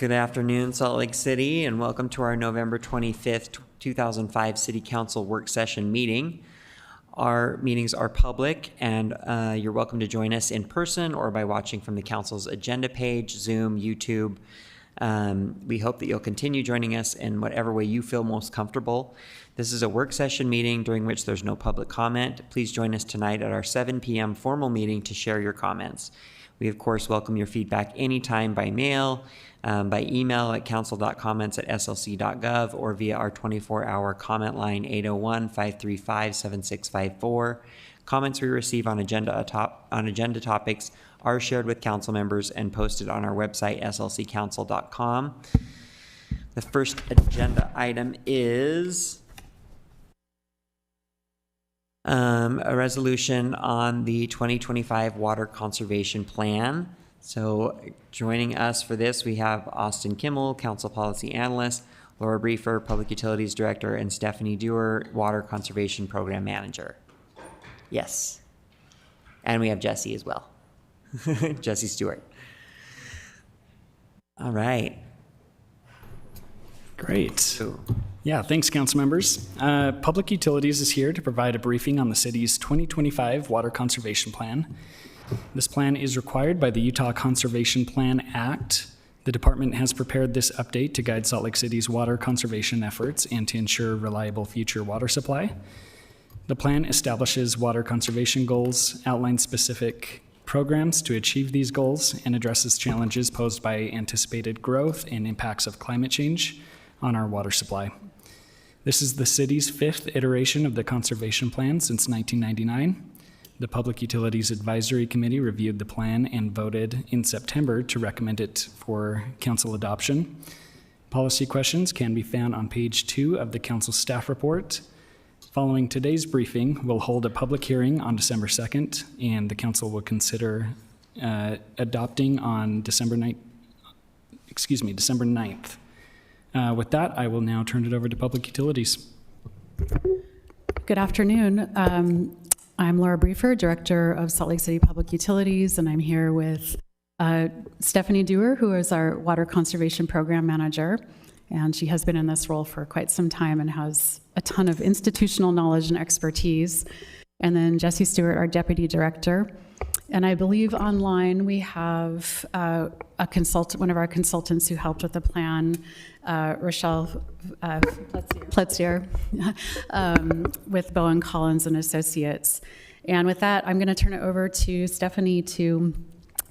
Good afternoon, Salt Lake City, and welcome to our November 25th, 2005 City Council Work Session meeting. Our meetings are public, and you're welcome to join us in person or by watching from the Council's agenda page, Zoom, YouTube. We hope that you'll continue joining us in whatever way you feel most comfortable. This is a work session meeting during which there's no public comment. Please join us tonight at our 7 p.m. formal meeting to share your comments. We, of course, welcome your feedback anytime by mail, by email at council.comments@slc.gov, or via our 24-hour comment line 801-535-7654. Comments we receive on agenda topics are shared with council members and posted on our website, slccouncil.com. The first agenda item is a resolution on the 2025 Water Conservation Plan. So joining us for this, we have Austin Kimmel, Council Policy Analyst, Laura Briefer, Public Utilities Director, and Stephanie Dewar, Water Conservation Program Manager. Yes. And we have Jesse as well. Jesse Stewart. All right. Great. Yeah, thanks, council members. Public Utilities is here to provide a briefing on the city's 2025 Water Conservation Plan. This plan is required by the Utah Conservation Plan Act. The department has prepared this update to guide Salt Lake City's water conservation efforts and to ensure reliable future water supply. The plan establishes water conservation goals, outlines specific programs to achieve these goals, and addresses challenges posed by anticipated growth and impacts of climate change on our water supply. This is the city's 5th iteration of the conservation plan since 1999. The Public Utilities Advisory Committee reviewed the plan and voted in September to recommend it for council adoption. Policy questions can be found on page 2 of the council staff report. Following today's briefing, we'll hold a public hearing on December 2nd, and the council will consider adopting on December 9th. With that, I will now turn it over to Public Utilities. Good afternoon. I'm Laura Briefer, Director of Salt Lake City Public Utilities, and I'm here with Stephanie Dewar, who is our Water Conservation Program Manager. And she has been in this role for quite some time and has a ton of institutional knowledge and expertise. And then Jesse Stewart, our Deputy Director. And I believe online we have one of our consultants who helped with the plan, Rochelle Pletzier, with Bowen Collins and Associates. And with that, I'm going to turn it over to Stephanie to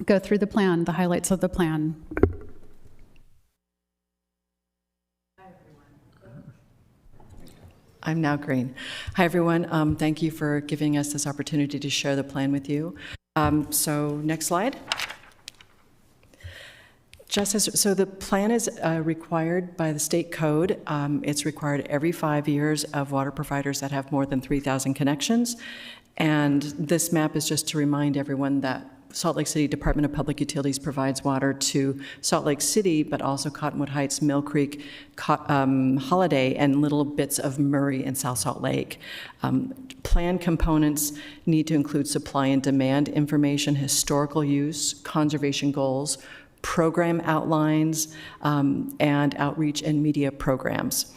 go through the plan, the highlights of the plan. I'm now green. Hi, everyone. Thank you for giving us this opportunity to share the plan with you. So next slide. So the plan is required by the state code. It's required every 5 years of water providers that have more than 3,000 connections. And this map is just to remind everyone that Salt Lake City Department of Public Utilities provides water to Salt Lake City, but also Cottonwood Heights, Mill Creek, Holiday, and little bits of Murray and South Salt Lake. Plan components need to include supply and demand information, historical use, conservation goals, program outlines, and outreach and media programs.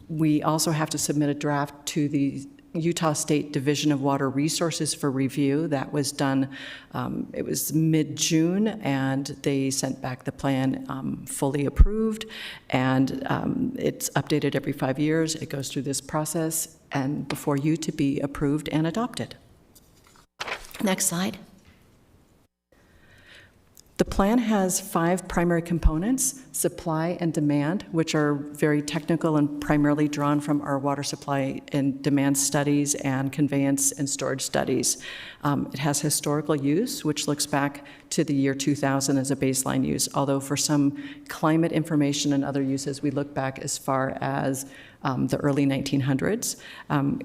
We also have to submit a draft to the Utah State Division of Water Resources for review. That was done, it was mid-June, and they sent back the plan fully approved, and it's updated every 5 years. It goes through this process and before you to be approved and adopted. Next slide. The plan has 5 primary components: supply and demand, which are very technical and primarily drawn from our water supply and demand studies and conveyance and storage studies. It has historical use, which looks back to the year 2000 as a baseline use, although for some climate information and other uses, we look back as far as the early 1900s.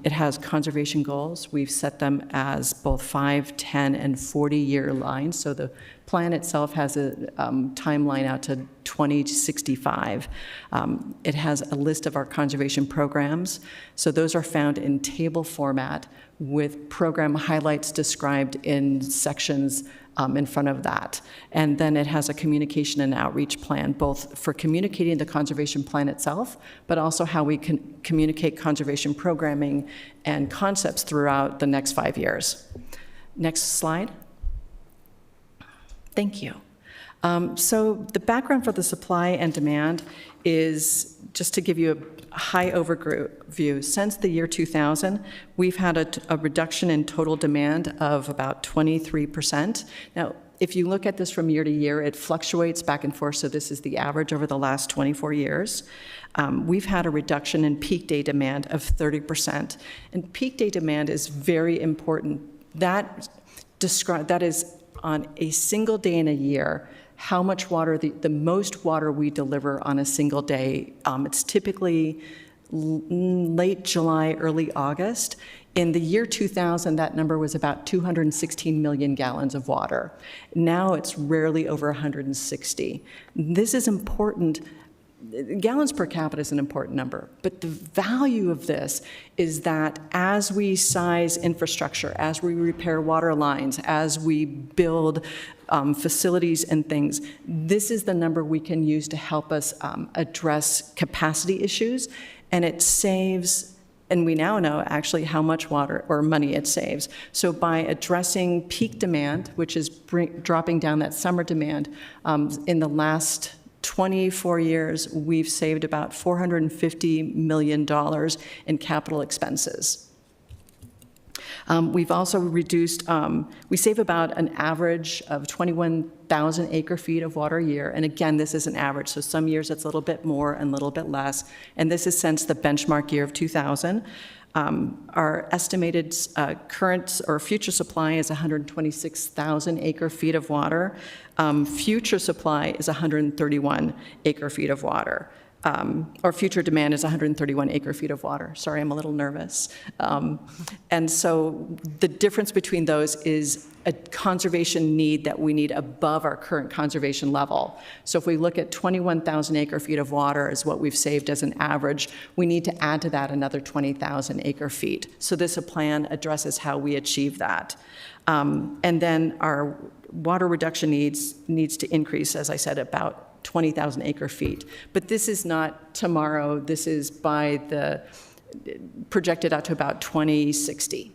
It has conservation goals. We've set them as both 5, 10, and 40-year lines. So the plan itself has a timeline out to 2065. It has a list of our conservation programs. So those are found in table format with program highlights described in sections in front of that. And then it has a communication and outreach plan, both for communicating the conservation plan itself, but also how we can communicate conservation programming and concepts throughout the next 5 years. Next slide. Thank you. So the background for the supply and demand is, just to give you a high overview, since the year 2000, we've had a reduction in total demand of about 23%. Now, if you look at this from year to year, it fluctuates back and forth, so this is the average over the last 24 years. We've had a reduction in peak day demand of 30%. And peak day demand is very important. That is on a single day in a year, how much water, the most water we deliver on a single day. It's typically late July, early August. In the year 2000, that number was about 216 million gallons of water. Now it's rarely over 160. This is important. Gallons per capita is an important number, but the value of this is that as we size infrastructure, as we repair water lines, as we build facilities and things, this is the number we can use to help us address capacity issues, and it saves, and we now know actually how much water or money it saves. So by addressing peak demand, which is dropping down that summer demand, in the last 24 years, we've saved about $450 million in capital expenses. We've also reduced, we save about an average of 21,000 acre-feet of water a year. And again, this is an average, so some years it's a little bit more and a little bit less. And this is since the benchmark year of 2000. Our estimated current or future supply is 126,000 acre-feet of water. Future supply is 131 acre-feet of water. Or future demand is 131 acre-feet of water. Sorry, I'm a little nervous. And so the difference between those is a conservation need that we need above our current conservation level. So if we look at 21,000 acre-feet of water is what we've saved as an average, we need to add to that another 20,000 acre-feet. So this plan addresses how we achieve that. And then our water reduction needs to increase, as I said, about 20,000 acre-feet. But this is not tomorrow. This is projected out to about 2060.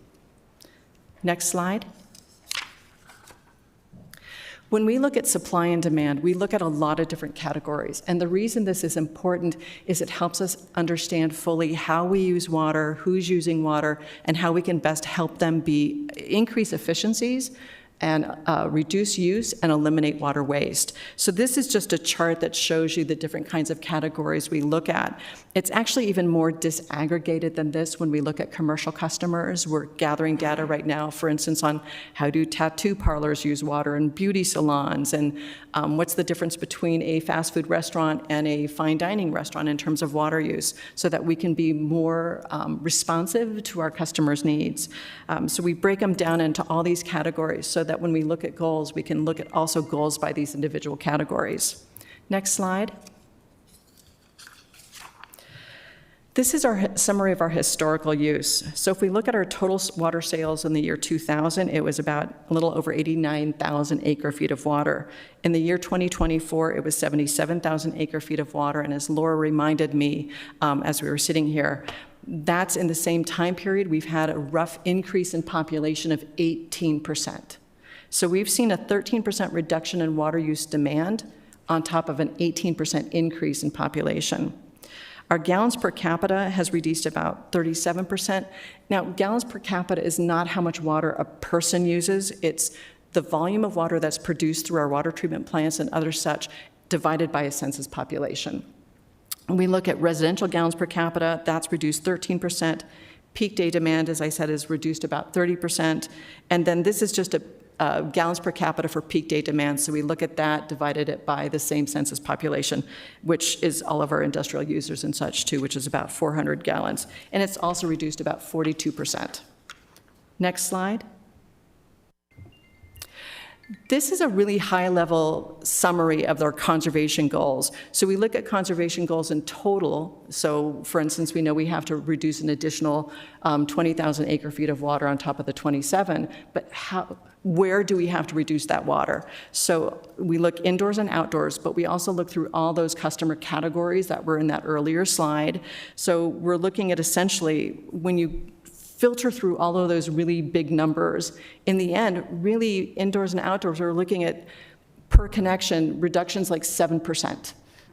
Next slide. When we look at supply and demand, we look at a lot of different categories. And the reason this is important is it helps us understand fully how we use water, who's using water, and how we can best help them increase efficiencies and reduce use and eliminate water waste. So this is just a chart that shows you the different kinds of categories we look at. It's actually even more disaggregated than this when we look at commercial customers. We're gathering data right now, for instance, on how do tattoo parlors use water and beauty salons, and what's the difference between a fast food restaurant and a fine dining restaurant in terms of water use, so that we can be more responsive to our customers' needs. So we break them down into all these categories so that when we look at goals, we can look at also goals by these individual categories. Next slide. This is our summary of our historical use. So if we look at our total water sales in the year 2000, it was about a little over 89,000 acre-feet of water. In the year 2024, it was 77,000 acre-feet of water, and as Laura reminded me as we were sitting here, that's in the same time period, we've had a rough increase in population of 18%. So we've seen a 13% reduction in water use demand on top of an 18% increase in population. Our gallons per capita has reduced about 37%. Now, gallons per capita is not how much water a person uses. It's the volume of water that's produced through our water treatment plants and other such divided by a census population. When we look at residential gallons per capita, that's reduced 13%. Peak day demand, as I said, is reduced about 30%. And then this is just gallons per capita for peak day demand. So we look at that, divided it by the same census population, which is all of our industrial users and such too, which is about 400 gallons. And it's also reduced about 42%. Next slide. This is a really high-level summary of their conservation goals. So we look at conservation goals in total. So, for instance, we know we have to reduce an additional 20,000 acre-feet of water on top of the 27, but where do we have to reduce that water? So we look indoors and outdoors, but we also look through all those customer categories that were in that earlier slide. So we're looking at essentially, when you filter through all of those really big numbers, in the end, really indoors and outdoors, we're looking at per connection reductions like 7%.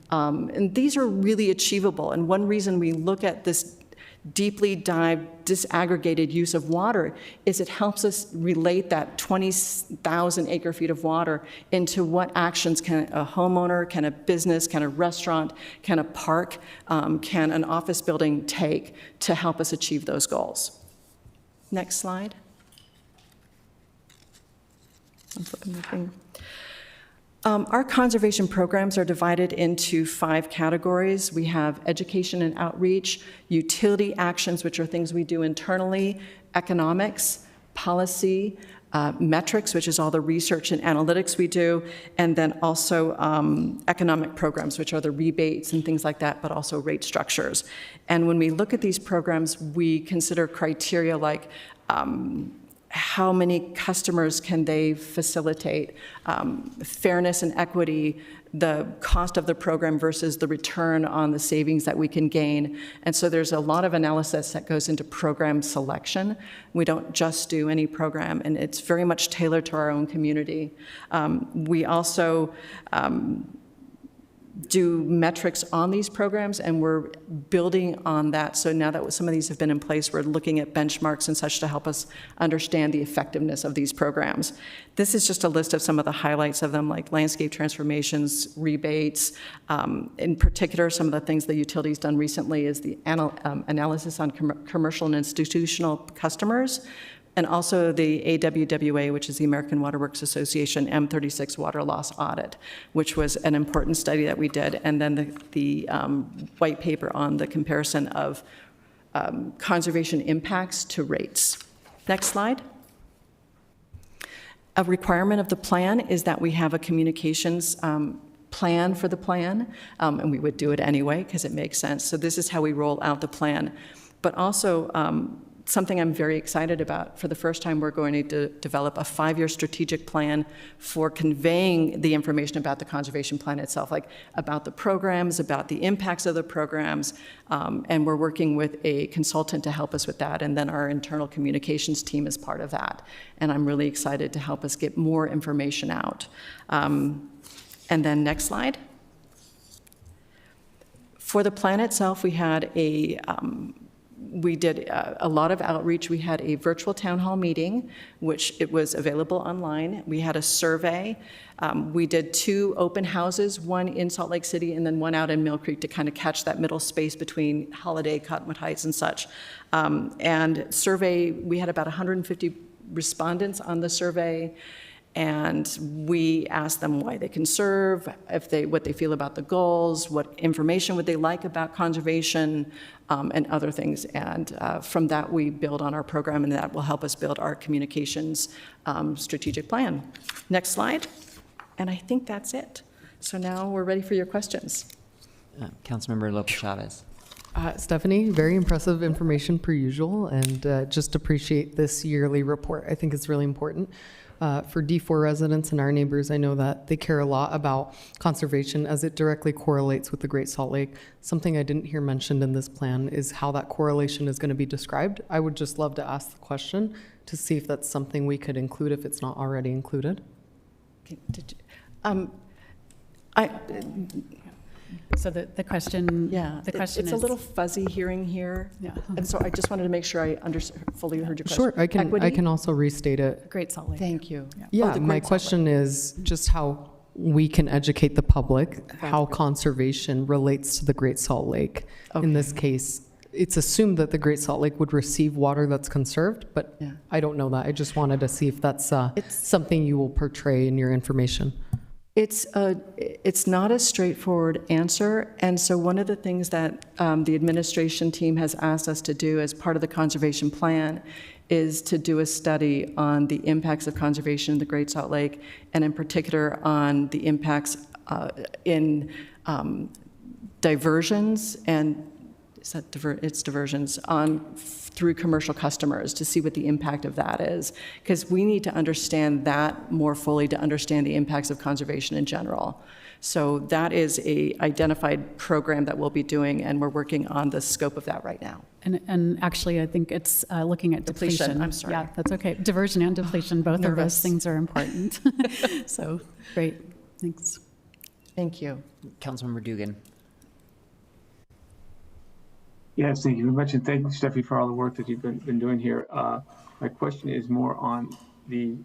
And these are really achievable. And one reason we look at this deeply dived, disaggregated use of water is it helps us relate that 20,000 acre-feet of water into what actions can a homeowner, can a business, can a restaurant, can a park, can an office building take to help us achieve those goals. Next slide. I'm flipping the thing. Our conservation programs are divided into 5 categories. We have education and outreach, utility actions, which are things we do internally, economics, policy, metrics, which is all the research and analytics we do, and then also economic programs, which are the rebates and things like that, but also rate structures. And when we look at these programs, we consider criteria like how many customers can they facilitate, fairness and equity, the cost of the program versus the return on the savings that we can gain. And so there's a lot of analysis that goes into program selection. We don't just do any program, and it's very much tailored to our own community. We also do metrics on these programs, and we're building on that. So now that some of these have been in place, we're looking at benchmarks and such to help us understand the effectiveness of these programs. This is just a list of some of the highlights of them, like landscape transformations, rebates. In particular, some of the things the utility's done recently is the analysis on commercial and institutional customers, and also the AWWA, which is the American Water Works Association M36 water loss audit, which was an important study that we did, and then the white paper on the comparison of conservation impacts to rates. Next slide. A requirement of the plan is that we have a communications plan for the plan, and we would do it anyway because it makes sense. So this is how we roll out the plan. But also, something I'm very excited about. For the first time, we're going to develop a 5-year strategic plan for conveying the information about the conservation plan itself, like about the programs, about the impacts of the programs, and we're working with a consultant to help us with that, and then our internal communications team is part of that. And I'm really excited to help us get more information out. And then next slide. For the plan itself, we had we did a lot of outreach. We had a virtual town hall meeting, which it was available online. We had a survey. We did 2 open houses, one in Salt Lake City and then one out in Mill Creek to kind of catch that middle space between Holiday, Cottonwood Heights, and such. And survey, we had about 150 respondents on the survey. And we asked them why they conserve, what they feel about the goals, what information would they like about conservation, and other things. And from that, we build on our program, and that will help us build our communications strategic plan. Next slide. And I think that's it. So now we're ready for your questions. Councilmember Lopez Chavez. Stephanie, very impressive information per usual, and just appreciate this yearly report. I think it's really important. For D4 residents and our neighbors, I know that they care a lot about conservation as it directly correlates with the Great Salt Lake. Something I didn't hear mentioned in this plan is how that correlation is going to be described. I would just love to ask the question to see if that's something we could include if it's not already included. So the question, Yeah, the question it's is a little fuzzy hearing here. Yeah. And so I just wanted to make sure I fully heard your question. Sure, I Equity? can also restate it. Great Salt Lake. Thank you. Yeah, Oh, the my Great Salt Lake. question is just how we can educate the public how conservation relates to the Great Salt Lake. In this case, it's assumed that the Great Salt Lake would receive water that's conserved, but Yeah. I don't know that. I just wanted to see if that's something you will portray in your information. It's not a straightforward answer, and so one of the things that the administration team has asked us to do as part of the conservation plan is to do a study on the impacts of conservation in the Great Salt Lake, and in particular on the impacts in diversions and it's diversions through commercial customers to see what the impact of that is, because we need to understand that more fully to understand the impacts of conservation in general. So that is a identified program that we'll be doing, and we're working on the scope of that right now. And actually, I think it's looking at depletion. I'm sorry. Yeah, that's okay. Diversion and depletion, both of those Nervous. things are important. So, great, thanks. Thank you. Councilmember Dugan. Yes, thank you very much, and thank you, Steffi, for all the work that you've been doing here. My question is more on the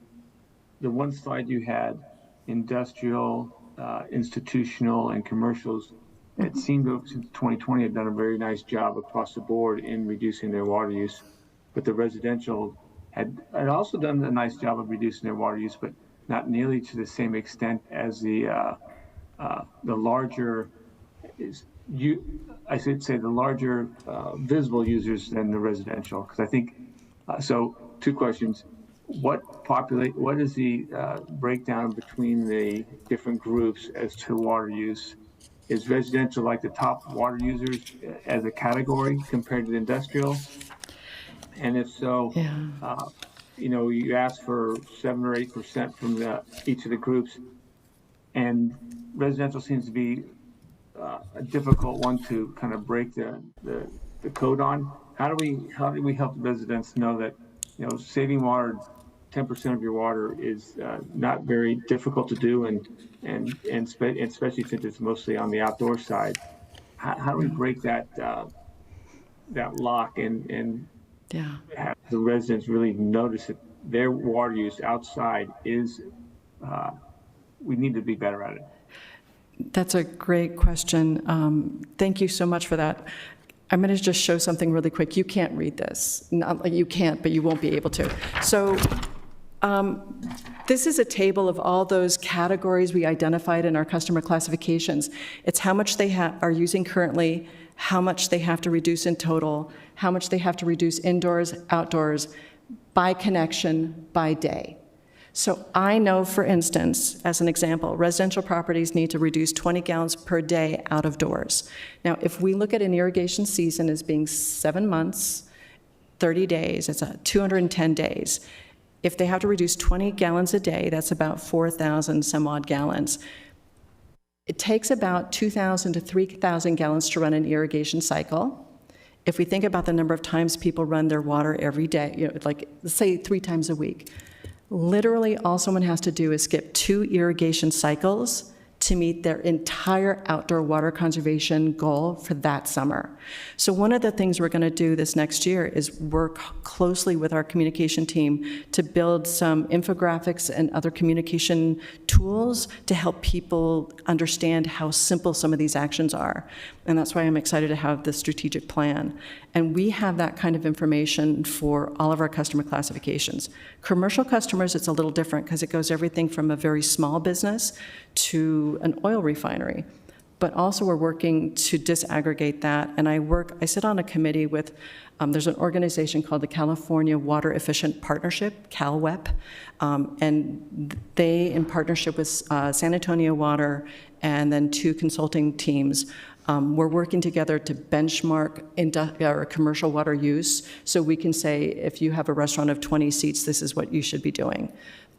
one slide you had, industrial, institutional, and commercials. It seemed to, since 2020, have done a very nice job across the board in reducing their water use, but the residential had also done a nice job of reducing their water use, but not nearly to the same extent as the larger I should say the larger visible users than the residential, because I think, so two questions. What is the breakdown between the different groups as to water use? Is residential like the top water users as a category compared to the industrial? And if so, you asked for 7 or 8% from each of the groups, and residential seems to be a difficult one to kind of break the code on. How do we help residents know that saving water, 10% of your water is not very difficult to do, and especially since it's mostly on the outdoor side. How do we break that lock and have the residents really notice that their water use outside is we need to be better at it? That's a great question. Thank you so much for that. I'm going to just show something really quick. You can't read this. Not like you can't, but you won't be able to. So this is a table of all those categories we identified in our customer classifications. It's how much they are using currently, how much they have to reduce in total, how much they have to reduce indoors, outdoors, by connection, by day. So I know, for instance, as an example, residential properties need to reduce 20 gallons per day out of doors. Now, if we look at an irrigation season as being 7 months, 30 days, it's 210 days. If they have to reduce 20 gallons a day, that's about 4,000 some odd gallons. It takes about 2,000 to 3,000 gallons to run an irrigation cycle. If we think about the number of times people run their water every day, like let's say 3 times a week, literally all someone has to do is skip 2 irrigation cycles to meet their entire outdoor water conservation goal for that summer. So one of the things we're going to do this next year is work closely with our communication team to build some infographics and other communication tools to help people understand how simple some of these actions are. And that's why I'm excited to have the strategic plan. And we have that kind of information for all of our customer classifications. Commercial customers, it's a little different because it goes everything from a very small business to an oil refinery. But also we're working to disaggregate that. And I sit on a committee with, there's an organization called the California Water Efficient Partnership, CalWEP, and they, in partnership with San Antonio Water and then 2 consulting teams, we're working together to benchmark commercial water use, so we can say, if you have a restaurant of 20 seats, this is what you should be doing.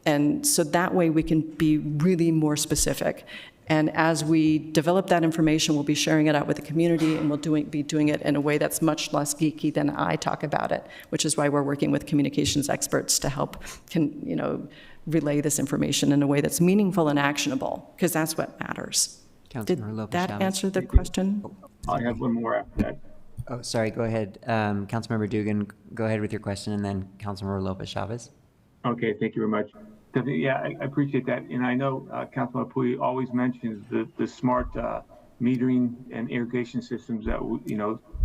And so that way we can be really more specific. And as we develop that information, we'll be sharing it out with the community, and we'll be doing it in a way that's much less geeky than I talk about it, which is why we're working with communications experts to help relay this information in a way that's meaningful and actionable, because that's what matters. Did that answer the question? I have one more after that. Oh, sorry, go ahead. Councilmember Dugan, go ahead with your question, and then Councilmember Lopez Chavez. Okay, thank you very much. Yeah, I appreciate that. And I know Councilman Pui always mentions the smart metering and irrigation systems that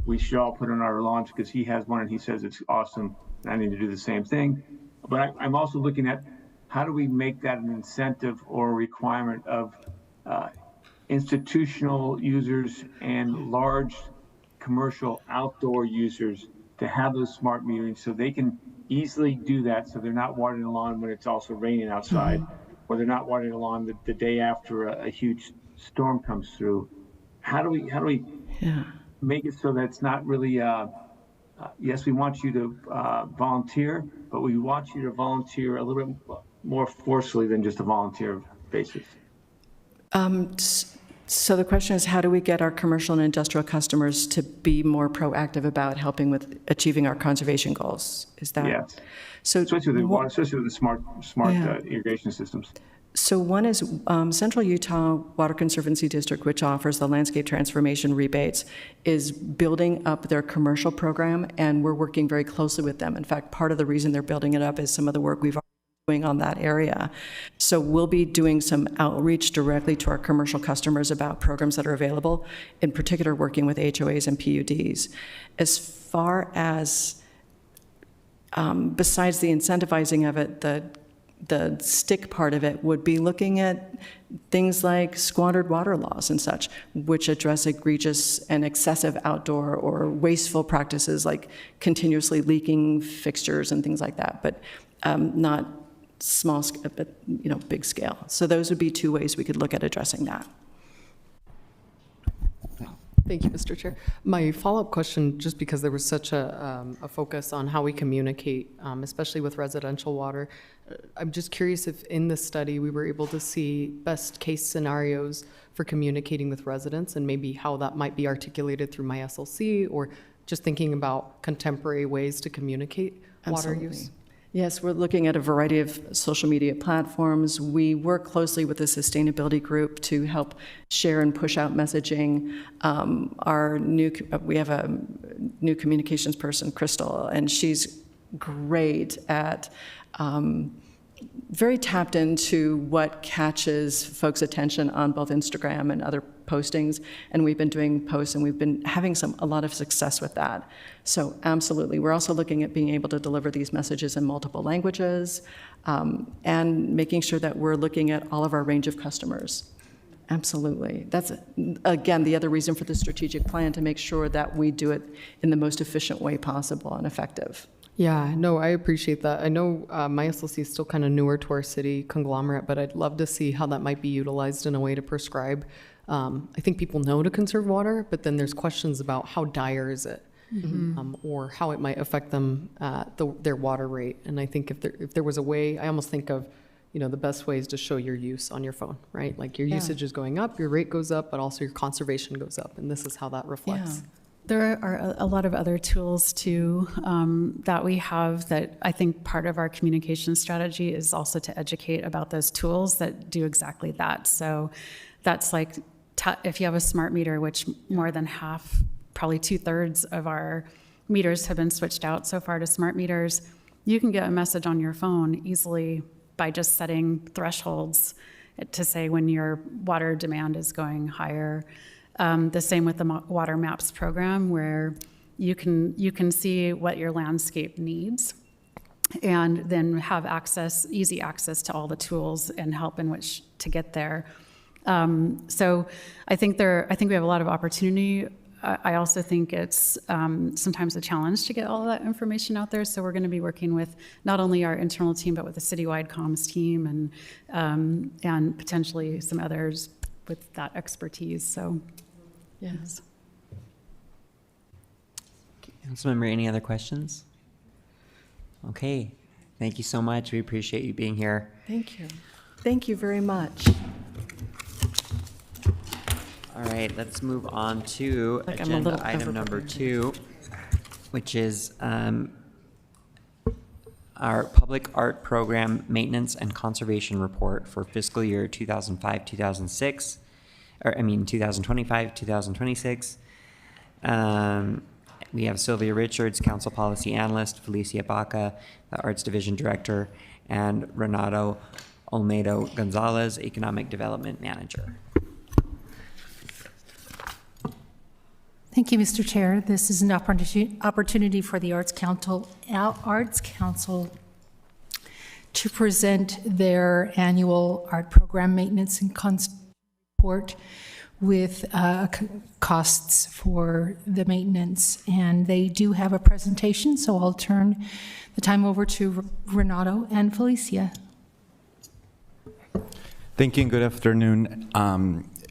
we should all put on our lawns, because he has one and he says it's awesome, and I need to do the same thing. But I'm also looking at how do we make that an incentive or a requirement of institutional users and large commercial outdoor users to have those smart metering so they can easily do that, so they're not watering the lawn when it's also raining outside, or they're not watering the lawn the day after a huge storm comes through. How do we make it so that it's not really yes, we want you to volunteer, but we want you to volunteer a little bit more forcefully than just a volunteer basis? So the question is, how do we get our commercial and industrial customers to be more proactive about helping with achieving our conservation goals? Is that? Yes. So Especially with the water, especially with the smart Yeah. Irrigation systems. So one is Central Utah Water Conservancy District, which offers the landscape transformation rebates, is building up their commercial program, and we're working very closely with them. In fact, part of the reason they're building it up is some of the work we've already been doing on that area. So we'll be doing some outreach directly to our commercial customers about programs that are available, in particular working with HOAs and PUDs. As far as, besides the incentivizing of it, the stick part of it would be looking at things like squandered water laws and such, which address egregious and excessive outdoor or wasteful practices like continuously leaking fixtures and things like that, but not small, but big scale. So those would be two ways we could look at addressing that. Thank you, Mr. Chair. My follow-up question, just because there was such a focus on how we communicate, especially with residential water, I'm just curious if in this study we were able to see best case scenarios for communicating with residents and maybe how that might be articulated through my SLC, or just thinking about contemporary ways to communicate water Absolutely. use. Yes, we're looking at a variety of social media platforms. We work closely with the sustainability group to help share and push out messaging. We have a new communications person, Crystal, and she's great at very tapped into what catches folks' attention on both Instagram and other postings. And we've been doing posts, and we've been having a lot of success with that. So absolutely. We're also looking at being able to deliver these messages in multiple languages, and making sure that we're looking at all of our range of customers. Absolutely. That's, again, the other reason for the strategic plan, to make sure that we do it in the most efficient way possible and effective. Yeah, no, I appreciate that. I know my SLC is still kind of newer to our city conglomerate, but I'd love to see how that might be utilized in a way to prescribe. I think people know to conserve water, but then there's questions about how dire is it, or how it might affect them, their water rate. And I think if there was a way, I almost think of, the best way is to show your use on your phone, right? Like your usage is going up, your rate goes up, but also your conservation goes up, and this is how that reflects. Yeah. There are a lot of other tools too that we have that I think part of our communication strategy is also to educate about those tools that do exactly that. So that's like if you have a smart meter, which more than half, probably 2/3 of our meters have been switched out so far to smart meters, you can get a message on your phone easily by just setting thresholds to say when your water demand is going higher. The same with the Water Maps program, where you can see what your landscape needs, and then have easy access to all the tools and help in which to get there. So I think we have a lot of opportunity. I also think it's sometimes a challenge to get all of that information out there. So we're going to be working with not only our internal team, but with the citywide comms team and potentially some others with that expertise. So. Yes. Councilmember, any other questions? Okay, thank you so much. We appreciate you being here. Thank you. Thank you very much. All right, let's move on to Like I'm a agenda little item number overprepared. 2, which is our Public Art Program Maintenance and Conservation Report for fiscal year 2025-2026. 2025, 2026. We have Sylvia Richards, Council Policy Analyst, Felicia Baca, the Arts Division Director, and Renato Olmedo Gonzalez, Economic Development Manager. Thank you, Mr. Chair. This is an opportunity for the Arts Council to present their annual art program maintenance and report with costs for the maintenance. And they do have a presentation, so I'll turn the time over to Renato and Felicia. Thank you and good afternoon.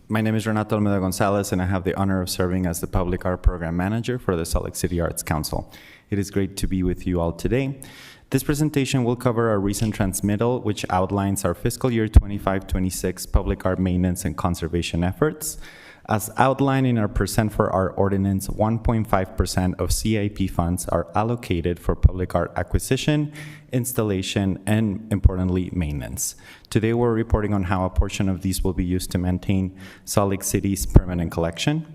My name is Renato Almeida Gonzalez, and I have the honor of serving as the Public Art Program Manager for the Salt Lake City Arts Council. It is great to be with you all today. This presentation will cover our recent transmittal, which outlines our fiscal year 25-26 public art maintenance and conservation efforts. As outlined in our percent for art ordinance, 1.5% of CIP funds are allocated for public art acquisition, installation, and importantly, maintenance. Today, we're reporting on how a portion of these will be used to maintain Salt Lake City's permanent collection.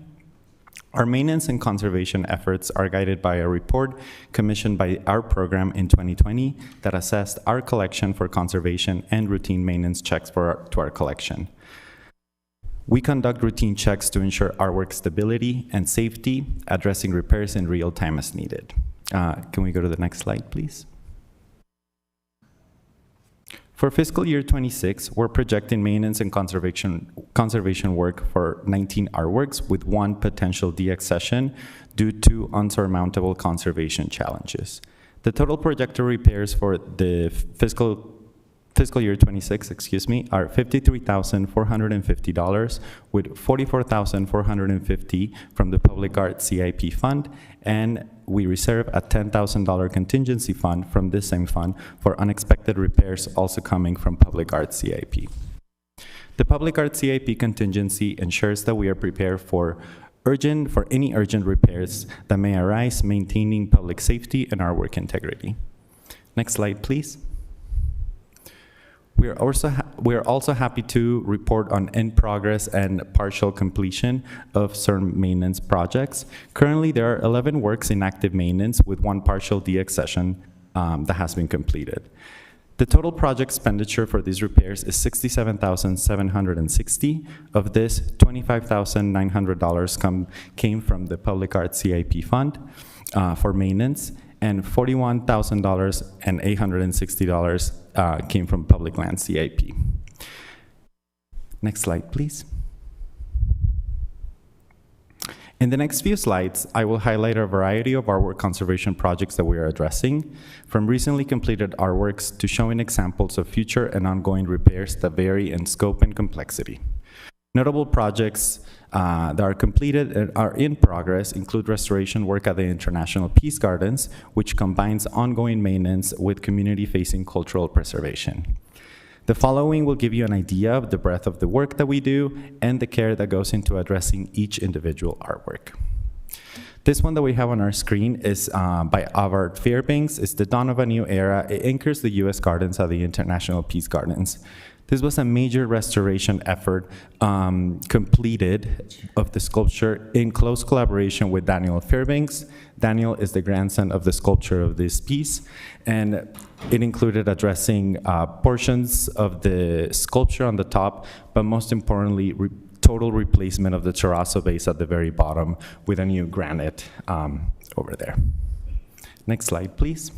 Our maintenance and conservation efforts are guided by a report commissioned by our program in 2020 that assessed our collection for conservation and routine maintenance checks to our collection. We conduct routine checks to ensure artwork stability and safety, addressing repairs in real time as needed. Can we go to the next slide, please? For fiscal year 26, we're projecting maintenance and conservation work for 19 artworks with one potential deaccession due to unsurmountable conservation challenges. The total projected repairs for the fiscal year 26, are $53,450 with $44,450 from the Public Art CIP fund, and we reserve a $10,000 contingency fund from this same fund for unexpected repairs also coming from Public Art CIP. The Public Art CIP contingency ensures that we are prepared for any urgent repairs that may arise, maintaining public safety and artwork integrity. Next slide, please. We are also happy to report on in-progress and partial completion of certain maintenance projects. Currently, there are 11 works in active maintenance with one partial deaccession that has been completed. The total project expenditure for these repairs is $67,760. Of this, $25,900 came from the Public Art CIP fund for maintenance, and $41,000 and $860 came from Public Land CIP. Next slide, please. In the next few slides, I will highlight a variety of artwork conservation projects that we are addressing, from recently completed artworks to showing examples of future and ongoing repairs that vary in scope and complexity. Notable projects that are completed and are in progress include restoration work at the International Peace Gardens, which combines ongoing maintenance with community-facing cultural preservation. The following will give you an idea of the breadth of the work that we do and the care that goes into addressing each individual artwork. This one that we have on our screen is by Avard Fairbanks. It's the dawn of a new era. It anchors the U.S. Gardens at the International Peace Gardens. This was a major restoration effort completed of the sculpture in close collaboration with Daniel Fairbanks. Daniel is the grandson of the sculptor of this piece, and it included addressing portions of the sculpture on the top, but most importantly, total replacement of the terrazzo base at the very bottom with a new granite over there. Next slide, please.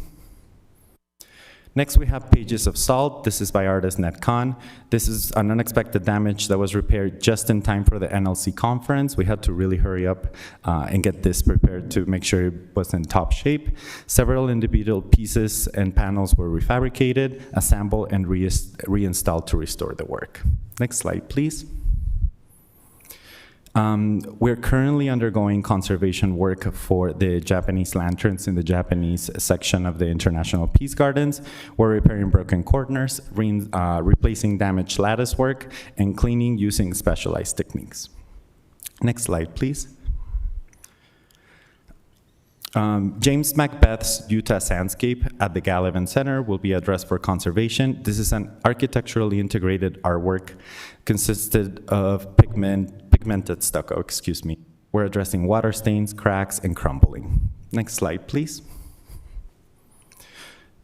Next, we have Pages of Salt. This is by artist Ned Khan. This is an unexpected damage that was repaired just in time for the NLC conference. We had to really hurry up and get this prepared to make sure it was in top shape. Several individual pieces and panels were refabricated, assembled, and reinstalled to restore the work. Next slide, please. We're currently undergoing conservation work for the Japanese lanterns in the Japanese section of the International Peace Gardens. We're repairing broken corners, replacing damaged lattice work, and cleaning using specialized techniques. Next slide, please. James Macbeth's Utah Sandscape at the Gallivan Center will be addressed for conservation. This is an architecturally integrated artwork consisted of pigmented stucco, We're addressing water stains, cracks, and crumbling. Next slide, please.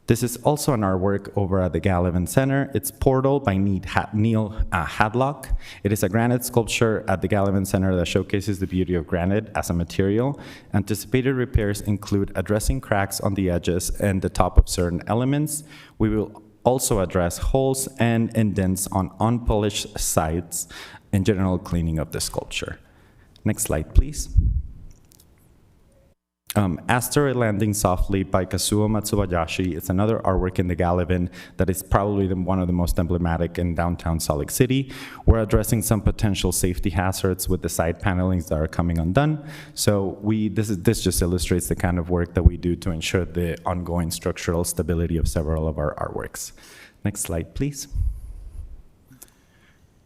This is also an artwork over at the Gallivan Center. It's Portal by Neil Hadlock. It is a granite sculpture at the Gallivan Center that showcases the beauty of granite as a material. Anticipated repairs include addressing cracks on the edges and the top of certain elements. We will also address holes and indents on unpolished sides and general cleaning of the sculpture. Next slide, please. Asteroid Landing Softly by Kazuo Matsubayashi is another artwork in the Gallivan that is probably one of the most emblematic in downtown Salt Lake City. We're addressing some potential safety hazards with the side panelings that are coming undone. So this just illustrates the kind of work that we do to ensure the ongoing structural stability of several of our artworks. Next slide, please.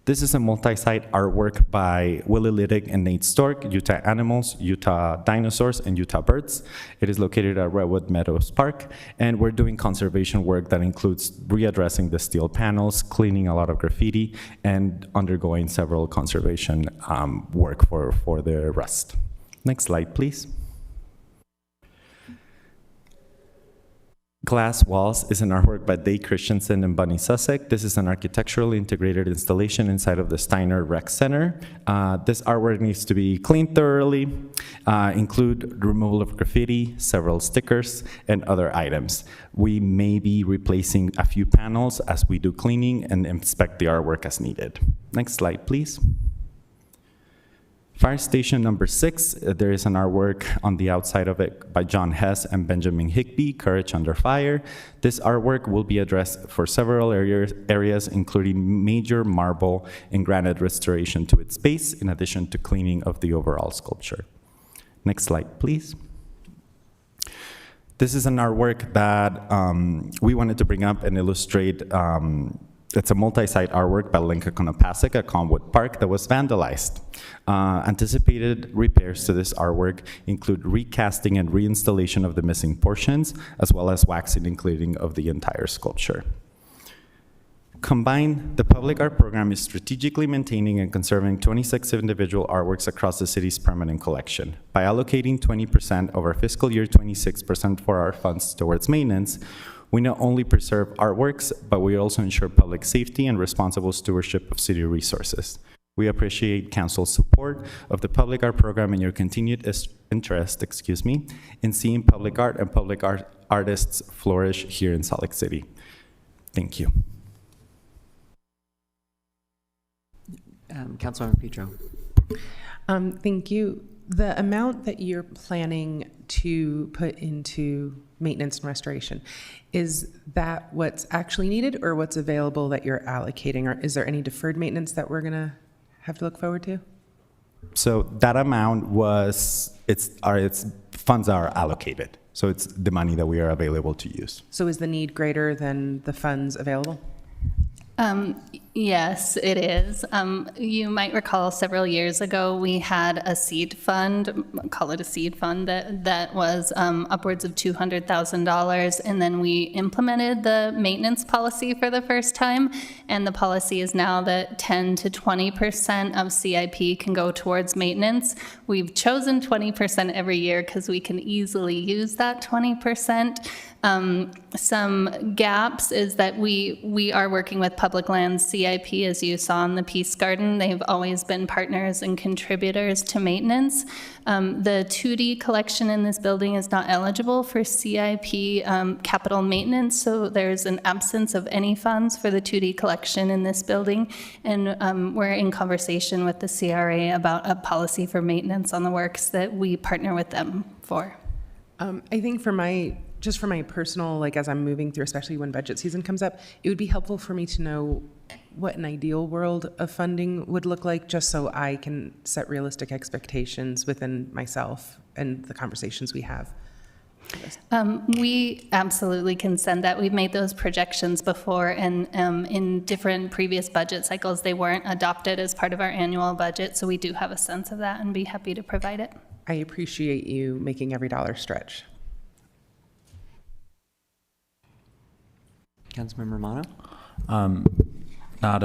This is a multi-site artwork by Willie Liddick and Nate Stork, Utah Animals, Utah Dinosaurs, and Utah Birds. It is located at Redwood Meadows Park, and we're doing conservation work that includes readdressing the steel panels, cleaning a lot of graffiti, and undergoing several conservation work for the rest. Next slide, please. Glass Walls is an artwork by Dave Christensen and Bunny Susek. This is an architecturally integrated installation inside of the Steiner Rec Center. This artwork needs to be cleaned thoroughly, include removal of graffiti, several stickers, and other items. We may be replacing a few panels as we do cleaning and inspect the artwork as needed. Next slide, please. Fire Station number 6, there is an artwork on the outside of it by John Hess and Benjamin Higbee, Courage Under Fire. This artwork will be addressed for several areas, including major marble and granite restoration to its base, in addition to cleaning of the overall sculpture. Next slide, please. This is an artwork that we wanted to bring up and illustrate. It's a multi-site artwork by Linka Konopasek at Conwood Park that was vandalized. Anticipated repairs to this artwork include recasting and reinstallation of the missing portions, as well as waxing and cleaning of the entire sculpture. Combined, the public art program is strategically maintaining and conserving 26 individual artworks across the city's permanent collection. By allocating 20% of our fiscal year 26% for our funds towards maintenance, we not only preserve artworks, but we also ensure public safety and responsible stewardship of city resources. We appreciate Council's support of the public art program and your continued interest, in seeing public art and public art artists flourish here in Salt Lake City. Thank you. Councilmember Petro. Thank you. The amount that you're planning to put into maintenance and restoration, is that what's actually needed or what's available that you're allocating? Or is there any deferred maintenance that we're gonna have to look forward to? So that amount was, its funds are allocated. So it's the money that we are available to use. So is the need greater than the funds available? Yes, it is. You might recall several years ago, we had a seed fund, call it a seed fund, that was upwards of $200,000. And then we implemented the maintenance policy for the first time. And the policy is now that 10 to 20% of CIP can go towards maintenance. We've chosen 20% every year because we can easily use that 20%. Some gaps is that we are working with Public Lands CIP, as you saw in the Peace Garden. They've always been partners and contributors to maintenance. The 2D collection in this building is not eligible for CIP capital maintenance, so there's an absence of any funds for the 2D collection in this building. And we're in conversation with the CRA about a policy for maintenance on the works that we partner with them for. I think for my personal, like as I'm moving through, especially when budget season comes up, it would be helpful for me to know what an ideal world of funding would look like, just so I can set realistic expectations within myself and the conversations we have. We absolutely can send that. We've made those projections before, and in different previous budget cycles, they weren't adopted as part of our annual budget, so we do have a sense of that and be happy to provide it. I appreciate you making every dollar stretch. Councilmember Romano? Not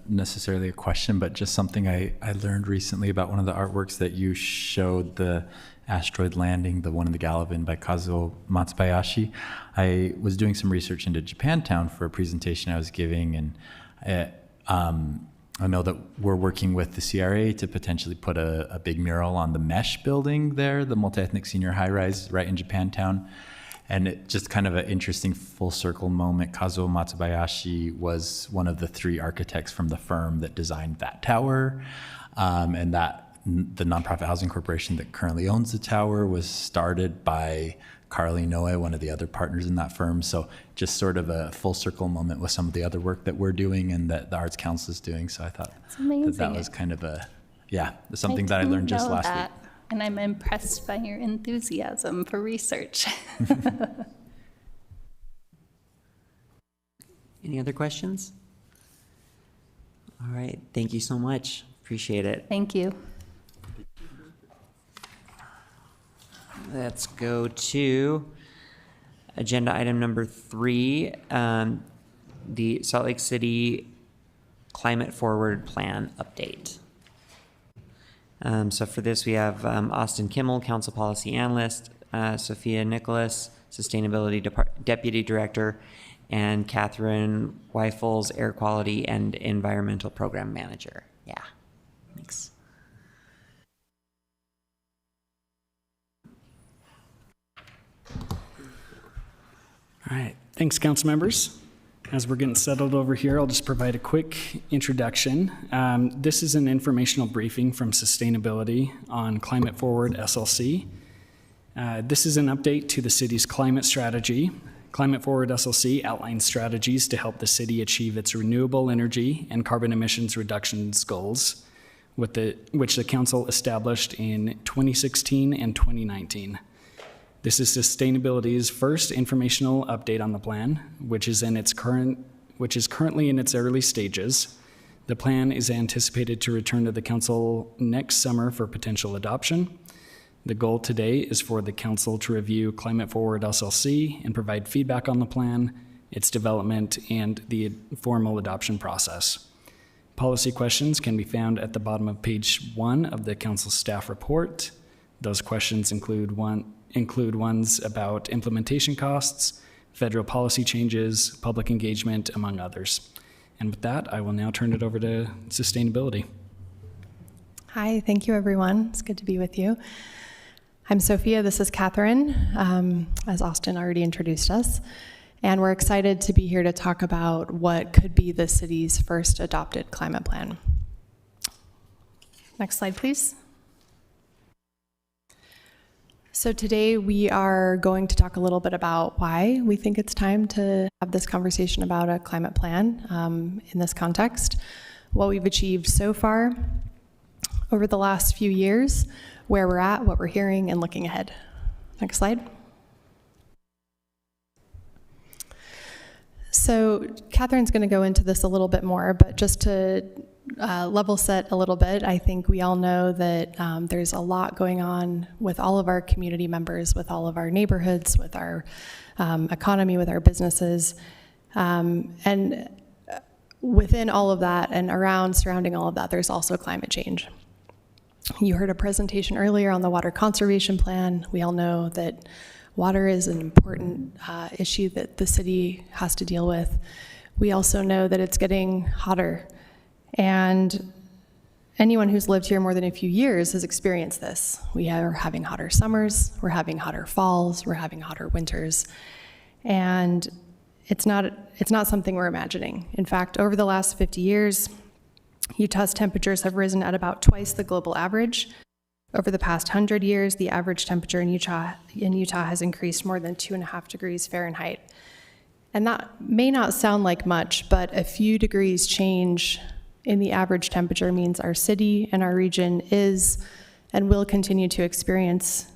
necessarily a question, but just something I learned recently about one of the artworks that you showed, the asteroid landing, the one in the Gallivan by Kazuo Matsubayashi. I was doing some research into Japantown for a presentation I was giving, and I know that we're working with the CRA to potentially put a big mural on the Mesh building there, the multi-ethnic senior high-rise right in Japantown. And it just kind of an interesting full circle moment. Kazuo Matsubayashi was one of the 3 architects from the firm that designed that tower. And that the nonprofit housing corporation that currently owns the tower was started by Carl Inoue, one of the other partners in that firm. So just sort of a full circle moment with some of the other work that we're doing and that the Arts Council is doing. So I thought that was kind of something that I learned just last week. And I'm impressed by your enthusiasm for research. Any other questions? All right, thank you so much. Appreciate it. Thank you. Let's go to agenda item number 3, the Salt Lake City Climate Forward Plan update. So for this, we have Austin Kimmel, Council Policy Analyst, Sophia Nicholas, Sustainability Deputy Director, and Catherine Weifels, Air Quality and Environmental Program Manager. Yeah, thanks. All right, thanks, council members. As we're getting settled over here, I'll just provide a quick introduction. This is an informational briefing from Sustainability on Climate Forward SLC. This is an update to the city's climate strategy. Climate Forward SLC outlines strategies to help the city achieve its renewable energy and carbon emissions reductions goals, which the council established in 2016 and 2019. This is Sustainability's first informational update on the plan, which is currently in its early stages. The plan is anticipated to return to the council next summer for potential adoption. The goal today is for the council to review Climate Forward SLC and provide feedback on the plan, its development, and the formal adoption process. Policy questions can be found at the bottom of page 1 of the council staff report. Those questions include ones about implementation costs, federal policy changes, public engagement, among others. And with that, I will now turn it over to Sustainability. Hi, thank you everyone. It's good to be with you. I'm Sophia, this is Catherine, as Austin already introduced us. And we're excited to be here to talk about what could be the city's first adopted climate plan. Next slide, please. So today we are going to talk a little bit about why we think it's time to have this conversation about a climate plan in this context, what we've achieved so far over the last few years, where we're at, what we're hearing, and looking ahead. Next slide. So Catherine's going to go into this a little bit more, but just to level set a little bit, I think we all know that there's a lot going on with all of our community members, with all of our neighborhoods, with our economy, with our businesses. And within all of that and surrounding all of that, there's also climate change. You heard a presentation earlier on the water conservation plan. We all know that water is an important issue that the city has to deal with. We also know that it's getting hotter. And anyone who's lived here more than a few years has experienced this. We are having hotter summers, we're having hotter falls, we're having hotter winters. And it's not something we're imagining. In fact, over the last 50 years, Utah's temperatures have risen at about twice the global average. Over the past 100 years, the average temperature in Utah has increased more than 2.5 degrees Fahrenheit. And that may not sound like much, but a few degrees change in the average temperature means our city and our region is and will continue to experience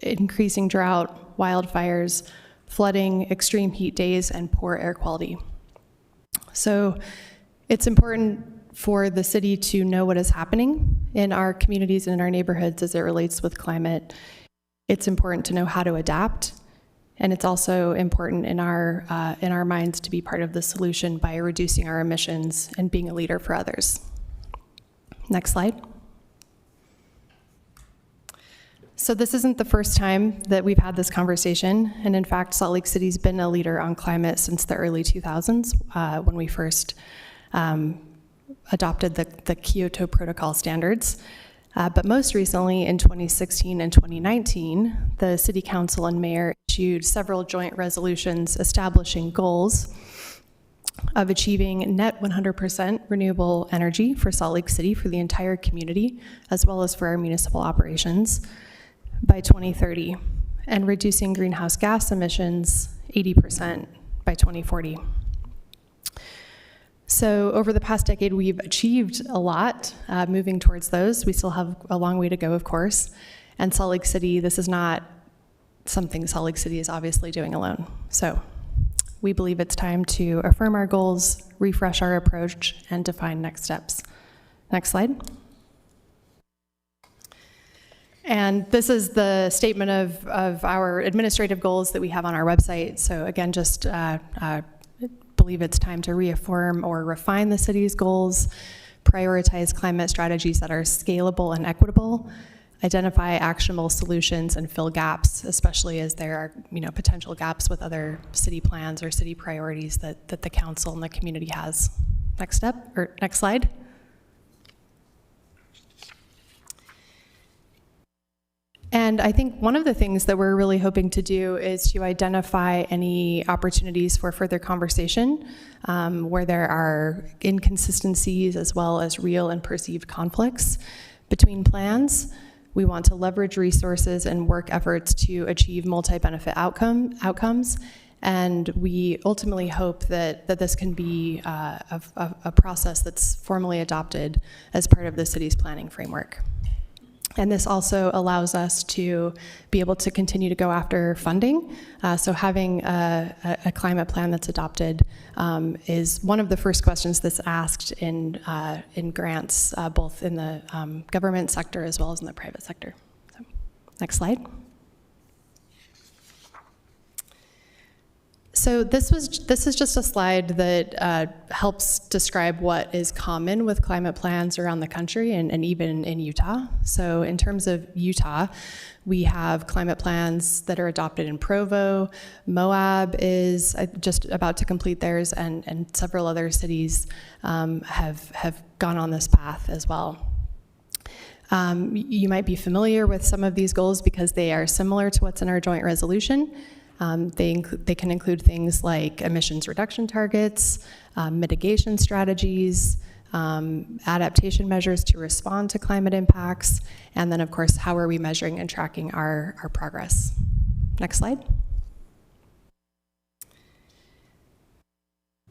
increasing drought, wildfires, flooding, extreme heat days, and poor air quality. So it's important for the city to know what is happening in our communities and in our neighborhoods as it relates with climate. It's important to know how to adapt. And it's also important in our minds to be part of the solution by reducing our emissions and being a leader for others. Next slide. So this isn't the first time that we've had this conversation. And in fact, Salt Lake City's been a leader on climate since the early 2000s when we first adopted the Kyoto Protocol standards. But most recently, in 2016 and 2019, the City Council and Mayor issued several joint resolutions establishing goals of achieving net 100% renewable energy for Salt Lake City for the entire community, as well as for our municipal operations by 2030, and reducing greenhouse gas emissions 80% by 2040. So over the past decade, we've achieved a lot moving towards those. We still have a long way to go, of course. And Salt Lake City, this is not something Salt Lake City is obviously doing alone. So we believe it's time to affirm our goals, refresh our approach, and define next steps. Next slide. And this is the statement of our administrative goals that we have on our website. So again, just believe it's time to reaffirm or refine the city's goals, prioritize climate strategies that are scalable and equitable, identify actionable solutions, and fill gaps, especially as there are potential gaps with other city plans or city priorities that the council and the community has. Next step, or next slide. And I think one of the things that we're really hoping to do is to identify any opportunities for further conversation where there are inconsistencies as well as real and perceived conflicts between plans. We want to leverage resources and work efforts to achieve multi-benefit outcomes. And we ultimately hope that this can be a process that's formally adopted as part of the city's planning framework. And this also allows us to be able to continue to go after funding. So having a climate plan that's adopted is one of the first questions that's asked in grants, both in the government sector as well as in the private sector. So, next slide. So this is just a slide that helps describe what is common with climate plans around the country and even in Utah. So in terms of Utah, we have climate plans that are adopted in Provo. Moab is just about to complete theirs, and several other cities have gone on this path as well. You might be familiar with some of these goals because they are similar to what's in our joint resolution. They can include things like emissions reduction targets, mitigation strategies, adaptation measures to respond to climate impacts, and then of course, how are we measuring and tracking our progress? Next slide.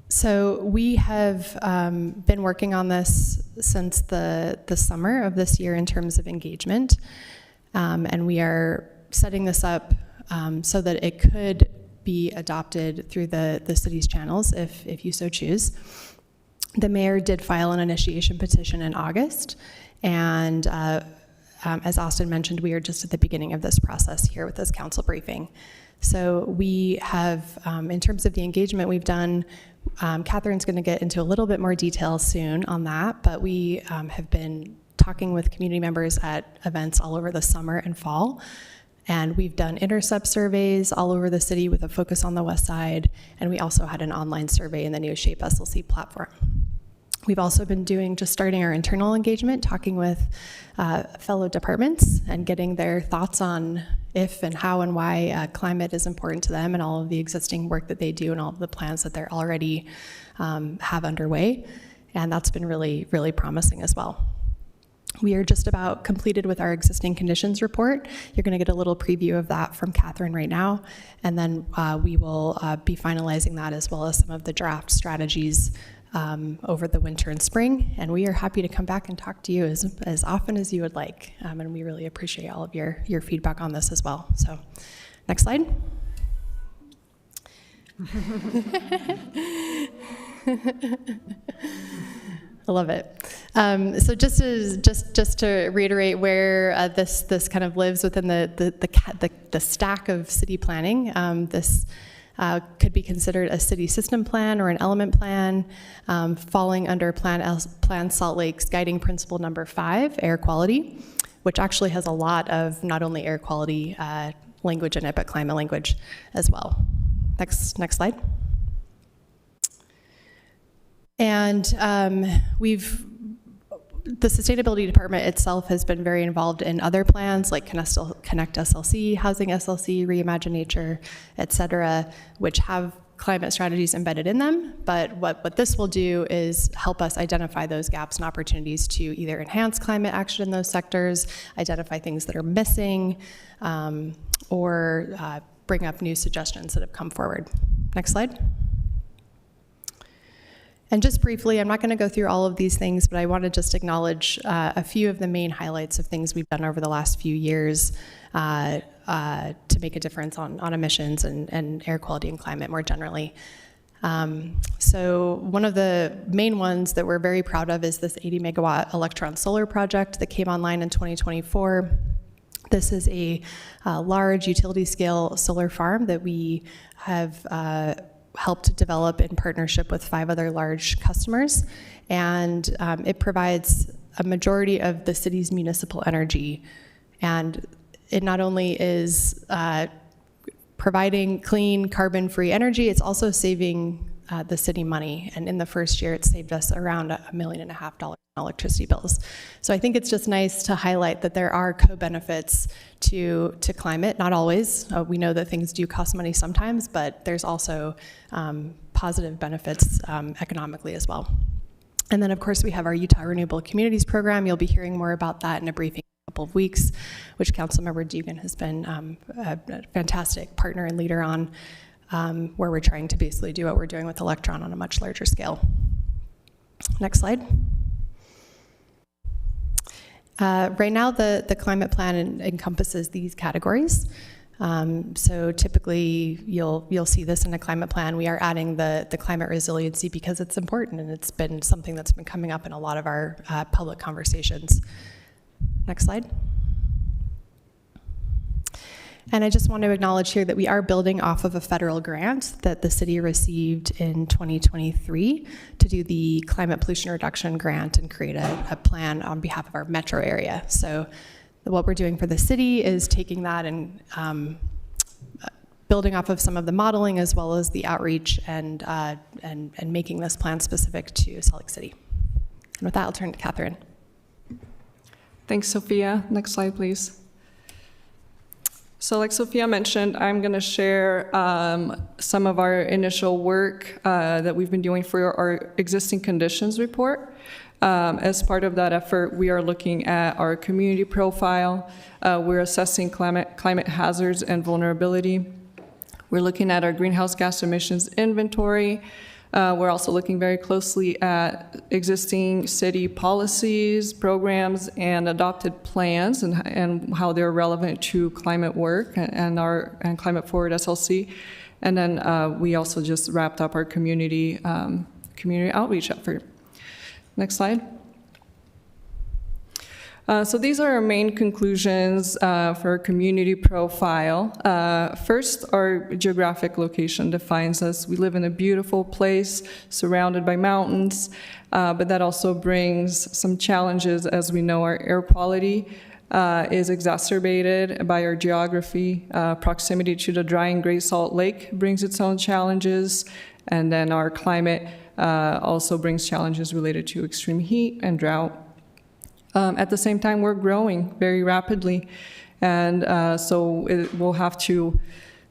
So we have been working on this since the summer of this year in terms of engagement, and we are setting this up so that it could be adopted through the city's channels if you so choose. The mayor did file an initiation petition in August, and as Austin mentioned, we are just at the beginning of this process here with this council briefing. So we have, in terms of the engagement we've done, Catherine's going to get into a little bit more detail soon on that, but we have been talking with community members at events all over the summer and fall. And we've done intercept surveys all over the city with a focus on the west side, and we also had an online survey in the new Shape SLC platform. We've also been starting our internal engagement, talking with fellow departments and getting their thoughts on if and how and why climate is important to them and all of the existing work that they do and all of the plans that they're already have underway. And that's been really, really promising as well. We are just about completed with our existing conditions report. You're going to get a little preview of that from Catherine right now, and then we will be finalizing that as well as some of the draft strategies over the winter and spring, and we are happy to come back and talk to you as often as you would like, and we really appreciate all of your feedback on this as well. So, next slide. I love it. So just to reiterate where this kind of lives within the stack of city planning, this could be considered a city system plan or an element plan, falling under Plan Salt Lake's guiding principle number 5, air quality, which actually has a lot of not only air quality language in it, but climate language as well. Next slide. And the sustainability department itself has been very involved in other plans like Connect SLC, Housing SLC, Reimagine Nature, et cetera, which have climate strategies embedded in them. But what this will do is help us identify those gaps and opportunities to either enhance climate action in those sectors, identify things that are missing, or bring up new suggestions that have come forward. Next slide. And just briefly, I'm not going to go through all of these things, but I want to just acknowledge a few of the main highlights of things we've done over the last few years to make a difference on emissions and air quality and climate more generally. So one of the main ones that we're very proud of is this 80 megawatt Electron solar project that came online in 2024. This is a large utility scale solar farm that we have helped develop in partnership with 5 other large customers. And it provides a majority of the city's municipal energy. And it not only is providing clean, carbon-free energy, it's also saving the city money. And in the first year, it saved us around $1.5 million in electricity bills. So I think it's just nice to highlight that there are co-benefits to climate. Not always. We know that things do cost money sometimes, but there's also positive benefits economically as well. And then, of course, we have our Utah Renewable Communities Program. You'll be hearing more about that in a briefing in a couple of weeks, which Councilmember Dugan has been a fantastic partner and leader on, where we're trying to basically do what we're doing with Electron on a much larger scale. Next slide. Right now, the climate plan encompasses these categories. So typically, you'll see this in a climate plan. We are adding the climate resiliency because it's important, and it's been something that's been coming up in a lot of our public conversations. Next slide. And I just want to acknowledge here that we are building off of a federal grant that the city received in 2023 to do the climate pollution reduction grant and create a plan on behalf of our metro area. So what we're doing for the city is taking that and building off of some of the modeling as well as the outreach and making this plan specific to Salt Lake City. And with that, I'll turn to Catherine. Thanks, Sophia. Next slide, please. So like Sophia mentioned, I'm going to share some of our initial work that we've been doing for our existing conditions report. As part of that effort, we are looking at our community profile. We're assessing climate hazards and vulnerability. We're looking at our greenhouse gas emissions inventory. We're also looking very closely at existing city policies, programs, and adopted plans and how they're relevant to climate work and Climate Forward SLC. And then we also just wrapped up our community outreach effort. Next slide. So these are our main conclusions for our community profile. First, our geographic location defines us. We live in a beautiful place surrounded by mountains, but that also brings some challenges. As we know, our air quality is exacerbated by our geography. Proximity to the drying Great Salt Lake brings its own challenges, and then our climate also brings challenges related to extreme heat and drought. At the same time, we're growing very rapidly, and so we'll have to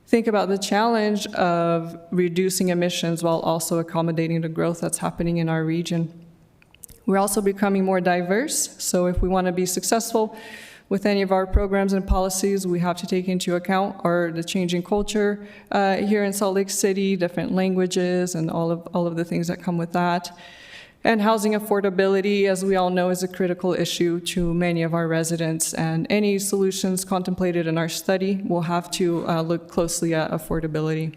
think about the challenge of reducing emissions while also accommodating the growth that's happening in our region. We're also becoming more diverse, so if we want to be successful with any of our programs and policies, we have to take into account the changing culture here in Salt Lake City, different languages, and all of the things that come with that. And housing affordability, as we all know, is a critical issue to many of our residents, and any solutions contemplated in our study will have to look closely at affordability.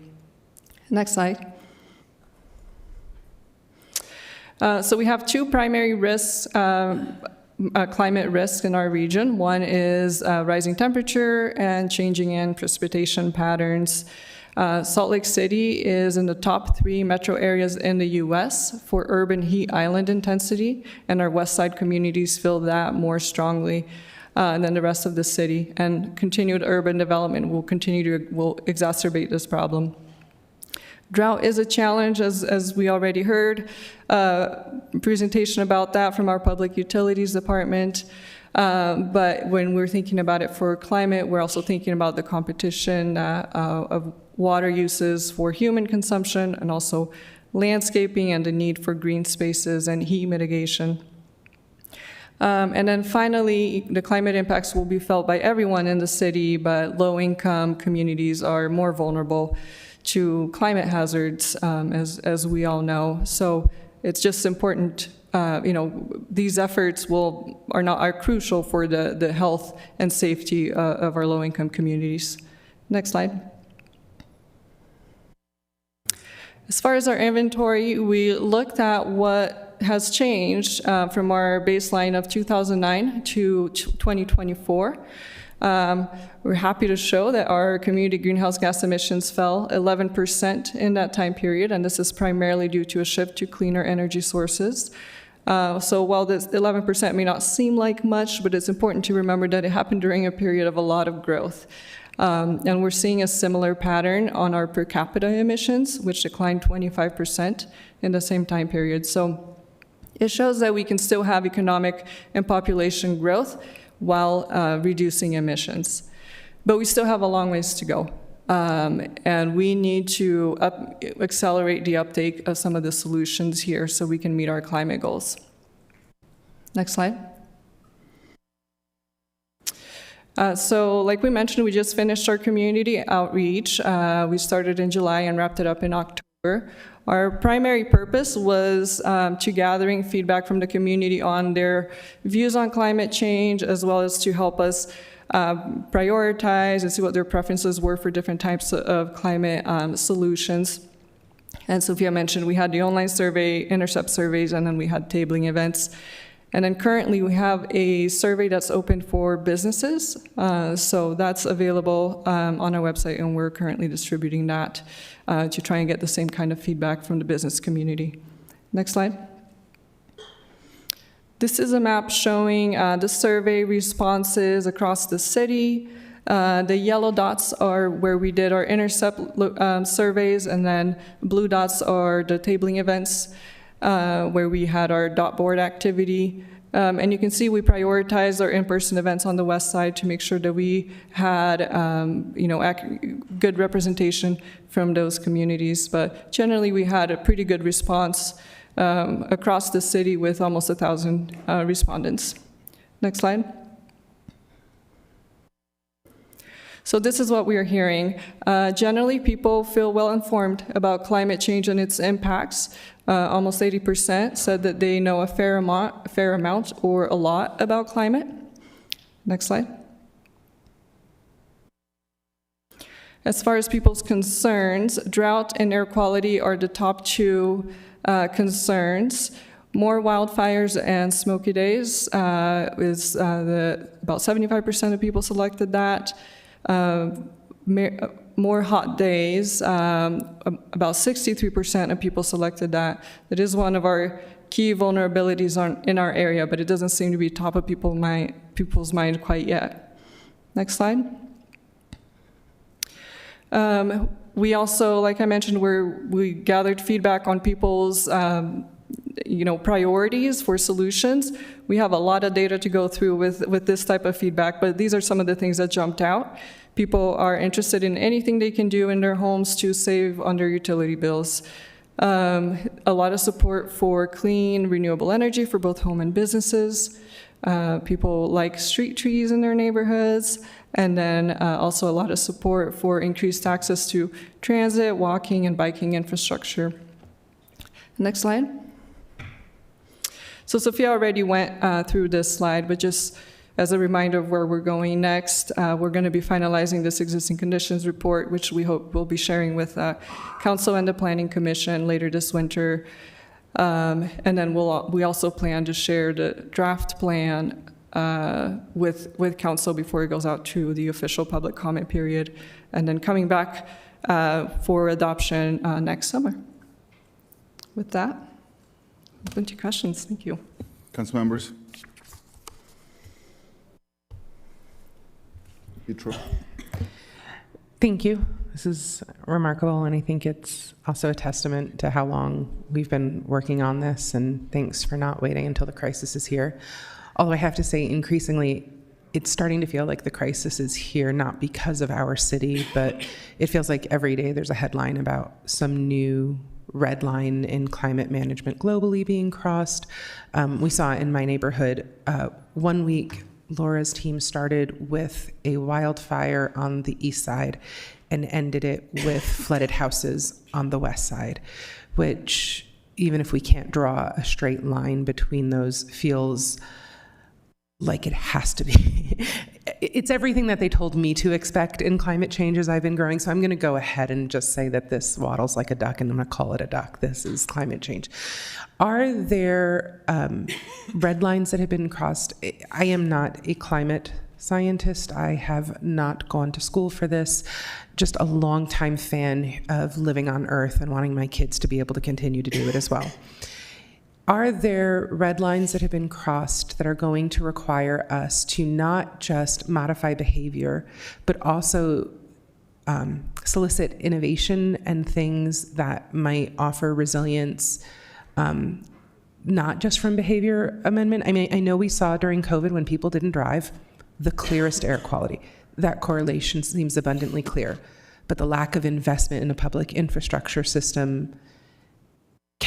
Next slide. So we have two primary risks, climate risks in our region. One is rising temperature and changing in precipitation patterns. Salt Lake City is in the top 3 metro areas in the U.S. for urban heat island intensity, and our west side communities feel that more strongly than the rest of the city. And continued urban development will exacerbate this problem. Drought is a challenge, as we already heard. Presentation about that from our Public Utilities Department. But when we're thinking about it for climate, we're also thinking about the competition of water uses for human consumption and also landscaping and the need for green spaces and heat mitigation. And then finally, the climate impacts will be felt by everyone in the city, but low-income communities are more vulnerable to climate hazards, as we all know. So it's just important, these efforts are crucial for the health and safety of our low-income communities. Next slide. As far as our inventory, we looked at what has changed from our baseline of 2009 to 2024. We're happy to show that our community greenhouse gas emissions fell 11% in that time period, and this is primarily due to a shift to cleaner energy sources. So while this 11% may not seem like much, but it's important to remember that it happened during a period of a lot of growth. And we're seeing a similar pattern on our per capita emissions, which declined 25% in the same time period. So it shows that we can still have economic and population growth while reducing emissions. But we still have a long ways to go. And we need to accelerate the uptake of some of the solutions here so we can meet our climate goals. Next slide. So like we mentioned, we just finished our community outreach. We started in July and wrapped it up in October. Our primary purpose was to gathering feedback from the community on their views on climate change, as well as to help us prioritize and see what their preferences were for different types of climate solutions. And Sophia mentioned we had the online survey, intercept surveys, and then we had tabling events. And then currently we have a survey that's open for businesses. So that's available on our website, and we're currently distributing that to try and get the same kind of feedback from the business community. Next slide. This is a map showing the survey responses across the city. The yellow dots are where we did our intercept surveys, and then blue dots are the tabling events, where we had our dot board activity. And you can see we prioritized our in-person events on the west side to make sure that we had good representation from those communities. But generally, we had a pretty good response across the city with almost 1,000 respondents. Next slide. So this is what we are hearing. Generally, people feel well informed about climate change and its impacts. Almost 80% said that they know a fair amount or a lot about climate. Next slide. As far as people's concerns, drought and air quality are the top two concerns. More wildfires and smoky days about 75% of people selected that. More hot days, about 63% of people selected that. It is one of our key vulnerabilities in our area, but it doesn't seem to be top of people's mind quite yet. Next slide. We also, like I mentioned, we gathered feedback on people's priorities for solutions. We have a lot of data to go through with this type of feedback, but these are some of the things that jumped out. People are interested in anything they can do in their homes to save on their utility bills. A lot of support for clean, renewable energy for both home and businesses. People like street trees in their neighborhoods. And then also a lot of support for increased access to transit, walking, and biking infrastructure. Next slide. So Sophia already went through this slide, but just as a reminder of where we're going next, we're going to be finalizing this existing conditions report, which we hope we'll be sharing with Council and the Planning Commission later this winter. And then we also plan to share the draft plan with Council before it goes out to the official public comment period, and then coming back for adoption next summer. With that, open to questions. Thank you. Council members. Thank you. This is remarkable, and I think it's also a testament to how long we've been working on this, and thanks for not waiting until the crisis is here. Although I have to say, increasingly, it's starting to feel like the crisis is here, not because of our city, but it feels like every day there's a headline about some new red line in climate management globally being crossed. We saw in my neighborhood, 1 week, Laura's team started with a wildfire on the east side and ended it with flooded houses on the west side, which, even if we can't draw a straight line between those, feels like it has to be. It's everything that they told me to expect in climate change as I've been growing. So I'm going to go ahead and just say that this waddles like a duck, and I'm going to call it a duck. This is climate change. Are there red lines that have been crossed? I am not a climate scientist. I have not gone to school for this. Just a longtime fan of living on Earth and wanting my kids to be able to continue to do it as well. Are there red lines that have been crossed that are going to require us to not just modify behavior, but also solicit innovation and things that might offer resilience, not just from behavior amendment? I mean, I know we saw during COVID when people didn't drive, the clearest air quality. That correlation seems abundantly clear. But the lack of investment in a public infrastructure system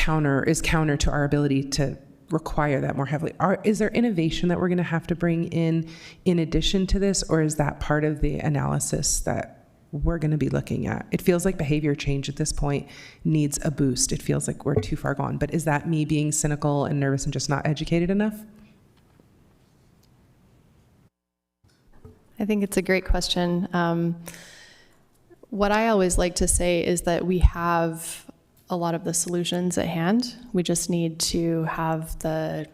is counter to our ability to require that more heavily. Is there innovation that we're going to have to bring in addition to this, or is that part of the analysis that we're going to be looking at? It feels like behavior change at this point needs a boost. It feels like we're too far gone. But is that me being cynical and nervous and just not educated enough? I think it's a great question. What I always like to say is that we have a lot of the solutions at hand. We just need to have the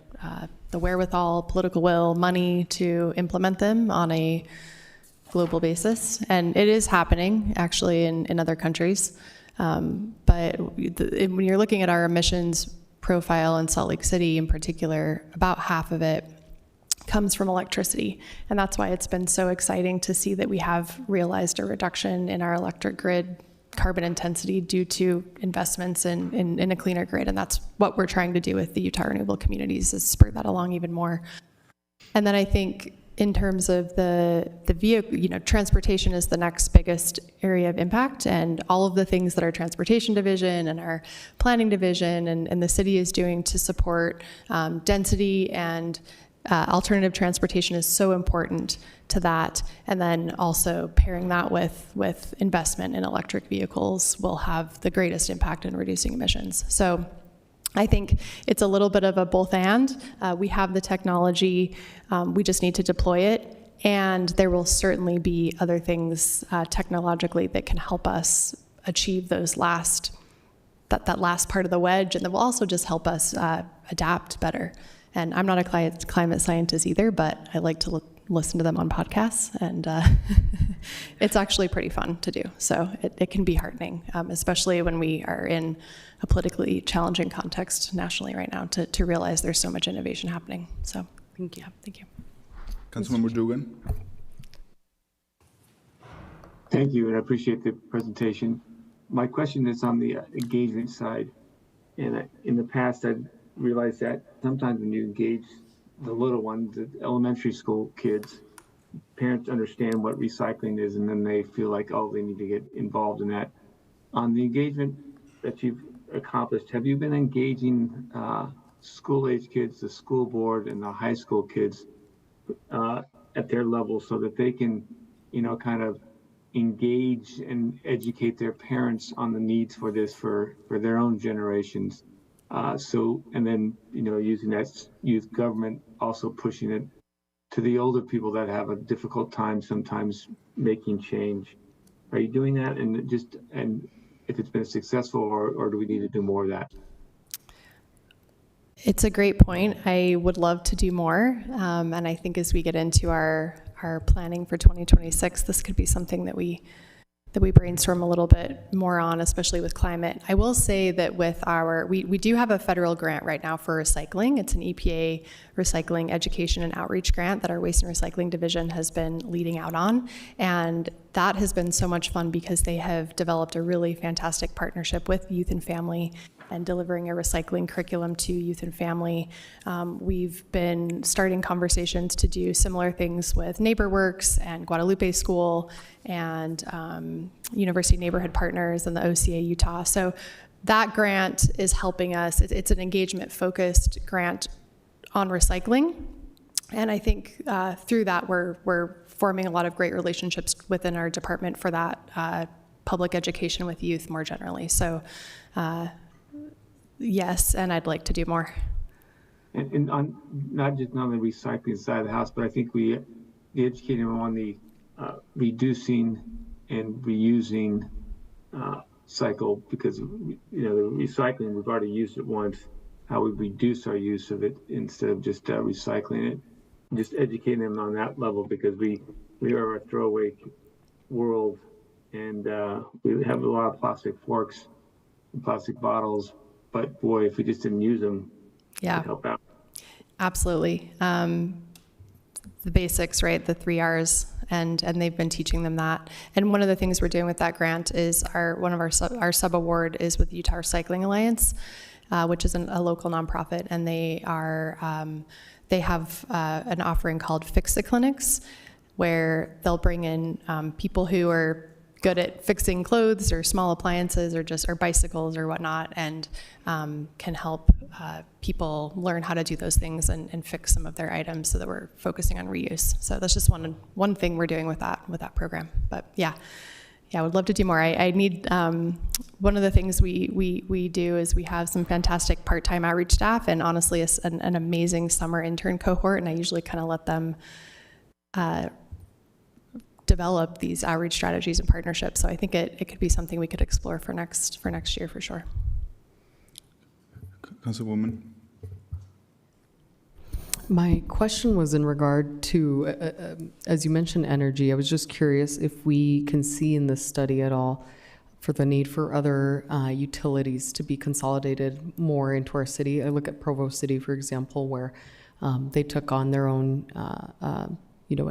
wherewithal, political will, money to implement them on a global basis. And it is happening, actually, in other countries. But when you're looking at our emissions profile in Salt Lake City in particular, about half of it comes from electricity. And that's why it's been so exciting to see that we have realized a reduction in our electric grid carbon intensity due to investments in a cleaner grid. And that's what we're trying to do with the Utah Renewable Communities, is spur that along even more. And then I think in terms of the vehicle, transportation is the next biggest area of impact, and all of the things that our transportation division and our planning division and the city is doing to support density and alternative transportation is so important to that. And then also pairing that with investment in electric vehicles will have the greatest impact in reducing emissions. So I think it's a little bit of a both and. We have the technology, we just need to deploy it. And there will certainly be other things technologically that can help us achieve those that last part of the wedge, and that will also just help us adapt better. And I'm not a climate scientist either, but I like to listen to them on podcasts, and it's actually pretty fun to do. So it can be heartening, especially when we are in a politically challenging context nationally right now, to realize there's so much innovation happening. So thank you. Thank you. Councilmember Dugan. Thank you, and I appreciate the presentation. My question is on the engagement side. And in the past, I've realized that sometimes when you engage the little ones, the elementary school kids, parents understand what recycling is, and then they feel like, oh, they need to get involved in that. On the engagement that you've accomplished, have you been engaging school-age kids, the school board, and the high school kids at their level so that they can, kind of engage and educate their parents on the needs for this for their own generations? And then, using that youth government, also pushing it to the older people that have a difficult time sometimes making change. Are you doing that? And if it's been successful, or do we need to do more of that? It's a great point. I would love to do more. And I think as we get into our planning for 2026, this could be something that we brainstorm a little bit more on, especially with climate. I will say that with we do have a federal grant right now for recycling. It's an EPA recycling education and outreach grant that our Waste and Recycling Division has been leading out on. And that has been so much fun because they have developed a really fantastic partnership with Youth and Family and delivering a recycling curriculum to youth and family. We've been starting conversations to do similar things with NeighborWorks and Guadalupe School and University Neighborhood Partners and the OCA Utah. So that grant is helping us. It's an engagement-focused grant on recycling. And I think through that, we're forming a lot of great relationships within our department for that public education with youth more generally. So yes, and I'd like to do more. And on not just on the recycling side of the house, but I think we educate them on the reducing and reusing cycle, because the recycling, we've already used it once. How we reduce our use of it instead of just recycling it. Just educating them on that level, because we are a throwaway world, and we have a lot of plastic forks and plastic bottles. But boy, if we just didn't use them, it'd help out. Absolutely. The basics, right? The 3 R's, and they've been teaching them that. And one of the things we're doing with that grant is one of our sub award is with Utah Recycling Alliance, which is a local nonprofit, and they have an offering called Fix the Clinics, where they'll bring in people who are good at fixing clothes or small appliances or bicycles or whatnot, and can help people learn how to do those things and fix some of their items, so that we're focusing on reuse. So that's just one thing we're doing with that program. But yeah, I would love to do more. I need, one of the things we do is we have some fantastic part-time outreach staff, and honestly an amazing summer intern cohort, and I usually kind of let them develop these outreach strategies and partnerships. So I think it could be something we could explore for next year for sure. Councilwoman. My question was in regard to, as you mentioned, energy. I was just curious if we can see in this study at all for the need for other utilities to be consolidated more into our city. I look at Provo City, for example, where they took on their own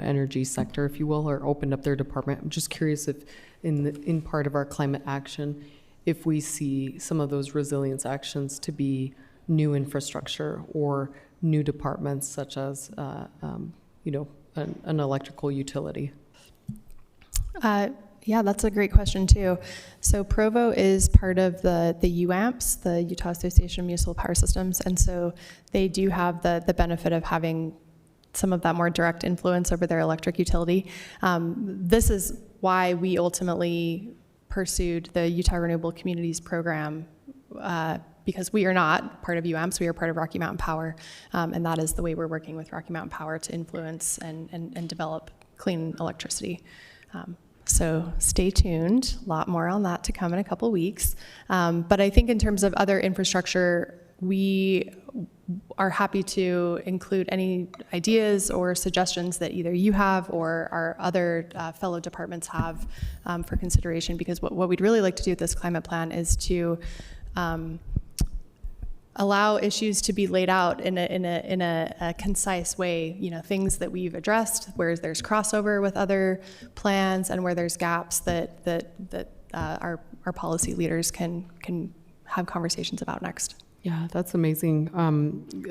energy sector, if you will, or opened up their department. I'm just curious if in part of our climate action, if we see some of those resilience actions to be new infrastructure or new departments, such as an electrical utility. Yeah, that's a great question too. So Provo is part of the UAMPS, the Utah Association of Municipal Power Systems, and so they do have the benefit of having some of that more direct influence over their electric utility. This is why we ultimately pursued the Utah Renewable Communities Program, because we are not part of UAMPS, we are part of Rocky Mountain Power, and that is the way we're working with Rocky Mountain Power to influence and develop clean electricity. So stay tuned, a lot more on that to come in a couple weeks. But I think in terms of other infrastructure, we are happy to include any ideas or suggestions that either you have or our other fellow departments have for consideration, because what we'd really like to do with this climate plan is to allow issues to be laid out in a concise way, things that we've addressed, where there's crossover with other plans and where there's gaps that our policy leaders can have conversations about next. Yeah, that's amazing.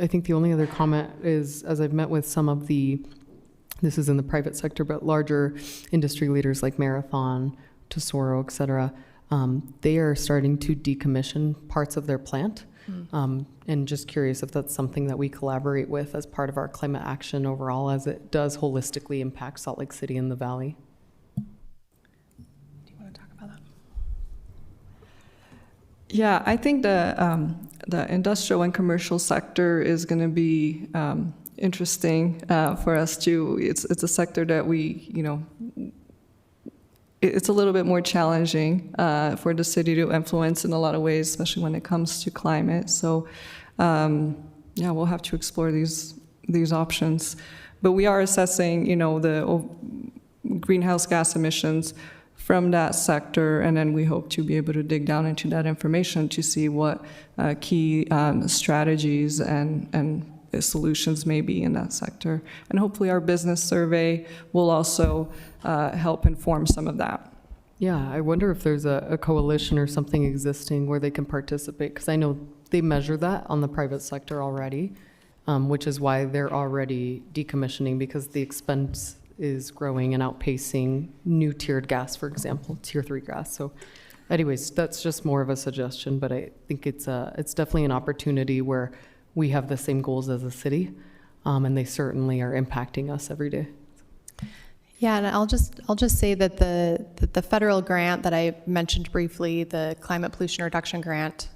I think the only other comment is, as I've met with some of this is in the private sector, but larger industry leaders like Marathon, Tesoro, et cetera, they are starting to decommission parts of their plant. And just curious if that's something that we collaborate with as part of our climate action overall, as it does holistically impact Salt Lake City and the Valley. Do you want to talk about that? Yeah, I think the industrial and commercial sector is going to be interesting for us too. It's a sector that it's a little bit more challenging for the city to influence in a lot of ways, especially when it comes to climate. So, we'll have to explore these options. But we are assessing, the greenhouse gas emissions from that sector, and then we hope to be able to dig down into that information to see what key strategies and solutions may be in that sector. And hopefully our business survey will also help inform some of that. Yeah, I wonder if there's a coalition or something existing where they can participate, because I know they measure that on the private sector already, which is why they're already decommissioning, because the expense is growing and outpacing new tiered gas, for example, tier 3 gas. So anyways, that's just more of a suggestion, but I think it's definitely an opportunity where we have the same goals as a city, and they certainly are impacting us every day. Yeah, and I'll just say that the federal grant that I mentioned briefly, the Climate Pollution Reduction Grant,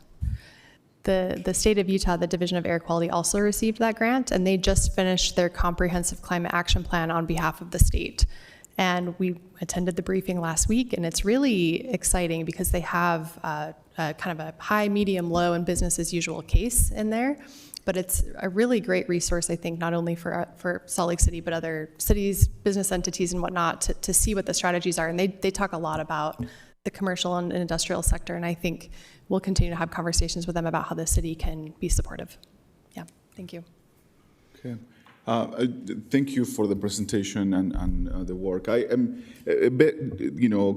the state of Utah, the Division of Air Quality, also received that grant, and they just finished their comprehensive climate action plan on behalf of the state. And we attended the briefing last week, and it's really exciting because they have kind of a high, medium, low, and business as usual case in there. But it's a really great resource, I think, not only for Salt Lake City, but other cities, business entities, and whatnot, to see what the strategies are. And they talk a lot about the commercial and industrial sector, and I think we'll continue to have conversations with them about how the city can be supportive. Yeah, thank you. Okay. Thank you for the presentation and the work. I am a bit,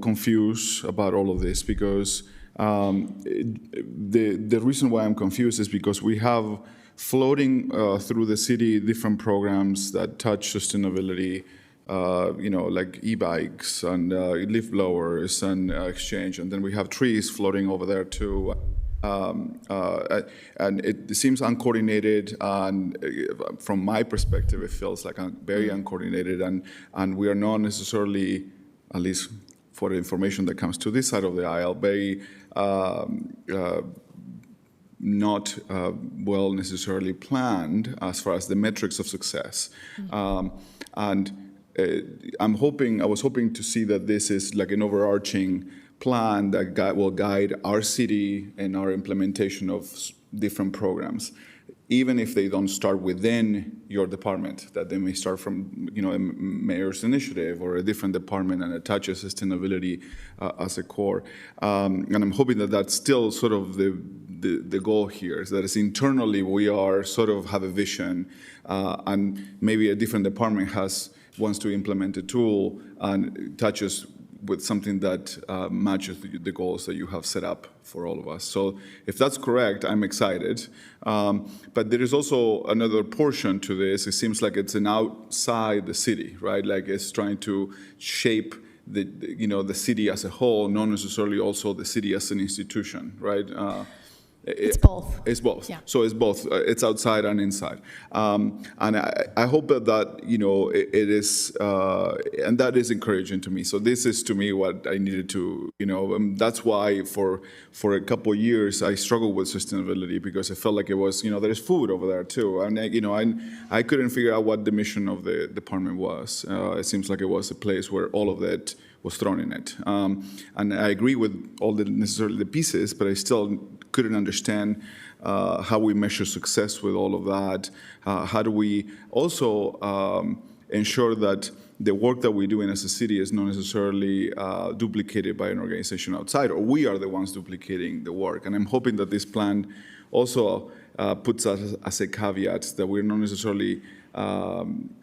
confused about all of this because the reason why I'm confused is because we have floating through the city different programs that touch sustainability, like e-bikes and leaf blowers and exchange, and then we have trees floating over there too. And it seems uncoordinated, and from my perspective, it feels like very uncoordinated, and we are not necessarily, at least for the information that comes to this side of the aisle, very not well necessarily planned as far as the metrics of success. And I was hoping to see that this is like an overarching plan that will guide our city and our implementation of different programs, even if they don't start within your department, that they may start from a mayor's initiative or a different department and it touches sustainability as a core. And I'm hoping that that's still sort of the goal here, is that it's internally we are sort of have a vision, and maybe a different department wants to implement a tool and touches with something that matches the goals that you have set up for all of us. So if that's correct, I'm excited. But there is also another portion to this. It seems like it's an outside the city, right? Like it's trying to shape the city as a whole, not necessarily also the city as an institution, right? It's both. It's both. Yeah. So it's both. It's outside and inside. And I hope that it is, and that is encouraging to me. So this is to me what I needed to, that's why for a couple of years I struggled with sustainability, because it felt like it was, there's food over there too. And, I couldn't figure out what the mission of the department was. It seems like it was a place where all of that was thrown in it. And I agree with all the pieces, but I still couldn't understand how we measure success with all of that. How do we also ensure that the work that we do as a city is not necessarily duplicated by an organization outside, or we are the ones duplicating the work? And I'm hoping that this plan also puts us as a caveat that we're not necessarily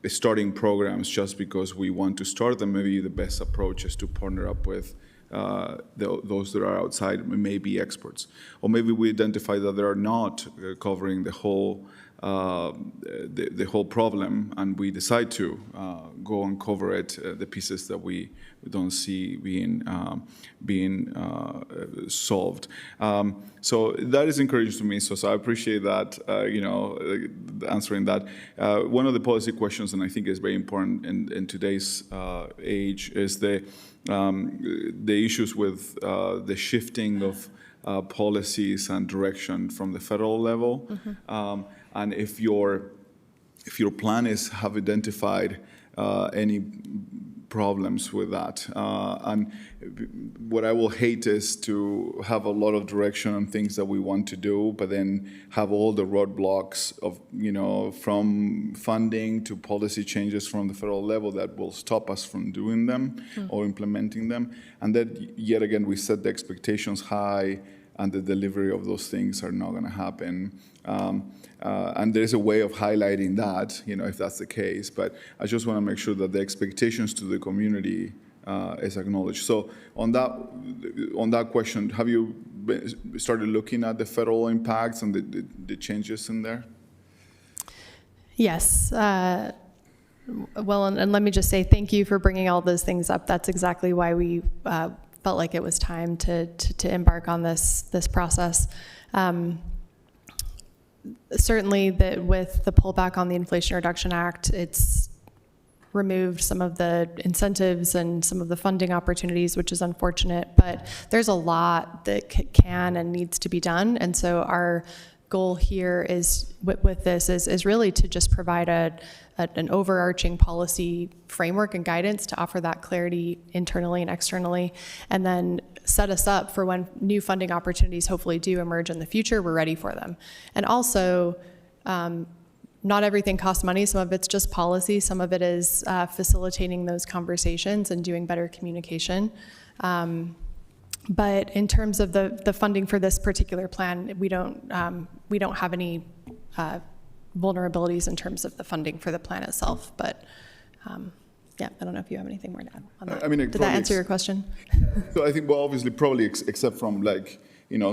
starting programs just because we want to start them. Maybe the best approach is to partner up with those that are outside, maybe experts, or maybe we identify that they are not covering the whole problem, and we decide to go and cover it, the pieces that we don't see being solved. So that is encouraging to me. So I appreciate that, answering that. One of the policy questions, and I think is very important in today's age, is the issues with the shifting of policies and direction from the federal level. Mm-hmm. And if your plan have identified any problems with that. And what I will hate is to have a lot of direction on things that we want to do, but then have all the roadblocks of, from funding to policy changes from the federal level that will stop us from doing them or implementing them. And that, yet again, we set the expectations high, and the delivery of those things are not going to happen. And there's a way of highlighting that, if that's the case. But I just want to make sure that the expectations to the community is acknowledged. So on that question, have you started looking at the federal impacts and the changes in there? Yes. Well, and let me just say thank you for bringing all those things up. That's exactly why we felt like it was time to embark on this process. Certainly, that with the pullback on the Inflation Reduction Act, it's removed some of the incentives and some of the funding opportunities, which is unfortunate. But there's a lot that can and needs to be done, and so our goal here is with this is really to just provide an overarching policy framework and guidance to offer that clarity internally and externally, and then set us up for when new funding opportunities hopefully do emerge in the future, we're ready for them. And also, not everything costs money. Some of it's just policy. Some of it is facilitating those conversations and doing better communication. But in terms of the funding for this particular plan, we don't have any vulnerabilities in terms of the funding for the plan itself. But yeah, I don't know if you have anything more to add on that. Did that answer your question? So I think, well, obviously, probably except from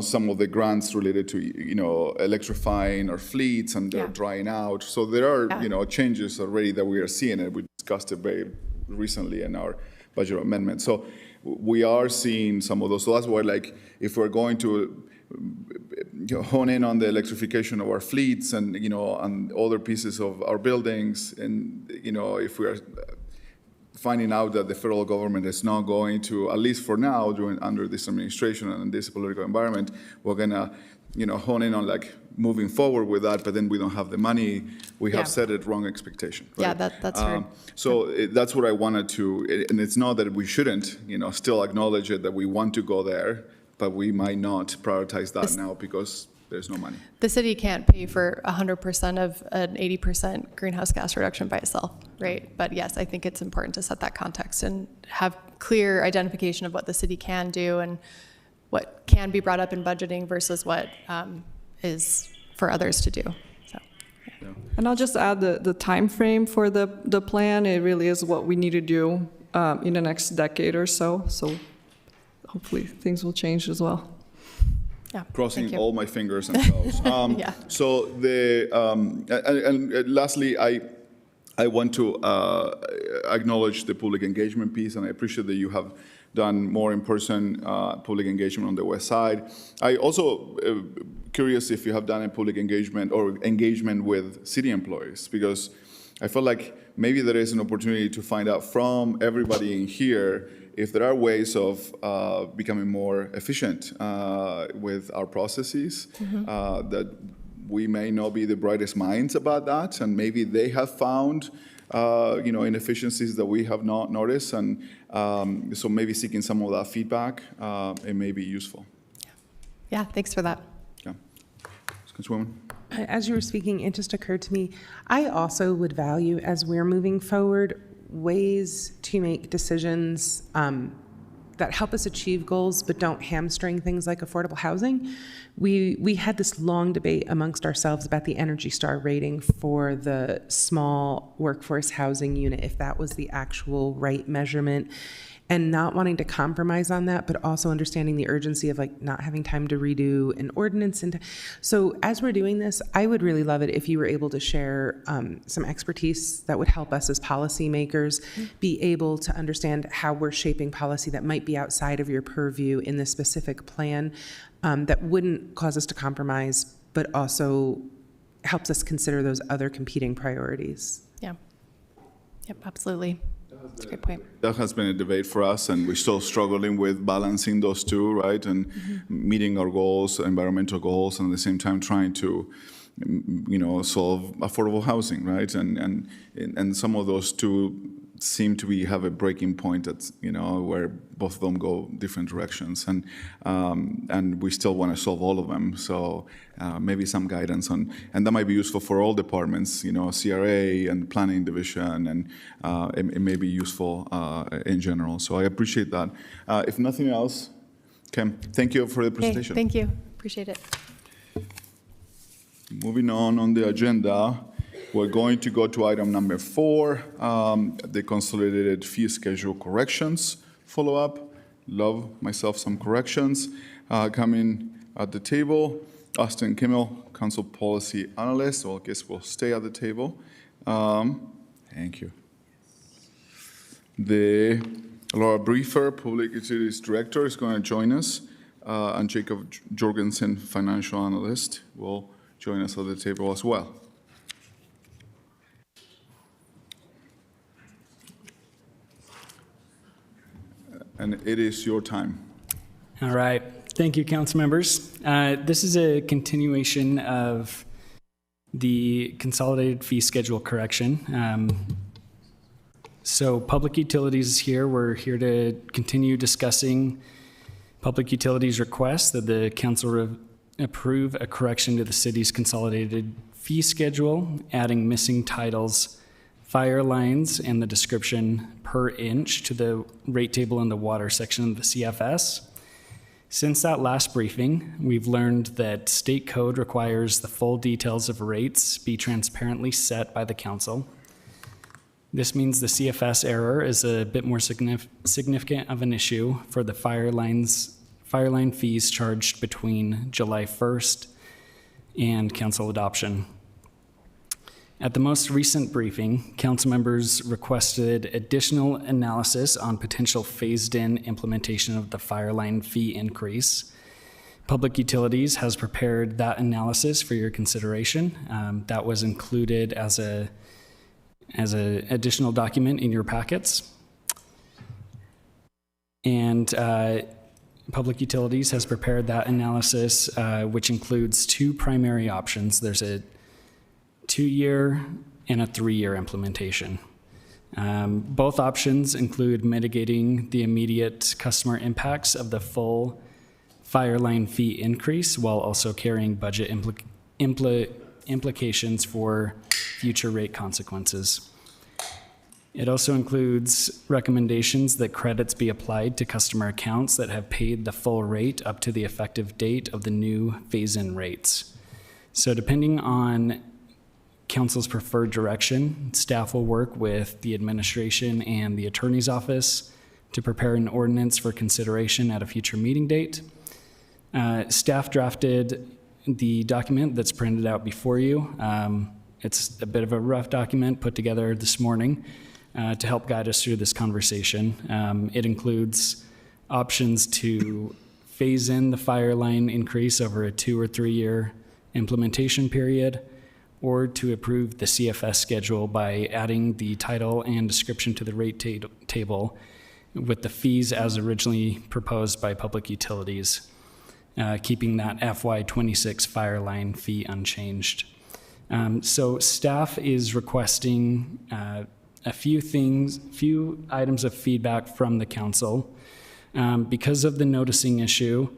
some of the grants related to, electrifying our fleets and they're drying out. So there are, changes already that we are seeing, and we discussed it very recently in our budget amendment. So we are seeing some of those. So that's why, if we're going to hone in on the electrification of our fleets and, on other pieces of our buildings, and, if we are finding out that the federal government is not going to, at least for now, under this administration and this political environment, we're going to, hone in on moving forward with that, but then we don't have the money. We have set a wrong expectation. Right? Yeah, that's right. So that's what I wanted to, and it's not that we shouldn't, still acknowledge it that we want to go there, but we might not prioritize that now because there's no money. The city can't pay for 100% of an 80% greenhouse gas reduction by itself, right? But yes, I think it's important to set that context and have clear identification of what the city can do and what can be brought up in budgeting versus what is for others to do. So, yeah. And I'll just add the time frame for the plan. It really is what we need to do in the next decade or so. So hopefully things will change as well. Yeah, crossing all my fingers and toes. Yeah. So and lastly, I want to acknowledge the public engagement piece, and I appreciate that you have done more in-person public engagement on the west side. I also curious if you have done a public engagement or engagement with city employees, because I feel like maybe there is an opportunity to find out from everybody in here if there are ways of becoming more efficient with our processes, that we may not be the brightest minds about that, and maybe they have found inefficiencies that we have not noticed, and so maybe seeking some of that feedback, it may be useful. Yeah, thanks for that. Yeah, Councilwoman. As you were speaking, it just occurred to me, I also would value, as we're moving forward, ways to make decisions that help us achieve goals but don't hamstring things like affordable housing. We had this long debate amongst ourselves about the Energy Star rating for the small workforce housing unit, if that was the actual right measurement, and not wanting to compromise on that, but also understanding the urgency of not having time to redo an ordinance. And so as we're doing this, I would really love it if you were able to share some expertise that would help us as policymakers be able to understand how we're shaping policy that might be outside of your purview in this specific plan, that wouldn't cause us to compromise, but also helps us consider those other competing priorities. Yeah. Yep, absolutely. That's a great point. That has been a debate for us, and we're still struggling with balancing those two, right? And meeting our goals, environmental goals, and at the same time trying to, solve affordable housing, right? And some of those two seem to have a breaking point that's, where both of them go different directions, and we still want to solve all of them. So maybe some guidance on, and that might be useful for all departments, CRA and planning division, and it may be useful in general. So I appreciate that. If nothing else, Okay, thank you for the Okay, presentation. thank you. Appreciate it. Moving on the agenda, we're going to go to item number 4, the consolidated fee schedule corrections follow-up. Love myself some corrections. Coming at the table, Austin Kimmel, Council Policy Analyst. Well, I guess we'll stay at the table. Thank you. The Laura Briefer, Public Utilities Director, is going to join us, and Jacob Jorgensen, Financial Analyst, will join us at the table as well. And it is your time. All right. Thank you, council members. This is a continuation of the consolidated fee schedule correction. So Public Utilities is here. We're here to continue discussing Public Utilities request that the council approve a correction to the city's consolidated fee schedule, adding missing titles, fire lines, and the description per inch to the rate table in the water section of the CFS. Since that last briefing, we've learned that state code requires the full details of rates be transparently set by the council. This means the CFS error is a bit more significant of an issue for the fire line fees charged between July 1st and council adoption. At the most recent briefing, council members requested additional analysis on potential phased-in implementation of the fire line fee increase. Public Utilities has prepared that analysis for your consideration. That was included as an additional document in your packets. And Public Utilities has prepared that analysis, which includes 2 primary options. There's a 2-year and a 3-year implementation. Both options include mitigating the immediate customer impacts of the full fire line fee increase while also carrying budget implications for future rate consequences. It also includes recommendations that credits be applied to customer accounts that have paid the full rate up to the effective date of the new phase-in rates. So depending on council's preferred direction, staff will work with the administration and the attorney's office to prepare an ordinance for consideration at a future meeting date. Staff drafted the document that's printed out before you. It's a bit of a rough document put together this morning to help guide us through this conversation. It includes options to phase in the fire line increase over a 2 or 3 year implementation period, or to approve the CFS schedule by adding the title and description to the rate table with the fees as originally proposed by Public Utilities, keeping that FY26 fire line fee unchanged. So staff is requesting a few items of feedback from the council. Because of the noticing issue,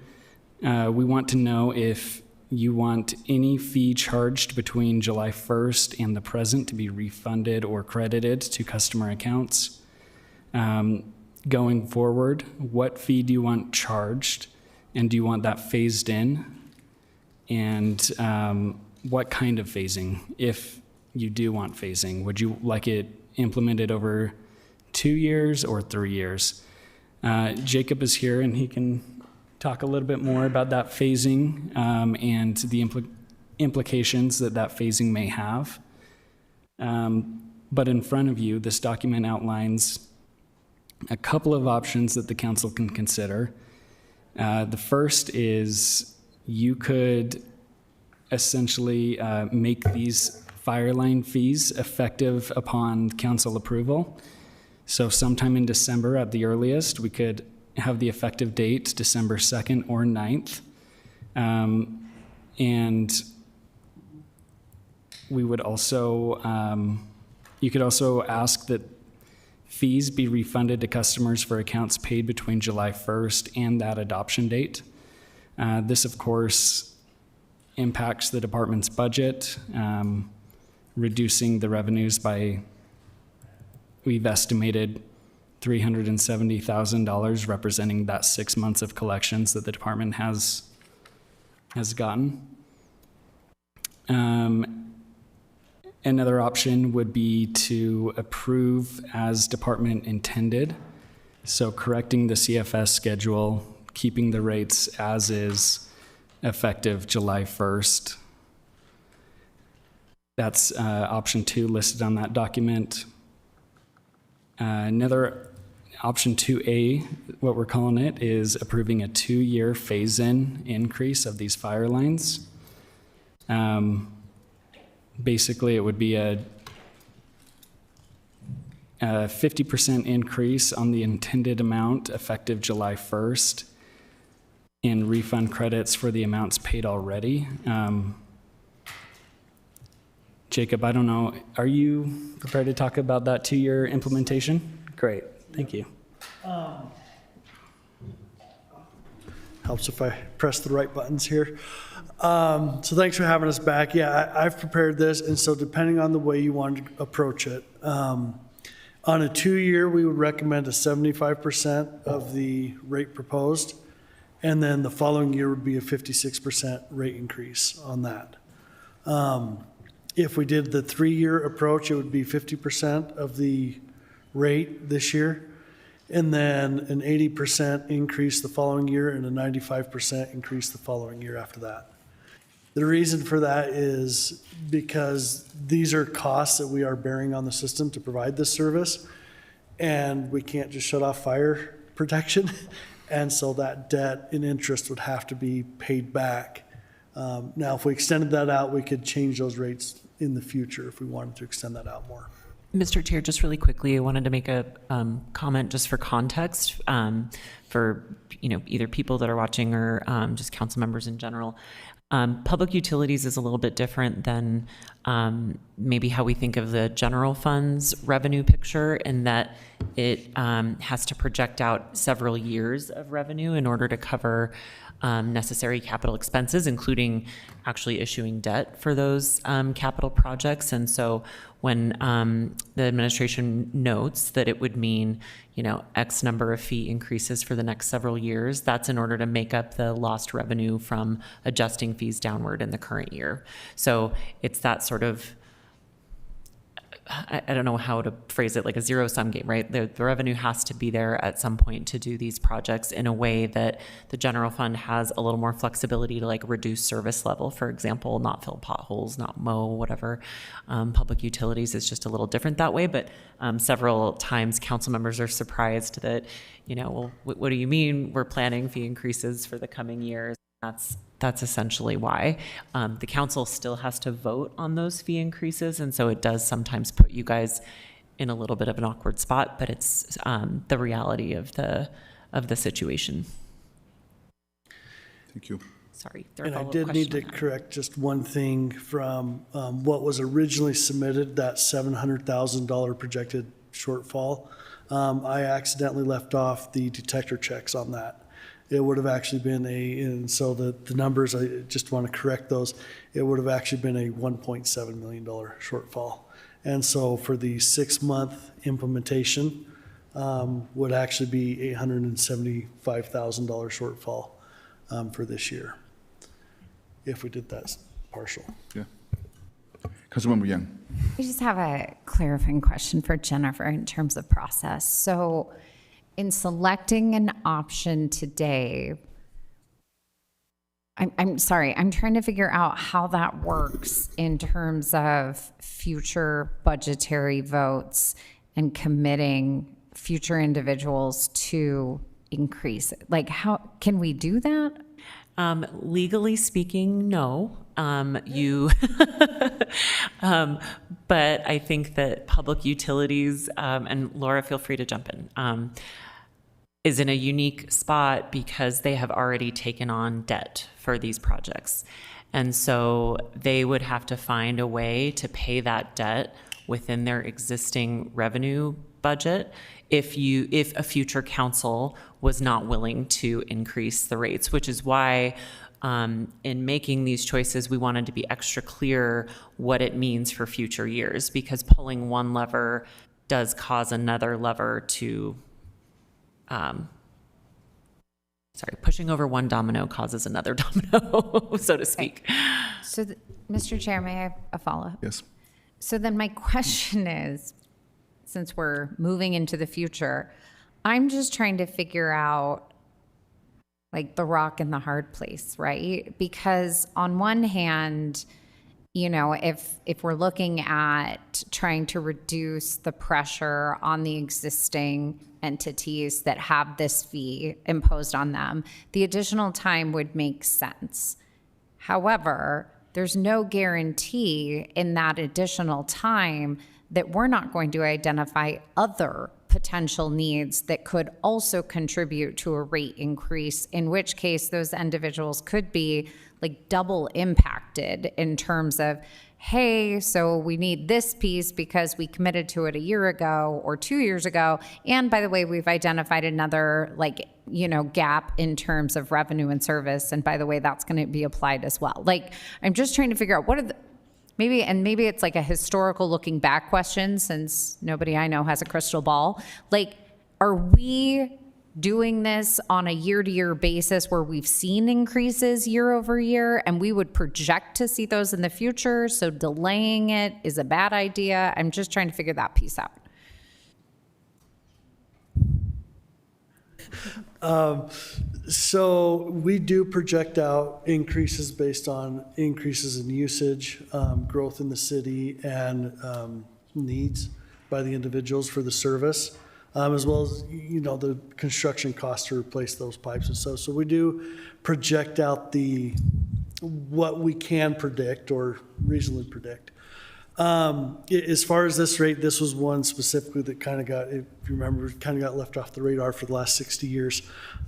we want to know if you want any fee charged between July 1st and the present to be refunded or credited to customer accounts. Going forward, what fee do you want charged, and do you want that phased in? And what kind of phasing? If you do want phasing, would you like it implemented over 2 years or 3 years? Jacob is here and he can talk a little bit more about that phasing and the implications that phasing may have. But in front of you, this document outlines a couple of options that the council can consider. The first is you could essentially make these fire line fees effective upon council approval. So sometime in December at the earliest, we could have the effective date December 2nd or 9th. And we would also, you could also ask that fees be refunded to customers for accounts paid between July 1st and that adoption date. This, of course, impacts the department's budget, reducing the revenues by, we've estimated, $370,000, representing that 6 months of collections that the department has gotten. Another option would be to approve as department intended. So correcting the CFS schedule, keeping the rates as is, effective July 1st. That's option 2 listed on that document. Another option 2A, what we're calling it, is approving a 2-year phase-in increase of these fire lines. Basically, it would be a 50% increase on the intended amount effective July 1st in refund credits for the amounts paid already. Jacob, I don't know, are you prepared to talk about that 2-year implementation? Great, thank you. Helps if I press the right buttons here. So thanks for having us back. Yeah, I've prepared this, and so depending on the way you want to approach it, on a 2-year, we would recommend a 75% of the rate proposed, and then the following year would be a 56% rate increase on that. If we did the 3-year approach, it would be 50% of the rate this year, and then an 80% increase the following year and a 95% increase the following year after that. The reason for that is because these are costs that we are bearing on the system to provide this service, and we can't just shut off fire protection. And so that debt and interest would have to be paid back. Now, if we extended that out, we could change those rates in the future if we wanted to extend that out more. Mr. Chair, just really quickly, I wanted to make a comment just for context for either people that are watching or just council members in general. Public utilities is a little bit different than maybe how we think of the general fund's revenue picture, in that it has to project out several years of revenue in order to cover necessary capital expenses, including actually issuing debt for those capital projects. And so when the administration notes that it would mean, X number of fee increases for the next several years, that's in order to make up the lost revenue from adjusting fees downward in the current year. So it's that sort of, I don't know how to phrase it, like a zero-sum game, right? The revenue has to be there at some point to do these projects in a way that the general fund has a little more flexibility to reduce service level, for example, not fill potholes, not mow, whatever. Public utilities is just a little different that way, but several times council members are surprised that, well, what do you mean we're planning fee increases for the coming years? That's essentially why. The council still has to vote on those fee increases, and so it does sometimes put you guys in a little bit of an awkward spot, but it's the reality of the situation. Thank you. Sorry. And I did need to correct just one thing from what was originally submitted, that $700,000 projected shortfall. I accidentally left off the detector checks on that. It would have actually been and so the numbers, I just want to correct those, it would have actually been a $1.7 million shortfall. And so for the 6-month implementation would actually be $875,000 shortfall for this year, if we did that partial. Yeah. Councilmember Young. I just have a clarifying question for Jennifer in terms of process. So in selecting an option today, I'm sorry, I'm trying to figure out how that works in terms of future budgetary votes and committing future individuals to increase it. How can we do that? Legally speaking, no. But I think that public utilities, and Laura, feel free to jump in, is in a unique spot because they have already taken on debt for these projects. And so they would have to find a way to pay that debt within their existing revenue budget if a future council was not willing to increase the rates, which is why in making these choices, we wanted to be extra clear what it means for future years, because pulling one lever does cause another lever to pushing over one domino causes another domino, so to speak. So, Mr. Chair, may I have a follow-up? Yes. So then my question is, since we're moving into the future, I'm just trying to figure out like the rock and the hard place, right? Because on one hand, you know, if we're looking at trying to reduce the pressure on the existing entities that have this fee imposed on them, the additional time would make sense. However, there's no guarantee in that additional time that we're not going to identify other potential needs that could also contribute to a rate increase, in which case those individuals could be like double impacted in terms of, hey, so we need this piece because we committed to it a year ago or 2 years ago. And by the way, we've identified another like, you know, gap in terms of revenue and service. And by the way, that's going to be applied as well. Like, I'm just trying to figure out what are the, maybe it's like a historical looking back question, since nobody I know has a crystal ball. Like, are we doing this on a year-to-year basis where we've seen increases year over year and we would project to see those in the future? So delaying it is a bad idea. I'm just trying to figure that piece out. So we do project out increases based on increases in usage, growth in the city, and needs by the individuals for the service, as well as, you know, the construction costs to replace those pipes and stuff. So we do project out what we can predict or reasonably predict. As far as this rate, this was one specifically that kind of got, if you remember, kind of got left off the radar for the last 60 years.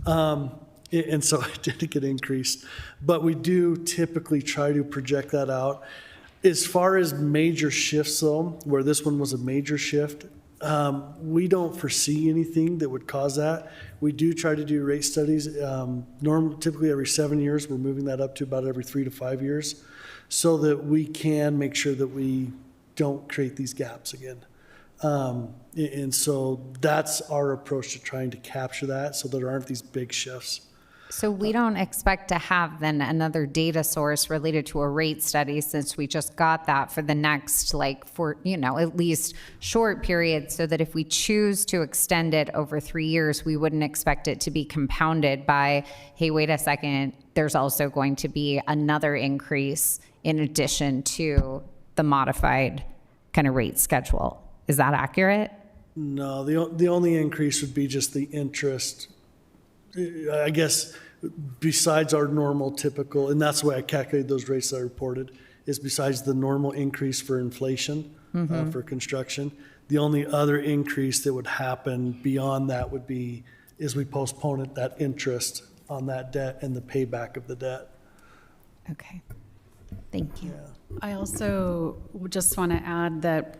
And so it did get increased. But we do typically try to project that out. As far as major shifts, though, where this one was a major shift, we don't foresee anything that would cause that. We do try to do rate studies. Typically every 7 years, we're moving that up to about every 3 to 5 years, so that we can make sure that we don't create these gaps again. And so that's our approach to trying to capture that, so that there aren't these big shifts. So we don't expect to have then another data source related to a rate study, since we just got that for the next, like, for, you know, at least short period, so that if we choose to extend it over 3 years, we wouldn't expect it to be compounded by, hey, wait a second, there's also going to be another increase in addition to the modified kind of rate schedule. Is that accurate? No, the only increase would be just the interest, I guess, besides our normal typical, and that's the way I calculated those rates that I reported, is besides the normal increase for inflation for construction. The only other increase that would happen beyond that would be, is we postpone it, that interest on that debt and the payback of the debt. Okay. Thank you. I also just want to add that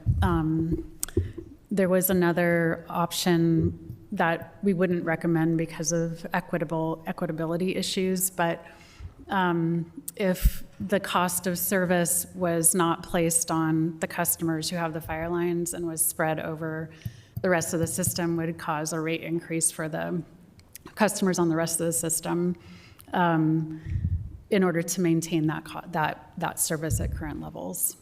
there was another option that we wouldn't recommend because of equitability issues, but if the cost of service was not placed on the customers who have the fire lines and was spread over the rest of the system, would cause a rate increase for the customers on the rest of the system, in order to maintain that service at current levels.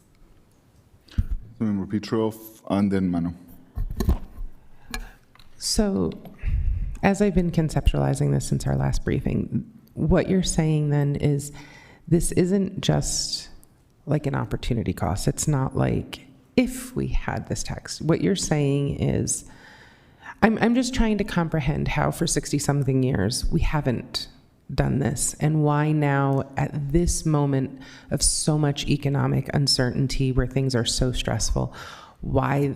Member Petrov, and then Mano. So, as I've been conceptualizing this since our last briefing, what you're saying then is this isn't just like an opportunity cost. It's not like if we had this tax. What you're saying is, I'm just trying to comprehend how for 60-something years we haven't done this, and why now at this moment of so much economic uncertainty where things are so stressful, why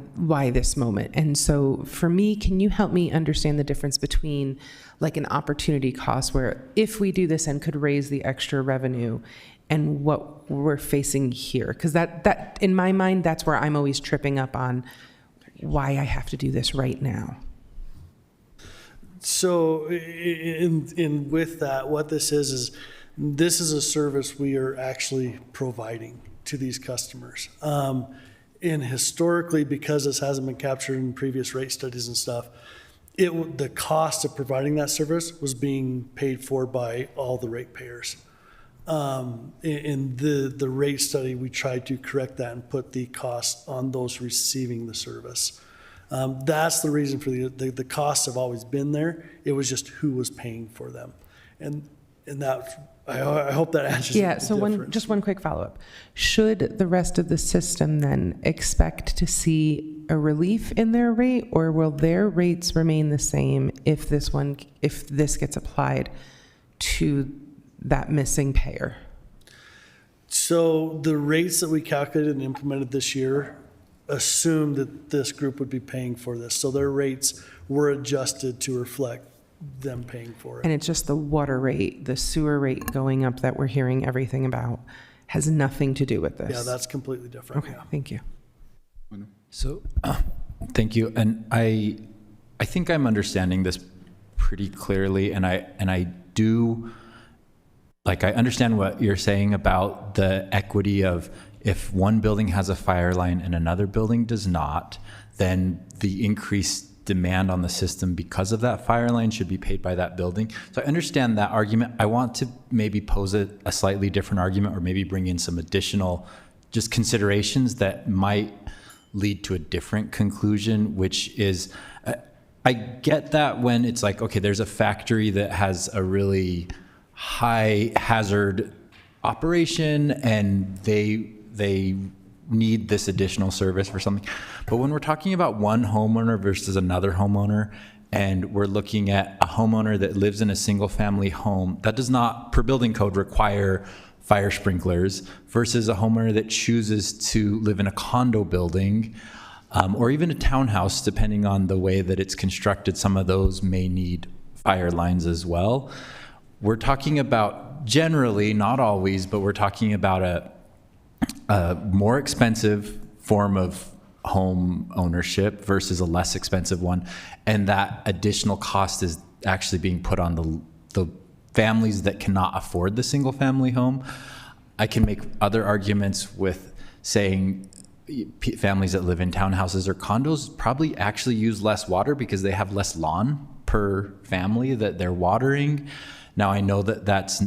this moment? And so for me, can you help me understand the difference between like an opportunity cost where if we do this and could raise the extra revenue, and what we're facing here? Because that in my mind, that's where I'm always tripping up on why I have to do this right now. So in with that, what this is this is a service we are actually providing to these customers. And historically, because this hasn't been captured in previous rate studies and stuff, the cost of providing that service was being paid for by all the ratepayers. In the rate study, we tried to correct that and put the cost on those receiving the service. That's the reason for the costs have always been there. It was just who was paying for them. And that, I hope that answers Yeah, the so difference. just one quick follow-up. Should the rest of the system then expect to see a relief in their rate, or will their rates remain the same if this gets applied to that missing payer? So the rates that we calculated and implemented this year assumed that this group would be paying for this. So their rates were adjusted to reflect them paying for it. And it's just the water rate, the sewer rate going up that we're hearing everything about has nothing to do with this. Yeah, that's completely different. Okay, Yeah. thank you. So, thank you. And I think I'm understanding this pretty clearly, and I do, like, I understand what you're saying about the equity of if one building has a fire line and another building does not, then the increased demand on the system because of that fire line should be paid by that building. So I understand that argument. I want to maybe pose a slightly different argument, or maybe bring in some additional just considerations that might lead to a different conclusion, which is, I get that when it's like, okay, there's a factory that has a really high hazard operation and they need this additional service for something. But when we're talking about one homeowner versus another homeowner, and we're looking at a homeowner that lives in a single family home, that does not, per building code, require fire sprinklers, versus a homeowner that chooses to live in a condo building, or even a townhouse, depending on the way that it's constructed. Some of those may need fire lines as well. We're talking about, generally, not always, but we're talking about a more expensive form of home ownership versus a less expensive one. And that additional cost is actually being put on the families that cannot afford the single family home. I can make other arguments with saying families that live in townhouses or condos probably actually use less water because they have less lawn per family that they're watering. Now, I know that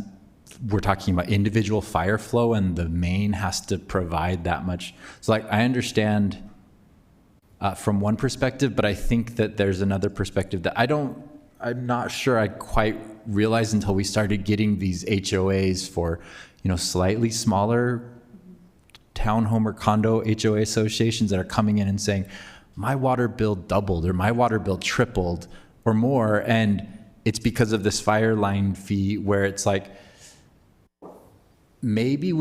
we're talking about individual fire flow, and the main has to provide that much. So, like, I understand from one perspective, but I think that there's another perspective that I'm not sure I quite realized until we started getting these HOAs for, slightly smaller townhome or condo HOA associations that are coming in and saying, my water bill doubled or my water bill tripled or more. And it's because of this fire line fee, where it's like, maybe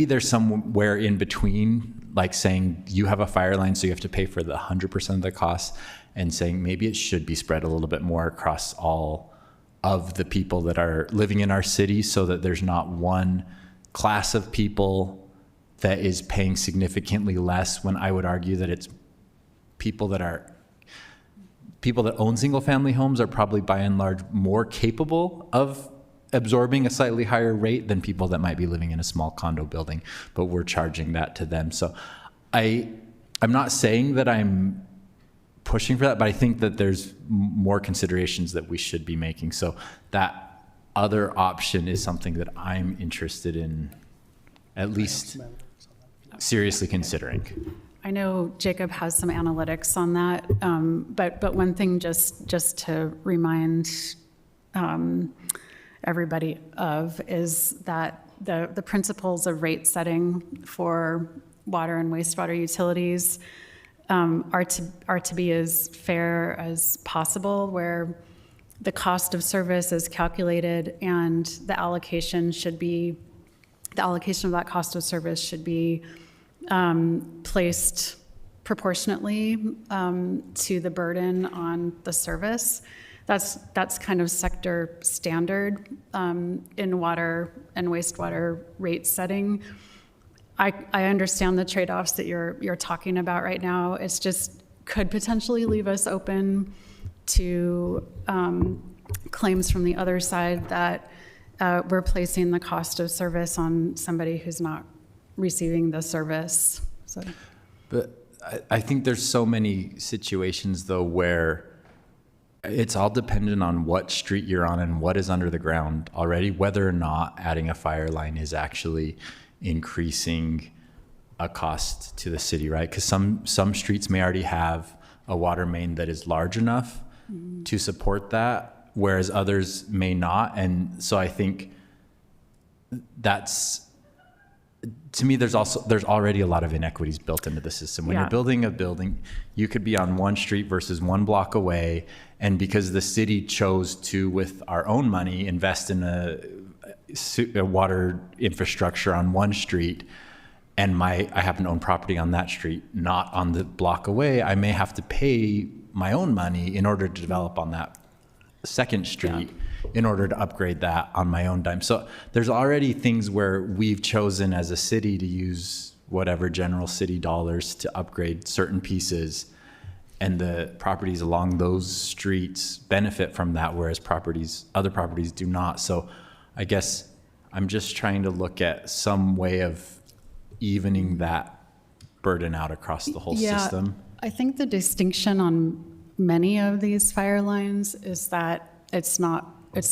there's somewhere in between, like saying you have a fire line, so you have to pay for the 100% of the cost, and saying maybe it should be spread a little bit more across all of the people that are living in our city, so that there's not one class of people that is paying significantly less, when I would argue that it's people that own single family homes are probably by and large more capable of absorbing a slightly higher rate than people that might be living in a small condo building, but we're charging that to them. So I'm not saying that I'm pushing for that, but I think that there's more considerations that we should be making. So that other option is something that I'm interested in at least seriously considering. I know Jacob has some analytics on that, but one thing just to remind everybody of is that the principles of rate setting for water and wastewater utilities are to be as fair as possible, where the cost of service is calculated and the allocation of that cost of service should be placed proportionately to the burden on the service. That's kind of sector standard in water and wastewater rate setting. I understand the trade-offs that you're talking about right now. It's just could potentially leave us open to claims from the other side that we're placing the cost of service on somebody who's not receiving the service. So. But I think there's so many situations though where it's all dependent on what street you're on and what is under the ground already, whether or not adding a fire line is actually increasing a cost to the city, right? Because some streets may already have a water main that is large enough to support that, whereas others may not. And so I think that's, to me, there's already a lot of inequities built into the system. When you're building a building, you could be on one street versus one block away. And because the city chose to, with our own money, invest in a water infrastructure on one street, and I happen to own property on that street, not on the block away, I may have to pay my own money in order to develop on that second street in order to upgrade that on my own dime. So there's already things where we've chosen as a city to use whatever general city dollars to upgrade certain pieces, and the properties along those streets benefit from that, whereas other properties do not. So I guess I'm just trying to look at some way of evening that burden out across the whole system. I think the distinction on many of these fire lines is that it's not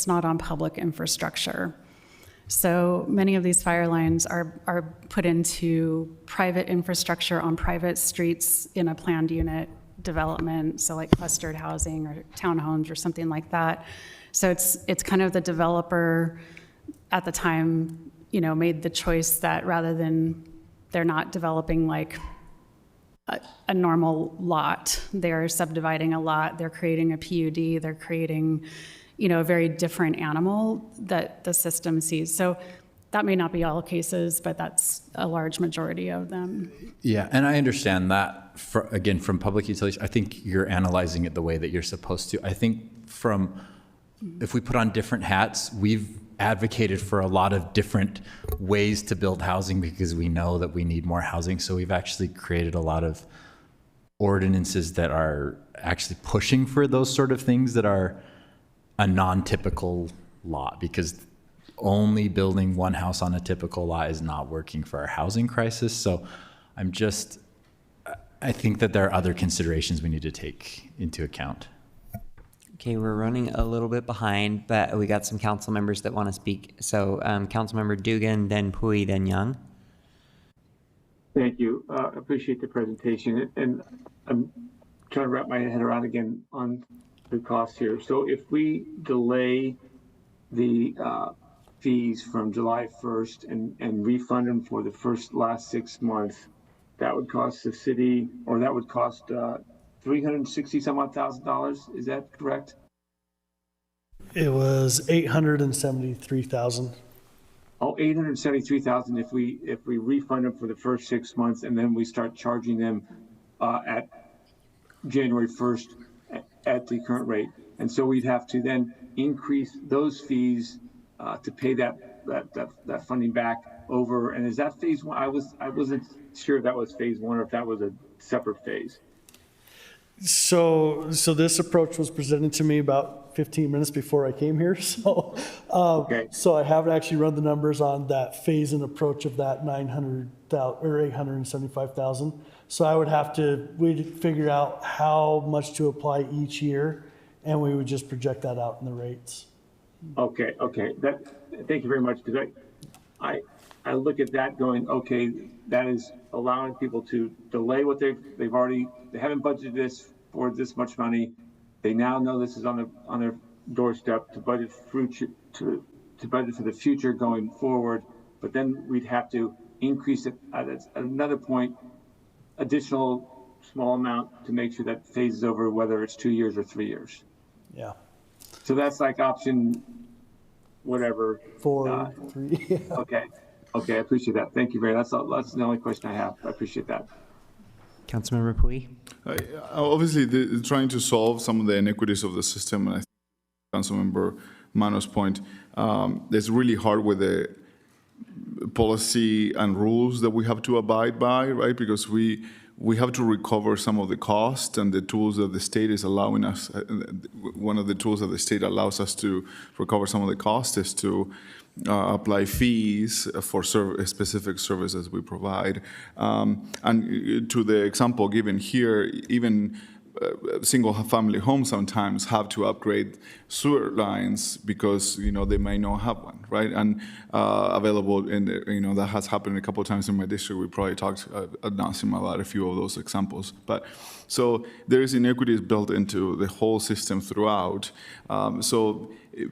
on public infrastructure. So many of these fire lines are put into private infrastructure on private streets in a planned unit development, so like clustered housing or townhomes or something like that. So it's kind of the developer at the time, made the choice that rather than, they're not developing like a normal lot, they're subdividing a lot, they're creating a PUD, they're creating, a very different animal that the system sees. So that may not be all cases, but that's a large majority of them. Yeah, and I understand that, again, from public utilities, I think you're analyzing it the way that you're supposed to. I think if we put on different hats, we've advocated for a lot of different ways to build housing because we know that we need more housing. So we've actually created a lot of ordinances that are actually pushing for those sort of things that are a non-typical lot, because only building one house on a typical lot is not working for our housing crisis. So I think that there are other considerations we need to take into account. Okay, we're running a little bit behind, but we got some council members that want to speak. So Councilmember Dugan, then Pui, then Young. Thank you. Appreciate the presentation. And I'm trying to wrap my head around again on the cost here. So if we delay the fees from July 1st and refund them for the last 6 months, that would cost the city, or that would cost $360,000. Is that correct? It was $873,000. Oh, $873,000 if we refund them for the first 6 months, and then we start charging them at January 1st at the current rate. And so we'd have to then increase those fees to pay that funding back over. And is that phase one? I wasn't sure if that was phase one or if that was a separate phase. So this approach was presented to me about 15 minutes before I came here. So, okay. So I haven't actually run the numbers on that phase and approach of that 900,000 or 875,000. So I would we'd figure out how much to apply each year, and we would just project that out in the rates. Okay. Thank you very much. Because I look at that going, okay, that is allowing people to delay what they haven't budgeted this for this much money. They now know this is on their doorstep to budget for the future going forward. But then we'd have to increase it at another point, additional small amount to make sure that phases over, whether it's 2 years or 3 years. Yeah. So that's like option whatever. 4, 3. Okay, I appreciate that. Thank you very much. That's the only question I have. I appreciate that. Councilmember Pui. Obviously, trying to solve some of the inequities of the system, and I think Councilmember Mano's point, it's really hard with the policy and rules that we have to abide by, right? Because we we have to recover some of the cost, and the tools that the state is allowing us, one of the tools that the state allows us to recover some of the cost is to apply fees for specific services we provide. And to the example given here, even single-family homes sometimes have to upgrade sewer lines because they may not have one, right? And available in that has happened a couple of times in my district. We probably talked ad nauseum about a few of those examples. But so there is inequities built into the whole system throughout. So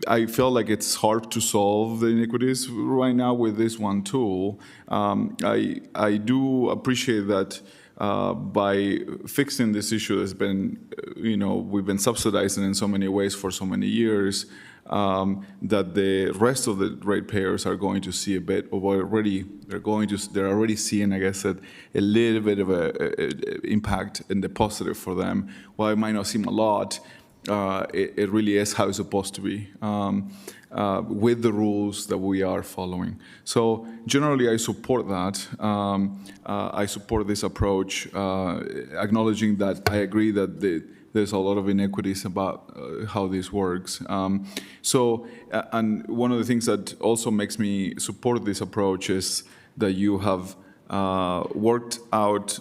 I feel like it's hard to solve the inequities right now with this one tool. I do appreciate that. By fixing this issue that's been, we've been subsidizing in so many ways for so many years, that the rest of the ratepayers are going to see a bit of they're already seeing, I guess, a little bit of a impact in the positive for them. While it might not seem a lot, it really is how it's supposed to be. With the rules that we are following. So generally, I support that. I support this approach, acknowledging that I agree that there's a lot of inequities about how this works. And one of the things that also makes me support this approach is that you have worked out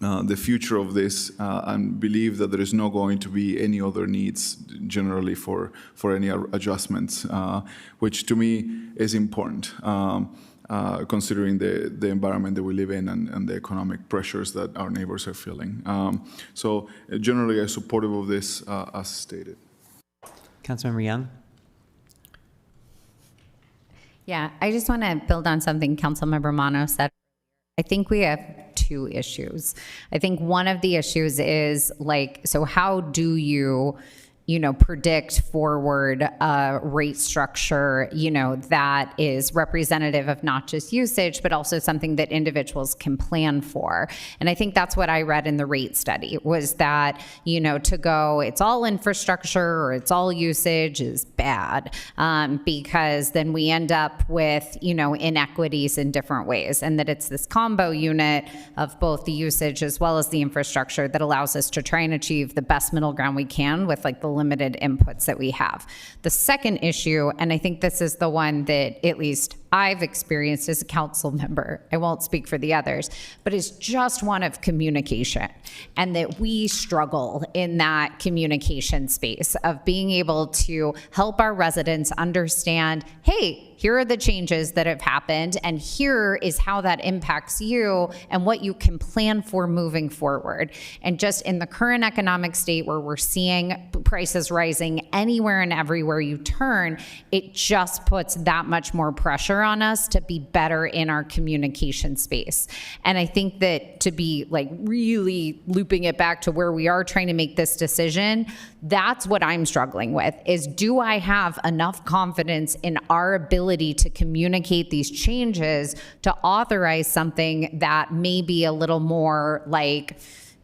the future of this and believe that there is not going to be any other needs generally for any adjustments, which to me is important, considering the environment that we live in and the economic pressures that our neighbors are feeling. So generally, I'm supportive of this as stated. Councilmember Young? Yeah, I just want to build on something Councilmember Mano said. I think we have two issues. I think one of the issues is so how do you predict forward rate structure, that is representative of not just usage, but also something that individuals can plan for. And I think that's what I read in the rate study was that, to go, it's all infrastructure or it's all usage is bad, because then we end up with, inequities in different ways. And that it's this combo unit of both the usage as well as the infrastructure that allows us to try and achieve the best middle ground we can with the limited inputs that we have. The second issue, and I think this is the one that at least I've experienced as a council member, I won't speak for the others, but it's just one of communication, and that we struggle in that communication space of being able to help our residents understand, hey, here are the changes that have happened, and here is how that impacts you and what you can plan for moving forward. And just in the current economic state where we're seeing prices rising anywhere and everywhere you turn, it just puts that much more pressure on us to be better in our communication space. And I think that to be really looping it back to where we are trying to make this decision, that's what I'm struggling with is, do I have enough confidence in our ability to communicate these changes to authorize something that may be a little more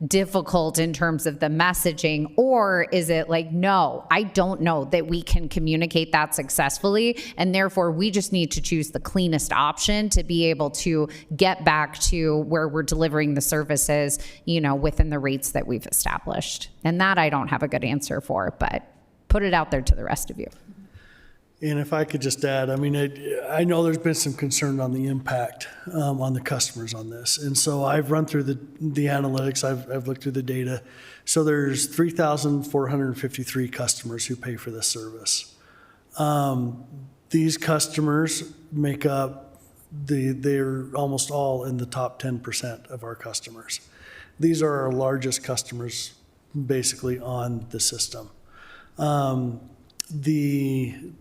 difficult in terms of the messaging, or is it no, I don't know that we can communicate that successfully, and therefore we just need to choose the cleanest option to be able to get back to where we're delivering the services, within the rates that we've established. And that I don't have a good answer for, but put it out there to the rest of you. And if I could just add, I know there's been some concern on the impact on the customers on this. And so I've run through the analytics, I've looked through the data. So there's 3,453 customers who pay for this service. These customers make up, they're almost all in the top 10% of our customers. These are our largest customers basically on the system. The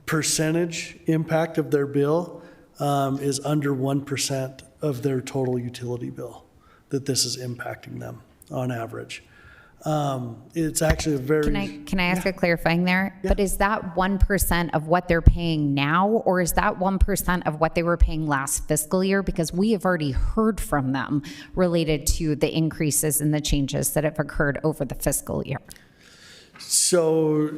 percentage impact of their bill is under 1% of their total utility bill that this is impacting them on average. It's actually a very... Can I ask a clarifying there? Yeah. But is that 1% of what they're paying now, or is that 1% of what they were paying last fiscal year? Because we have already heard from them related to the increases and the changes that have occurred over the fiscal year. So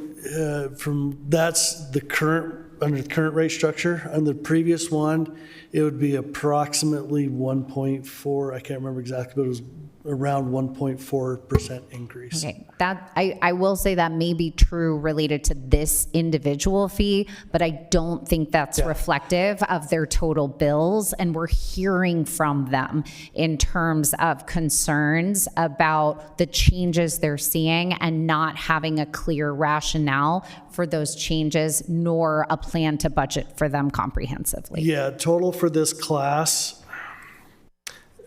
that's the current, under the current rate structure. On the previous one, it would be approximately 1.4, I can't remember exactly, but it was around 1.4% increase. Okay, that I will say that may be true related to this individual fee, but I don't think that's reflective of their total bills. And we're hearing from them in terms of concerns about the changes they're seeing and not having a clear rationale for those changes, nor a plan to budget for them comprehensively. Yeah, total for this class,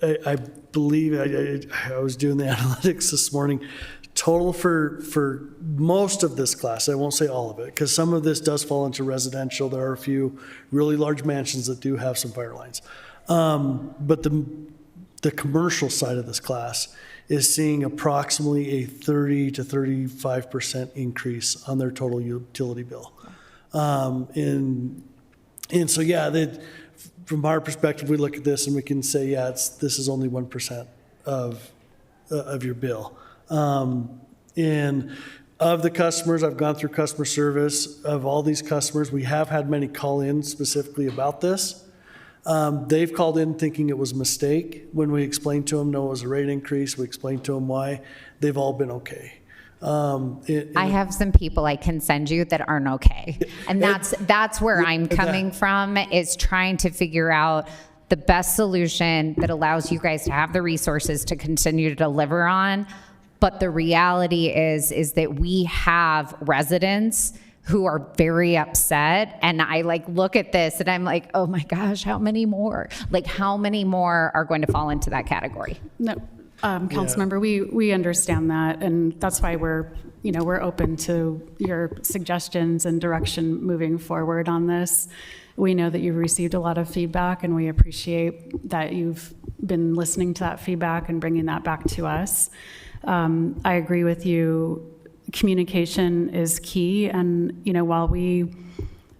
I believe, I was doing the analytics this morning, total for most of this class, I won't say all of it, because some of this does fall into residential. There are a few really large mansions that do have some fire lines. But the commercial side of this class is seeing approximately a 30 to 35% increase on their total utility bill. And so, yeah, from our perspective, we look at this and we can say, yeah, this is only 1% of your bill. And of the customers, I've gone through customer service. Of all these customers, we have had many call in specifically about this. They've called in thinking it was a mistake. When we explained to them, no, it was a rate increase. We explained to them why. They've all been okay. I have some people I can send you that aren't okay. And that's where I'm coming from, is trying to figure out the best solution that allows you guys to have the resources to continue to deliver on. But the reality is that we have residents who are very upset. And I look at this and I'm like, oh my gosh, how many more? How many more are going to fall into that category? No. Councilmember, we understand that, and that's why we're open to your suggestions and direction moving forward on this. We know that you've received a lot of feedback, and we appreciate that you've been listening to that feedback and bringing that back to us. I agree with you. Communication is key, and while we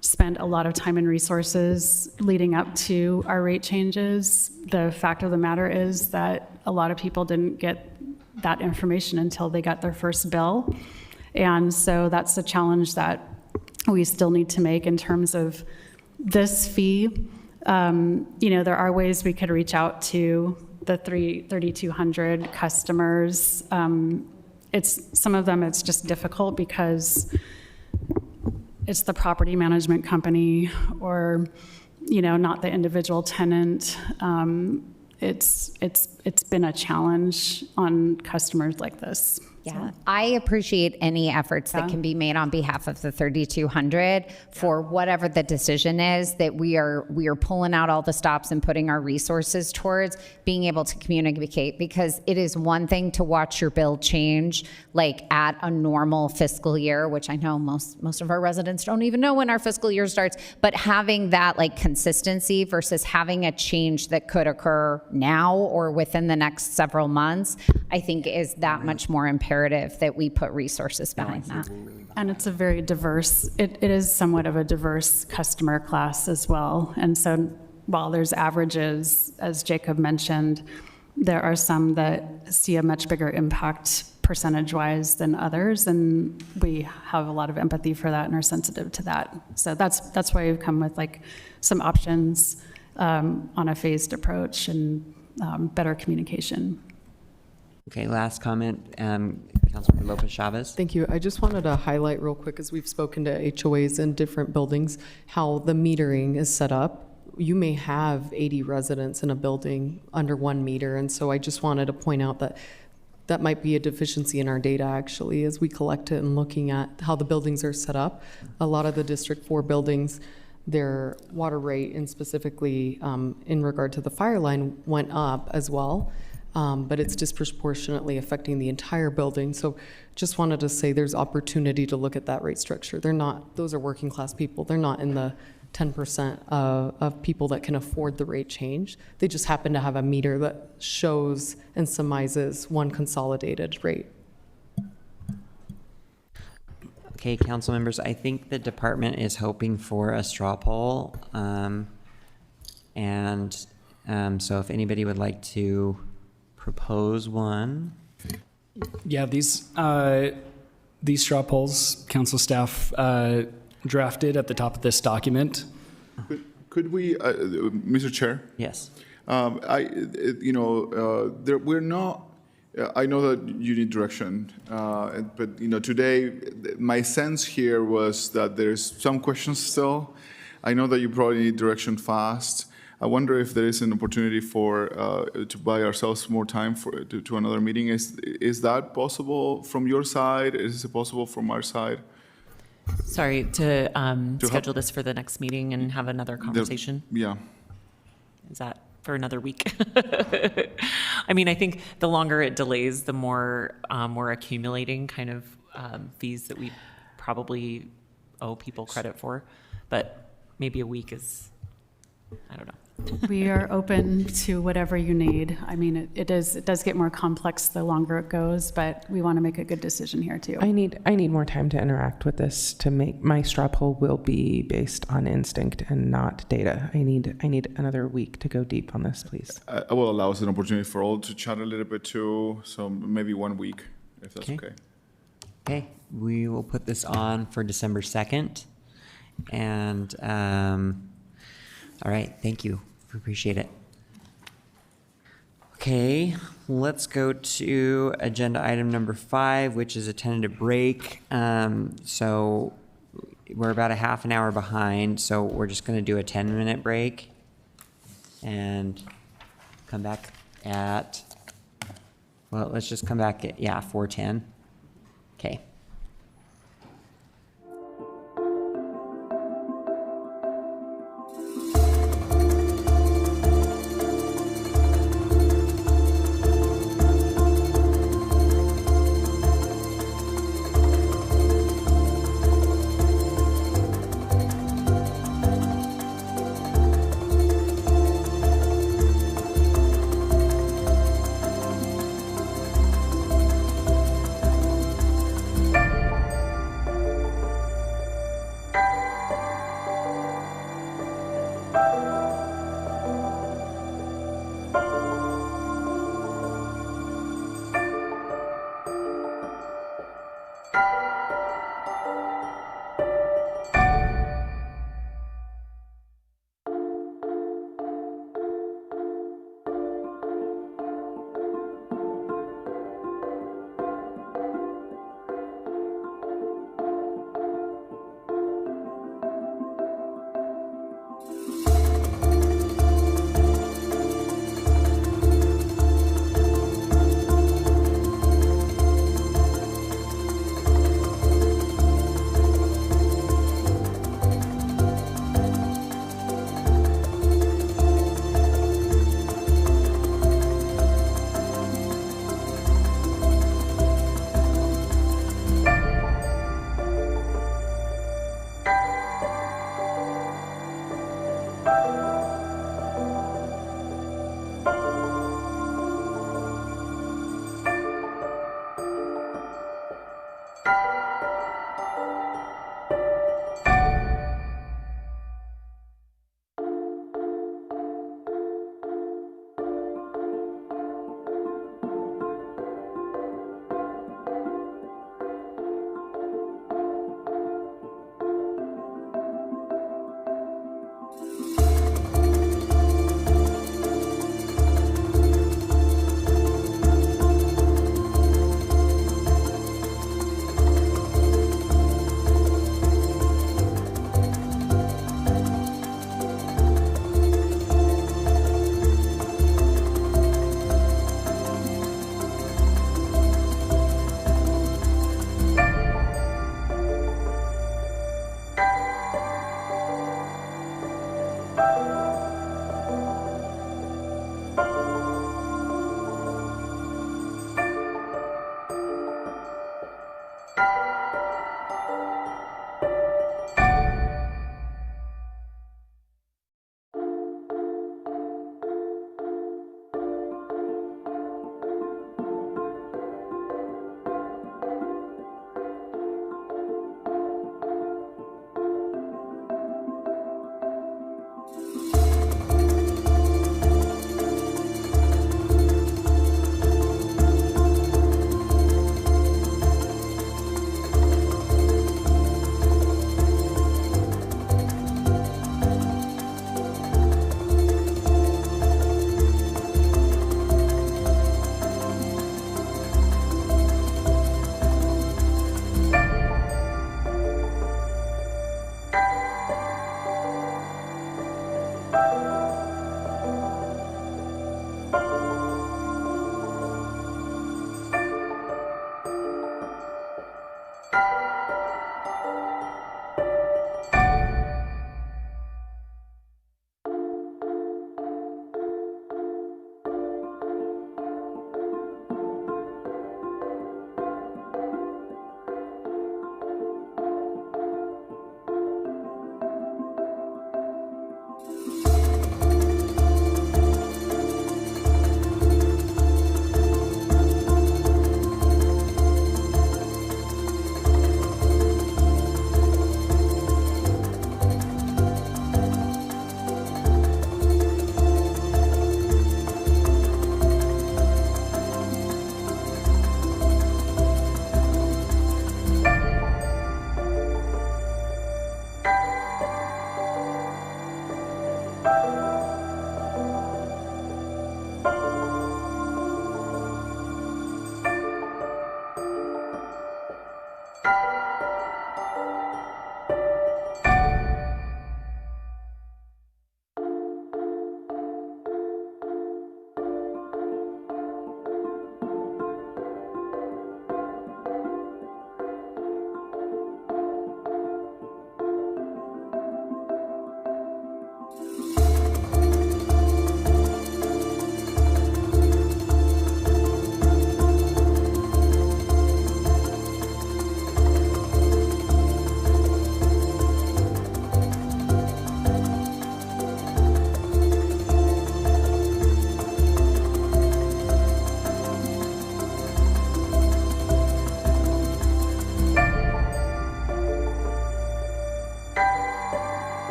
spent a lot of time and resources leading up to our rate changes, the fact of the matter is that a lot of people didn't get that information until they got their first bill. And so that's a challenge that we still need to make in terms of this fee. There are ways we could reach out to the 3,200 customers. Some of them it's just difficult because it's the property management company or, not the individual tenant. It's been a challenge on customers like this. Yeah, I appreciate any efforts that can be made on behalf of the 3,200 for whatever the decision is, that we are pulling out all the stops and putting our resources towards being able to communicate, because it is one thing to watch your bill change at a normal fiscal year, which I know most of our residents don't even know when our fiscal year starts, but having that consistency versus having a change that could occur now or within the next several months, I think is that much more imperative that we put resources behind that. And it's a very diverse, it is somewhat of a diverse customer class as well. And so while there's averages, as Jacob mentioned, there are some that see a much bigger impact percentage-wise than others, and we have a lot of empathy for that and are sensitive to that. So that's why we've come with some options on a phased approach and better communication. Okay, last comment, Councilmember Lopez Chavez. Thank you. I just wanted to highlight real quick, as we've spoken to HOAs in different buildings, how the metering is set up. You may have 80 residents in a building under 1 meter, and so I just wanted to point out that might be a deficiency in our data, actually, as we collect it and looking at how the buildings are set up. A lot of the District 4 buildings, their water rate, and specifically in regard to the fire line, went up as well. But it's disproportionately affecting the entire building. So just wanted to say there's opportunity to look at that rate structure. Those are working class people. They're not in the 10% of people that can afford the rate change. They just happen to have a meter that shows and summarizes one consolidated rate. Okay, council members, I think the department is hoping for a straw poll. So if anybody would like to propose one. Yeah, these These straw polls, council staff drafted at the top of this document. Could we, Mr. Chair? Yes. We're not. I know that you need direction, but today my sense here was that there's some questions still. I know that you probably need direction fast. I wonder if there is an opportunity to buy ourselves more time to another meeting. Is that possible from your side? Is it possible from our side? Sorry, to schedule this for the next meeting and have another conversation? Yeah. Is that for another week? I mean, I think the longer it delays, the more we're accumulating kind of fees that we probably owe people credit for. But maybe a week is, I don't know. We are open to whatever you need. I mean, it does get more complex the longer it goes, but we want to make a good decision here too. I need more time to interact with this to make my straw poll will be based on instinct and not data. I need another week to go deep on this, please. I will allow us an opportunity for all to chat a little bit too. So maybe 1 week, if that's okay. Okay, we will put this on for December 2nd. And all right, thank you. Appreciate it. Okay, let's go to agenda item number 5, which is a tentative break. So we're about a half an hour behind, so we're just going to do a 10-minute break and come back at, well, let's just come back at, 4:10. Okay.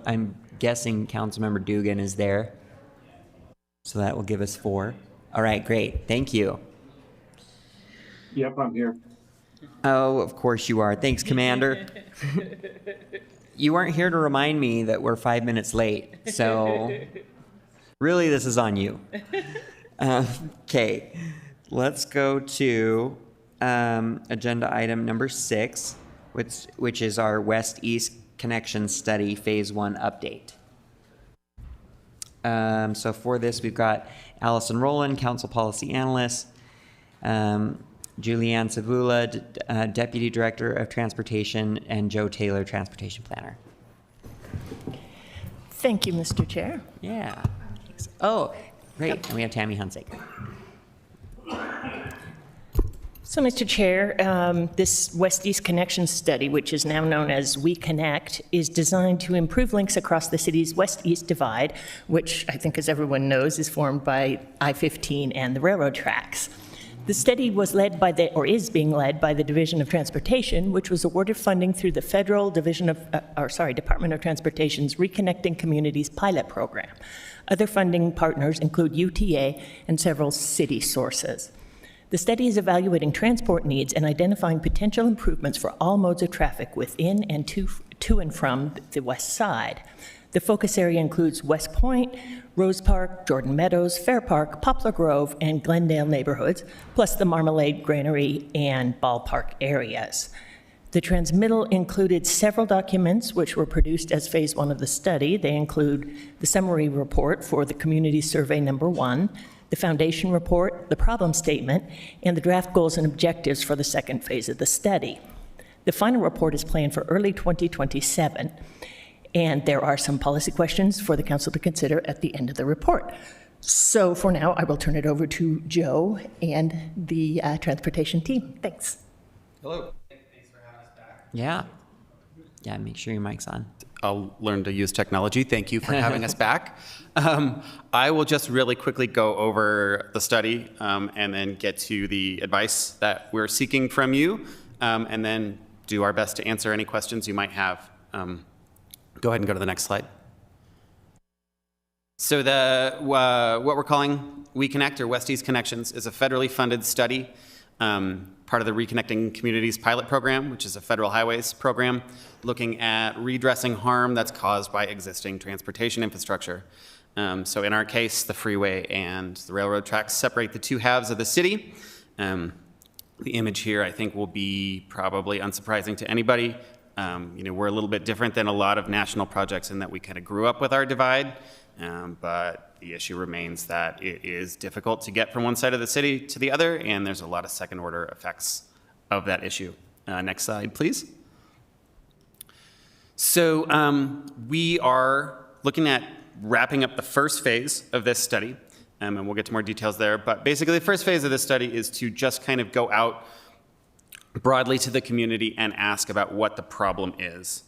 I'm guessing Councilmember Dugan is there. So that will give us 4. All right, great. Thank you. Yep, I'm here. Oh, of course you are. Thanks, Commander. You weren't here to remind me that we're 5 minutes late, so really this is on you. Okay, let's go to agenda item number 6, which is our West-East Connection Study Phase 1 update. So for this, we've got Allison Rowland, Council Policy Analyst, Julianne Savula, Deputy Director of Transportation, and Joe Taylor, Transportation Planner. Thank you, Mr. Chair. Yeah. Thanks. Oh, great. And we have Tammy Hunsaker. So, Mr. Chair, this West-East Connection Study, which is now known as We Connect, is designed to improve links across the city's west-east divide, which I think, as everyone knows, is formed by I-15 and the railroad tracks. The study was led by is being led by the Division of Transportation, which was awarded funding through the Federal Department of Transportation's Reconnecting Communities pilot program. Other funding partners include UTA and several city sources. The study is evaluating transport needs and identifying potential improvements for all modes of traffic within and to and from the west side. The focus area includes West Point, Rose Park, Jordan Meadows, Fair Park, Poplar Grove, and Glendale neighborhoods, plus the Marmalade, Granary, and Ballpark areas. The transmittal included several documents which were produced as phase 1 of the study. They include the summary report for the Community Survey Number 1, the foundation report, the problem statement, and the draft goals and objectives for the second phase of the study. The final report is planned for early 2027. And there are some policy questions for the council to consider at the end of the report. So for now, I will turn it over to Joe and the transportation team. Thanks. Hello. Yeah. Yeah, make sure your mic's on. I'll learn to use technology. Thank you for having us back. I will just really quickly go over the study and then get to the advice that we're seeking from you, and then do our best to answer any questions you might have. Go ahead and go to the next slide. So what we're calling We Connect, or West East Connections, is a federally funded study, part of the Reconnecting Communities pilot program, which is a federal highways program, looking at redressing harm that's caused by existing transportation infrastructure. So in our case, the freeway and the railroad tracks separate the two halves of the city. The image here, I think, will be probably unsurprising to anybody. We're a little bit different than a lot of national projects in that we kind of grew up with our divide, but the issue remains that it is difficult to get from one side of the city to the other, and there's a lot of second-order effects of that issue. Next slide, please. So we are looking at wrapping up the first phase of this study, and we'll get to more details there. But basically, the first phase of this study is to just kind of go out broadly to the community and ask about what the problem is.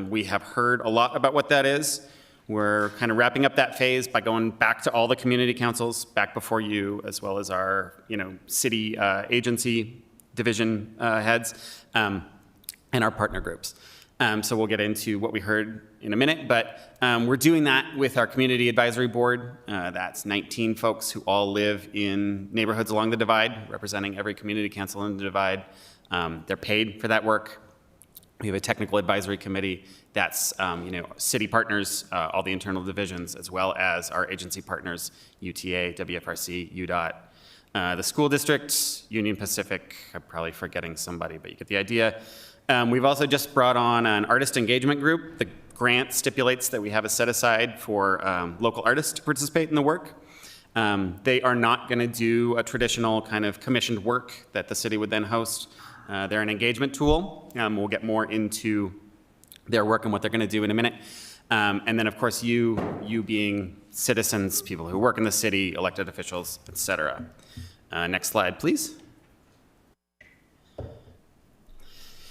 We have heard a lot about what that is. We're kind of wrapping up that phase by going back to all the community councils, back before you, as well as our city agency division heads, and our partner groups. So we'll get into what we heard in a minute, but we're doing that with our community advisory board. That's 19 folks who all live in neighborhoods along the divide, representing every community council in the divide. They're paid for that work. We have a technical advisory committee that's city partners, all the internal divisions, as well as our agency partners, UTA, WFRC, UDOT, the school district, Union Pacific. I'm probably forgetting somebody, but you get the idea. We've also just brought on an artist engagement group. The grant stipulates that we have a set aside for local artists to participate in the work. They are not going to do a traditional kind of commissioned work that the city would then host. They're an engagement tool. We'll get more into their work and what they're going to do in a minute. And then, of course, you being citizens, people who work in the city, elected officials, et cetera. Next slide, please.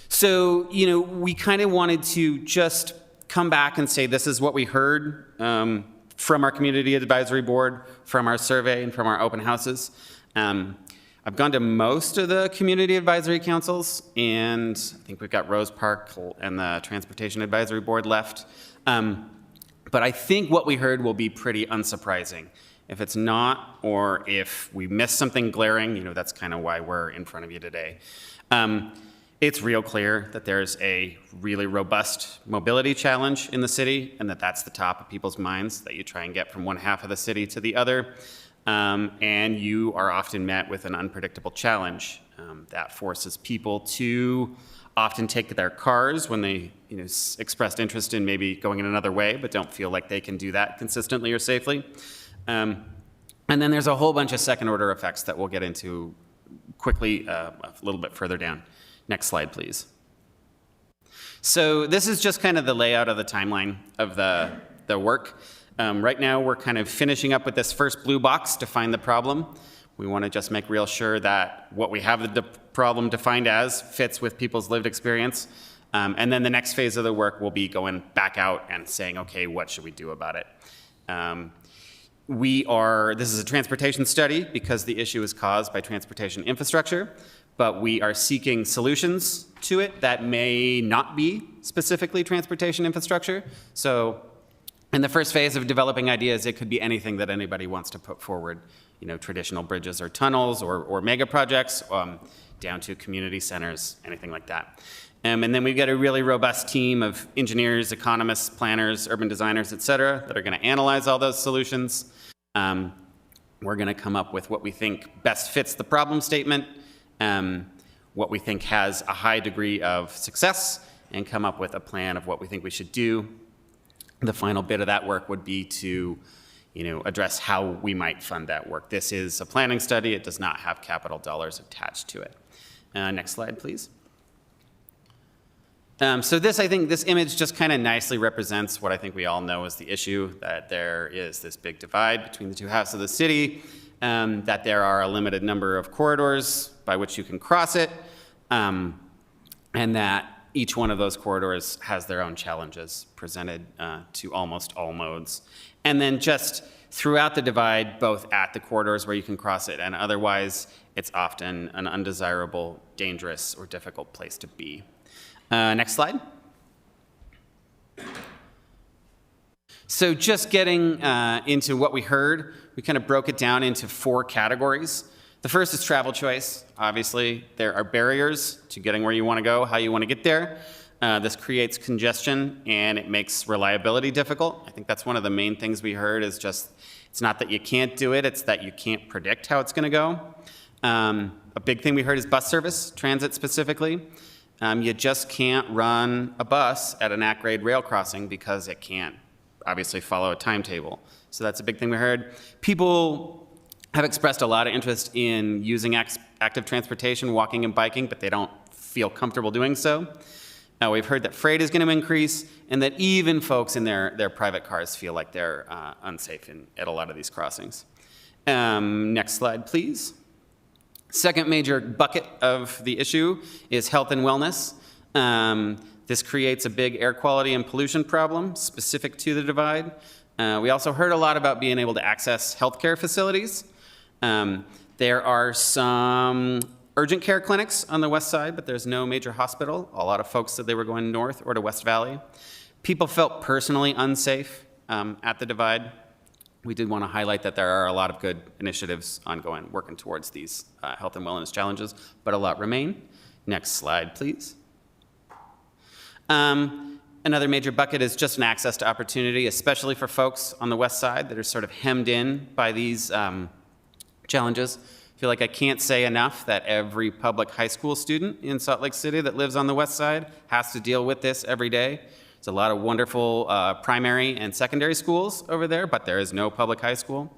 So, we kind of wanted to just come back and say this is what we heard from our community advisory board, from our survey, and from our open houses. I've gone to most of the community advisory councils, and I think we've got Rose Park and the Transportation Advisory Board left. But I think what we heard will be pretty unsurprising. If it's not, or if we miss something glaring, that's kind of why we're in front of you today. It's real clear that there's a really robust mobility challenge in the city, and that's the top of people's minds, that you try and get from one half of the city to the other. And you are often met with an unpredictable challenge that forces people to often take their cars when they expressed interest in maybe going in another way, but don't feel like they can do that consistently or safely. And then there's a whole bunch of second order effects that we'll get into quickly a little bit further down. Next slide, please. So this is just kind of the layout of the timeline of the work. Right now, we're kind of finishing up with this first blue box to find the problem. We want to just make real sure that what we have the problem defined as fits with people's lived experience. And then the next phase of the work will be going back out and saying, okay, what should we do about it? This is a transportation study because the issue is caused by transportation infrastructure, but we are seeking solutions to it that may not be specifically transportation infrastructure. So in the first phase of developing ideas, it could be anything that anybody wants to put forward, traditional bridges or tunnels or mega projects, down to community centers, anything like that. And then we've got a really robust team of engineers, economists, planners, urban designers, et cetera, that are going to analyze all those solutions. We're going to come up with what we think best fits the problem statement, what we think has a high degree of success, and come up with a plan of what we think we should do. The final bit of that work would be to, address how we might fund that work. This is a planning study. It does not have capital dollars attached to it. Next slide, please. So I think this image just kind of nicely represents what I think we all know is the issue, that there is this big divide between the two halves of the city, that there are a limited number of corridors by which you can cross it, and that each one of those corridors has their own challenges presented to almost all modes. And then just throughout the divide, both at the corridors where you can cross it and otherwise, it's often an undesirable, dangerous, or difficult place to be. Next slide. So just getting into what we heard, we kind of broke it down into 4 categories. The first is travel choice. Obviously, there are barriers to getting where you want to go, how you want to get there. This creates congestion and it makes reliability difficult. I think that's one of the main things we heard is just, it's not that you can't do it, it's that you can't predict how it's going to go. A big thing we heard is bus service, transit specifically. You just can't run a bus at an at-grade rail crossing because it can't obviously follow a timetable. So that's a big thing we heard. People have expressed a lot of interest in using active transportation, walking and biking, but they don't feel comfortable doing so. We've heard that freight is going to increase and that even folks in their private cars feel like they're unsafe at a lot of these crossings. Next slide, please. Second major bucket of the issue is health and wellness. This creates a big air quality and pollution problem specific to the divide. We also heard a lot about being able to access healthcare facilities. There are some urgent care clinics on the west side, but there's no major hospital. A lot of folks said they were going north or to West Valley. People felt personally unsafe at the divide. We did want to highlight that there are a lot of good initiatives ongoing working towards these health and wellness challenges, but a lot remain. Next slide, please. Another major bucket is just an access to opportunity, especially for folks on the west side that are sort of hemmed in by these challenges. I feel like I can't say enough that every public high school student in Salt Lake City that lives on the west side has to deal with this every day. There's a lot of wonderful primary and secondary schools over there, but there is no public high school.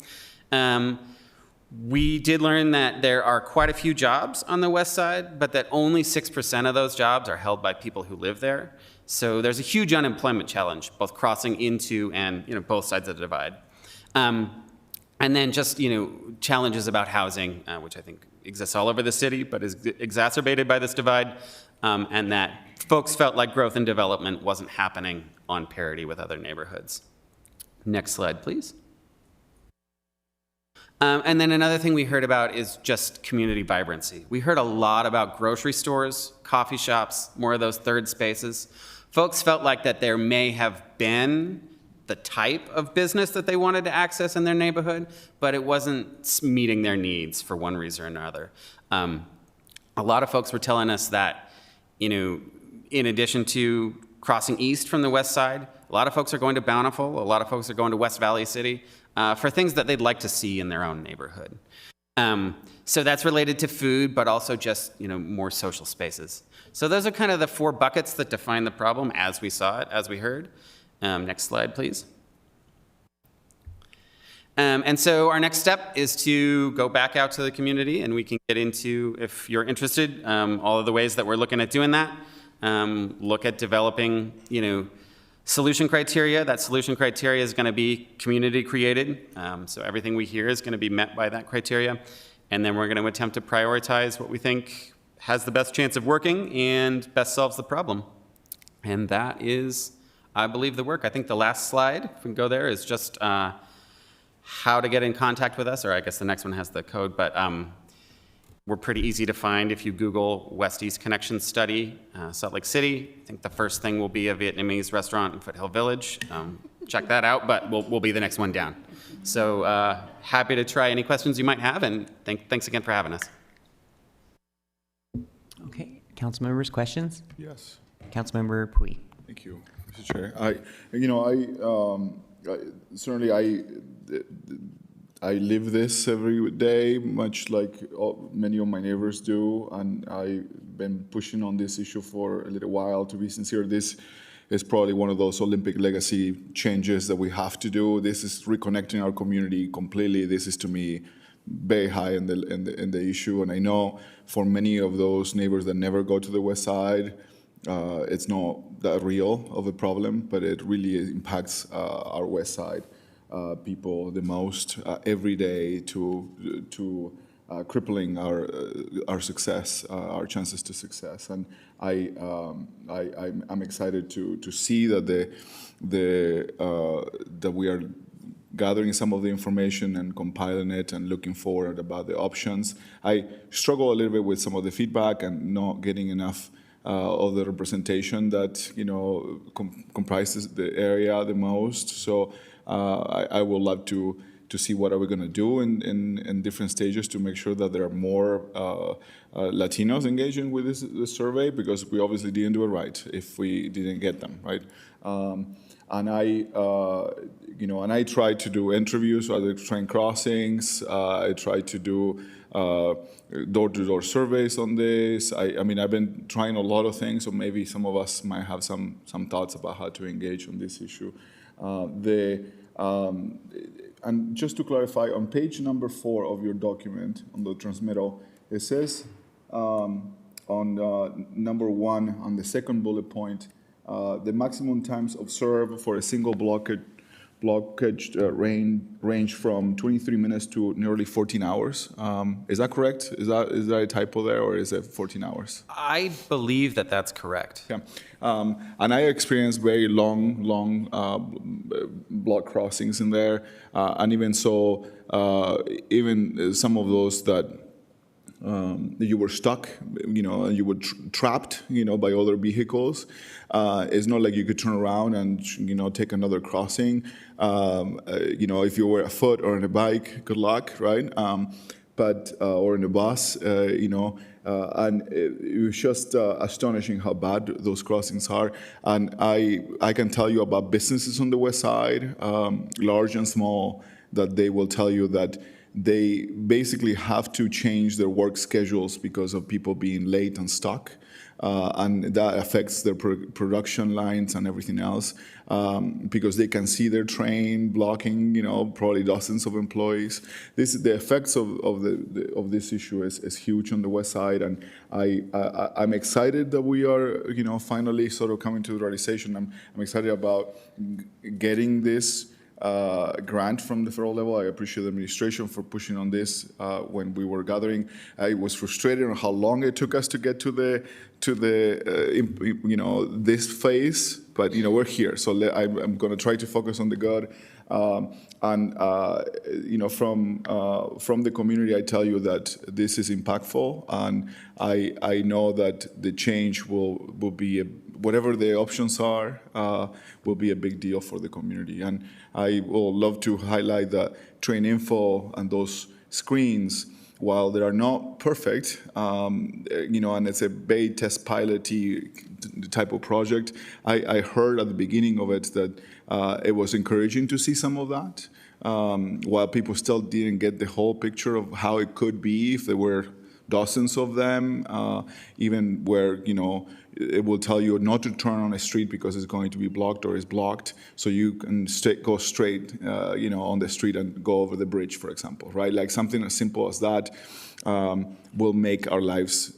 We did learn that there are quite a few jobs on the west side, but that only 6% of those jobs are held by people who live there. So there's a huge unemployment challenge, both crossing into and both sides of the divide. And then just challenges about housing, which I think exists all over the city, but is exacerbated by this divide, and that folks felt like growth and development wasn't happening on parity with other neighborhoods. Next slide, please. And then another thing we heard about is just community vibrancy. We heard a lot about grocery stores, coffee shops, more of those third spaces. Folks felt like that there may have been the type of business that they wanted to access in their neighborhood, but it wasn't meeting their needs for one reason or another. A lot of folks were telling us that, in addition to crossing east from the west side, a lot of folks are going to Bountiful, a lot of folks are going to West Valley City for things that they'd like to see in their own neighborhood. So that's related to food, but also just more social spaces. So those are kind of the 4 buckets that define the problem as we saw it, as we heard. Next slide, please. And so our next step is to go back out to the community, and we can get into, if you're interested, all of the ways that we're looking at doing that. Look at developing, solution criteria. That solution criteria is going to be community created. So everything we hear is going to be met by that criteria. And then we're going to attempt to prioritize what we think has the best chance of working and best solves the problem. And that is, I believe, the work. I think the last slide, if we can go there, is just how to get in contact with us, or I guess the next one has the code, but we're pretty easy to find if you Google West-East Connection Study, Salt Lake City. I think the first thing will be a Vietnamese restaurant in Foothill Village. Check that out, but we'll be the next one down. So happy to try any questions you might have, and thanks again for having us. Okay, council members, questions? Yes. Councilmember Pui. Thank you, Mr. Chair. Certainly I live this every day, much like many of my neighbors do, and I've been pushing on this issue for a little while. To be sincere, this is probably one of those Olympic legacy changes that we have to do. This is reconnecting our community completely. This is, to me, very high in the issue, and I know for many of those neighbors that never go to the west side, it's not that real of a problem, but it really impacts our west side people the most every day to crippling our success, our chances to success. And I'm excited to see that that we are gathering some of the information and compiling it and looking forward about the options. I struggle a little bit with some of the feedback and not getting enough of the representation that comprises the area the most. So I would love to see what are we going to do in different stages to make sure that there are more Latinos engaging with this survey, because we obviously didn't do it right if we didn't get them right. And I try to do interviews at the train crossings. I try to do door-to-door surveys on this. I mean, I've been trying a lot of things, so maybe some of us might have some thoughts about how to engage on this issue. And just to clarify, on page number 4 of your document, on the transmittal, it says on number 1, on the second bullet point, the maximum times observed for a single blockage range from 23 minutes to nearly 14 hours. Is that correct? Is that a typo there, or is it 14 hours? I believe that that's correct. Yeah. And I experienced very long block crossings in there, and even so, even some of those that you were stuck, you were trapped, by other vehicles. It's not like you could turn around and, take another crossing. If you were a foot or on a bike, good luck, right? Or in a bus, and it was just astonishing how bad those crossings are. And I can tell you about businesses on the west side, large and small, that they will tell you that they basically have to change their work schedules because of people being late and stuck. And that affects their production lines and everything else, because they can see their train blocking, probably dozens of employees. The effects of this issue is huge on the west side, and I'm excited that we are, finally sort of coming to the realization. I'm excited about getting this grant from the federal level. I appreciate the administration for pushing on this when we were gathering. I was frustrated on how long it took us to get to the this phase, but we're here. So I'm going to try to focus on the good. From the community, I tell you that this is impactful, and I know that the change will be whatever the options are, will be a big deal for the community. And I will love to highlight that train info and those screens, while they are not perfect, and it's a beta test pilot type of project, I heard at the beginning of it that it was encouraging to see some of that, while people still didn't get the whole picture of how it could be if there were dozens of them, even where, it will tell you not to turn on a street because it's going to be blocked or is blocked, so you can go straight, on the street and go over the bridge, for example, right? Like something as simple as that will make our lives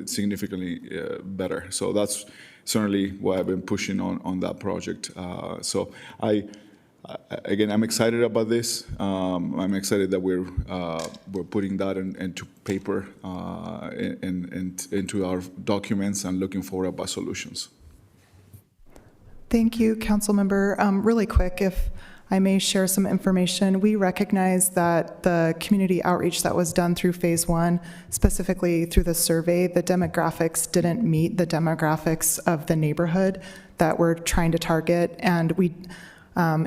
significantly better. So that's certainly why I've been pushing on that project. So again, I'm excited about this. I'm excited that we're putting that into paper and into our documents, and looking forward about solutions. Thank you, Councilmember. Really quick, if I may share some information. We recognize that the community outreach that was done through phase 1, specifically through the survey, the demographics didn't meet the demographics of the neighborhood that we're trying to target, and we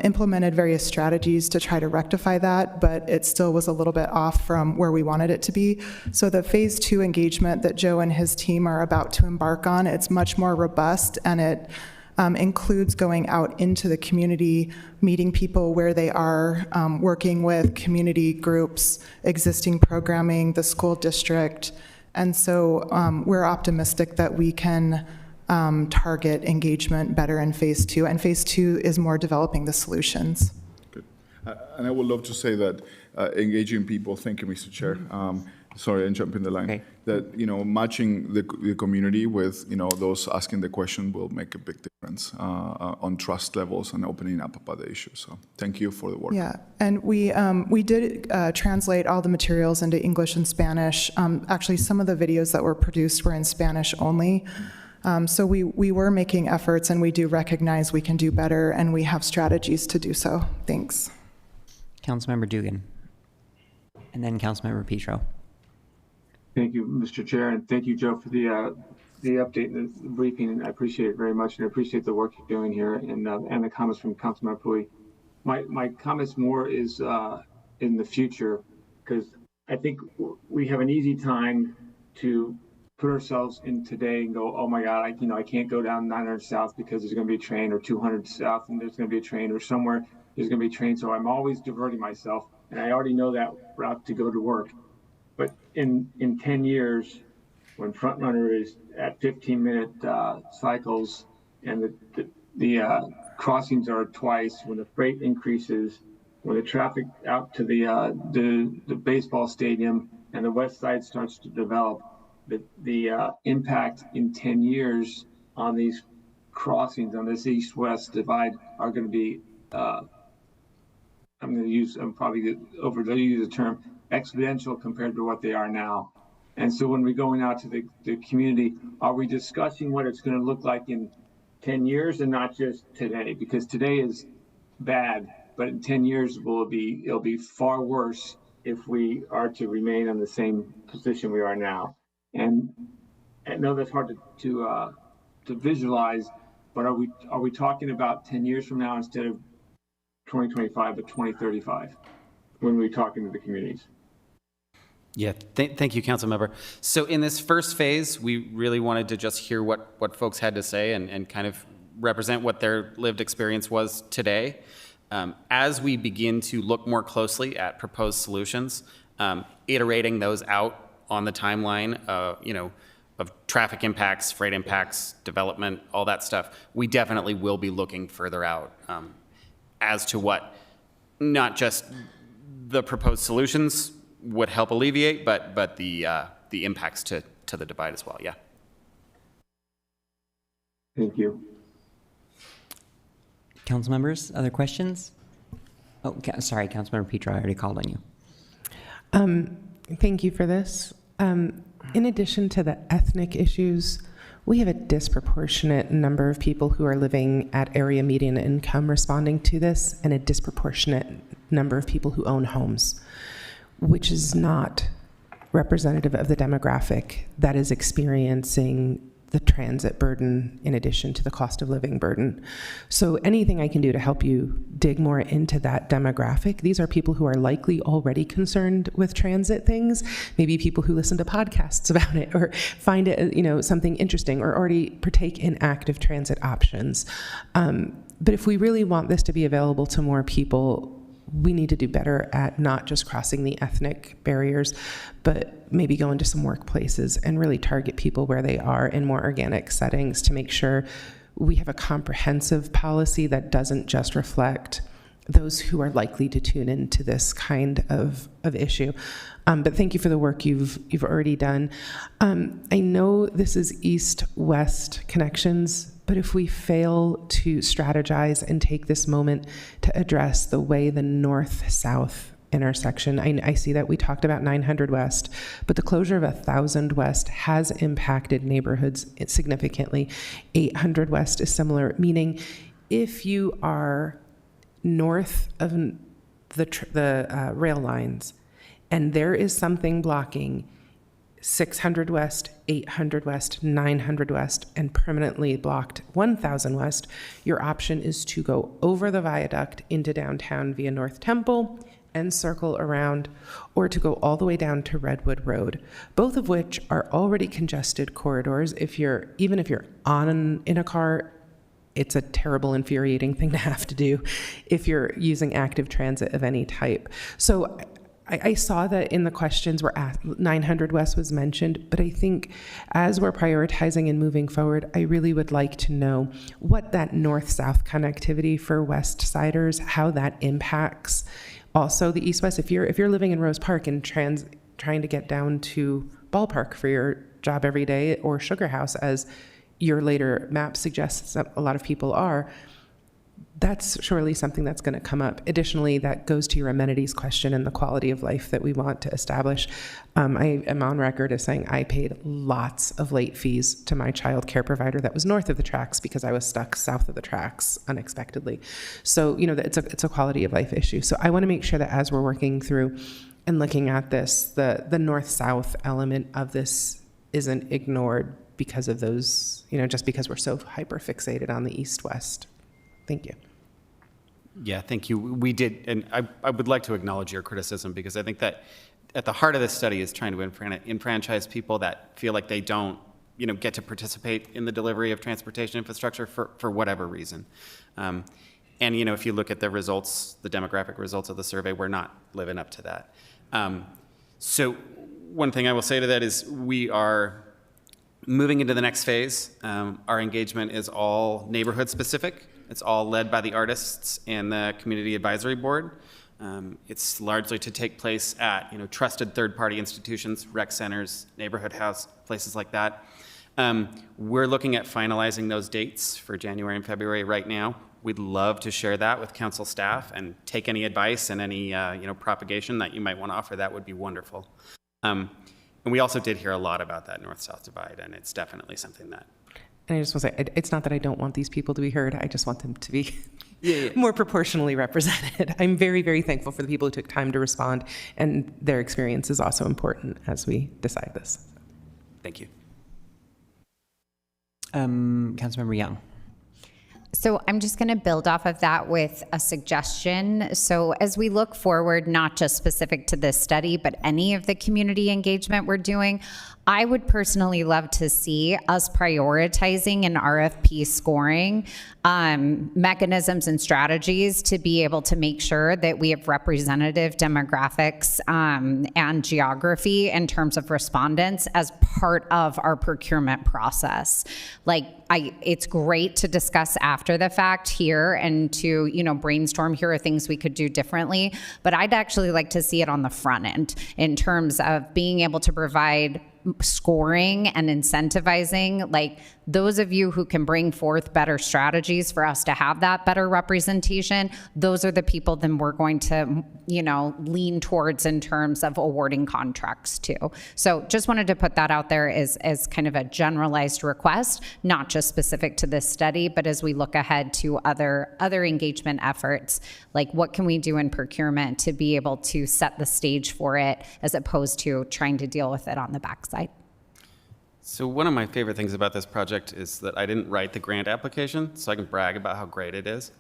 implemented various strategies to try to rectify that, but it still was a little bit off from where we wanted it to be. So the phase 2 engagement that Joe and his team are about to embark on, it's much more robust, and it includes going out into the community, meeting people where they are, working with community groups, existing programming, the school district. And so we're optimistic that we can target engagement better in phase 2, and phase 2 is more developing the solutions. Good. And I would love to say that engaging people, thank you, Mr. Chair, sorry, I'm jumping the line. That, matching the community with, those asking the question will make a big difference on trust levels and opening up about the issue. So thank you for the work. Yeah, and we did translate all the materials into English and Spanish. Actually, some of the videos that were produced were in Spanish only. So we were making efforts, and we do recognize we can do better, and we have strategies to do so. Thanks. Councilmember Dugan. And then Councilmember Petro. Thank you, Mr. Chair, and thank you, Joe, for the update and the briefing. And I appreciate it very much, and I appreciate the work you're doing here, and the comments from Councilmember Pui. My comments more is in the future, because I think we have an easy time to put ourselves in today and go, oh my God, I can't go down 900 South because there's going to be a train, or 200 South and there's going to be a train, or somewhere there's going to be a train. So I'm always diverting myself, and I already know that route to go to work. But in 10 years, when Front Runner is at 15-minute cycles, and the crossings are twice, when the freight increases, when the traffic out to the baseball stadium and the west side starts to develop, the impact in 10 years on these crossings, on this east-west divide, are going to be, I'm probably use the term, exponential compared to what they are now. And so when we're going out to the community, are we discussing what it's going to look like in 10 years and not just today? Because today is bad, but in 10 years it'll be far worse if we are to remain in the same position we are now. And I know that's hard to visualize, but are we talking about 10 years from now instead of 2025, but 2035 when we're talking to the communities? Yeah, thank you, Councilmember. So in this first phase, we really wanted to just hear what folks had to say and kind of represent what their lived experience was today. As we begin to look more closely at proposed solutions, iterating those out on the timeline, of traffic impacts, freight impacts, development, all that stuff, we definitely will be looking further out as to what not just the proposed solutions would help alleviate, but the impacts to the divide as well. Yeah. Thank you. Council members, other questions? Oh, sorry, Councilmember Petro, I already called on you. Thank you for this. In addition to the ethnic issues, we have a disproportionate number of people who are living at area median income responding to this, and a disproportionate number of people who own homes, which is not representative of the demographic that is experiencing the transit burden in addition to the cost of living burden. So anything I can do to help you dig more into that demographic, these are people who are likely already concerned with transit things, maybe people who listen to podcasts about it or find it, something interesting, or already partake in active transit options. But if we really want this to be available to more people, we need to do better at not just crossing the ethnic barriers, but maybe go into some workplaces and really target people where they are in more organic settings to make sure we have a comprehensive policy that doesn't just reflect those who are likely to tune into this kind of issue. But thank you for the work you've already done. I know this is east-west connections, but if we fail to strategize and take this moment to address the way the north-south intersection, I see that we talked about 900 West, but the closure of 1000 West has impacted neighborhoods significantly. 800 West is similar, meaning if you are north of the rail lines and there is something blocking 600 West, 800 West, 900 West, and permanently blocked 1000 West, your option is to go over the viaduct into downtown via North Temple and circle around, or to go all the way down to Redwood Road, both of which are already congested corridors. Even if you're in a car, it's a terrible, infuriating thing to have to do if you're using active transit of any type. So I saw that in the questions where 900 West was mentioned, but I think as we're prioritizing and moving forward, I really would like to know what that north-south connectivity for West Siders, how that impacts also the east-west. If you're living in Rose Park and trying to get down to Ballpark for your job every day or Sugar House, as your later map suggests that a lot of people are, that's surely something that's going to come up. Additionally, that goes to your amenities question and the quality of life that we want to establish. I am on record as saying I paid lots of late fees to my child care provider that was north of the tracks because I was stuck south of the tracks unexpectedly. So, it's a quality of life issue. So I want to make sure that as we're working through and looking at this, the north-south element of this isn't ignored because of those, just because we're so hyper-fixated on the east-west. Thank you. Yeah, thank you. We did, and I would like to acknowledge your criticism, because I think that at the heart of this study is trying to enfranchise people that feel like they don't, get to participate in the delivery of transportation infrastructure for whatever reason. And, if you look at the results, the demographic results of the survey, we're not living up to that. So one thing I will say to that is we are moving into the next phase. Our engagement is all neighborhood specific. It's all led by the artists and the Community Advisory Board. It's largely to take place at trusted third-party institutions, rec centers, neighborhood house, places like that. We're looking at finalizing those dates for January and February right now. We'd love to share that with council staff and take any advice and any propagation that you might want to offer. That would be wonderful. And we also did hear a lot about that north-south divide, and it's definitely something that. And I just want to say, it's not that I don't want these people to be heard. I just want them to be more proportionally represented. I'm very, very thankful for the people who took time to respond, and their experience is also important as we decide this. Thank you. Councilmember Young. So I'm just going to build off of that with a suggestion. So as we look forward, not just specific to this study, but any of the community engagement we're doing, I would personally love to see us prioritizing in RFP scoring mechanisms and strategies to be able to make sure that we have representative demographics and geography in terms of respondents as part of our procurement process. It's great to discuss after the fact here and to, brainstorm here are things we could do differently, but I'd actually like to see it on the front end in terms of being able to provide scoring and incentivizing, those of you who can bring forth better strategies for us to have that better representation, those are the people then we're going to, lean towards in terms of awarding contracts to. So just wanted to put that out there as kind of a generalized request, not just specific to this study, but as we look ahead to other engagement efforts, what can we do in procurement to be able to set the stage for it as opposed to trying to deal with it on the backside. So one of my favorite things about this project is that I didn't write the grant application, so I can brag about how great it is.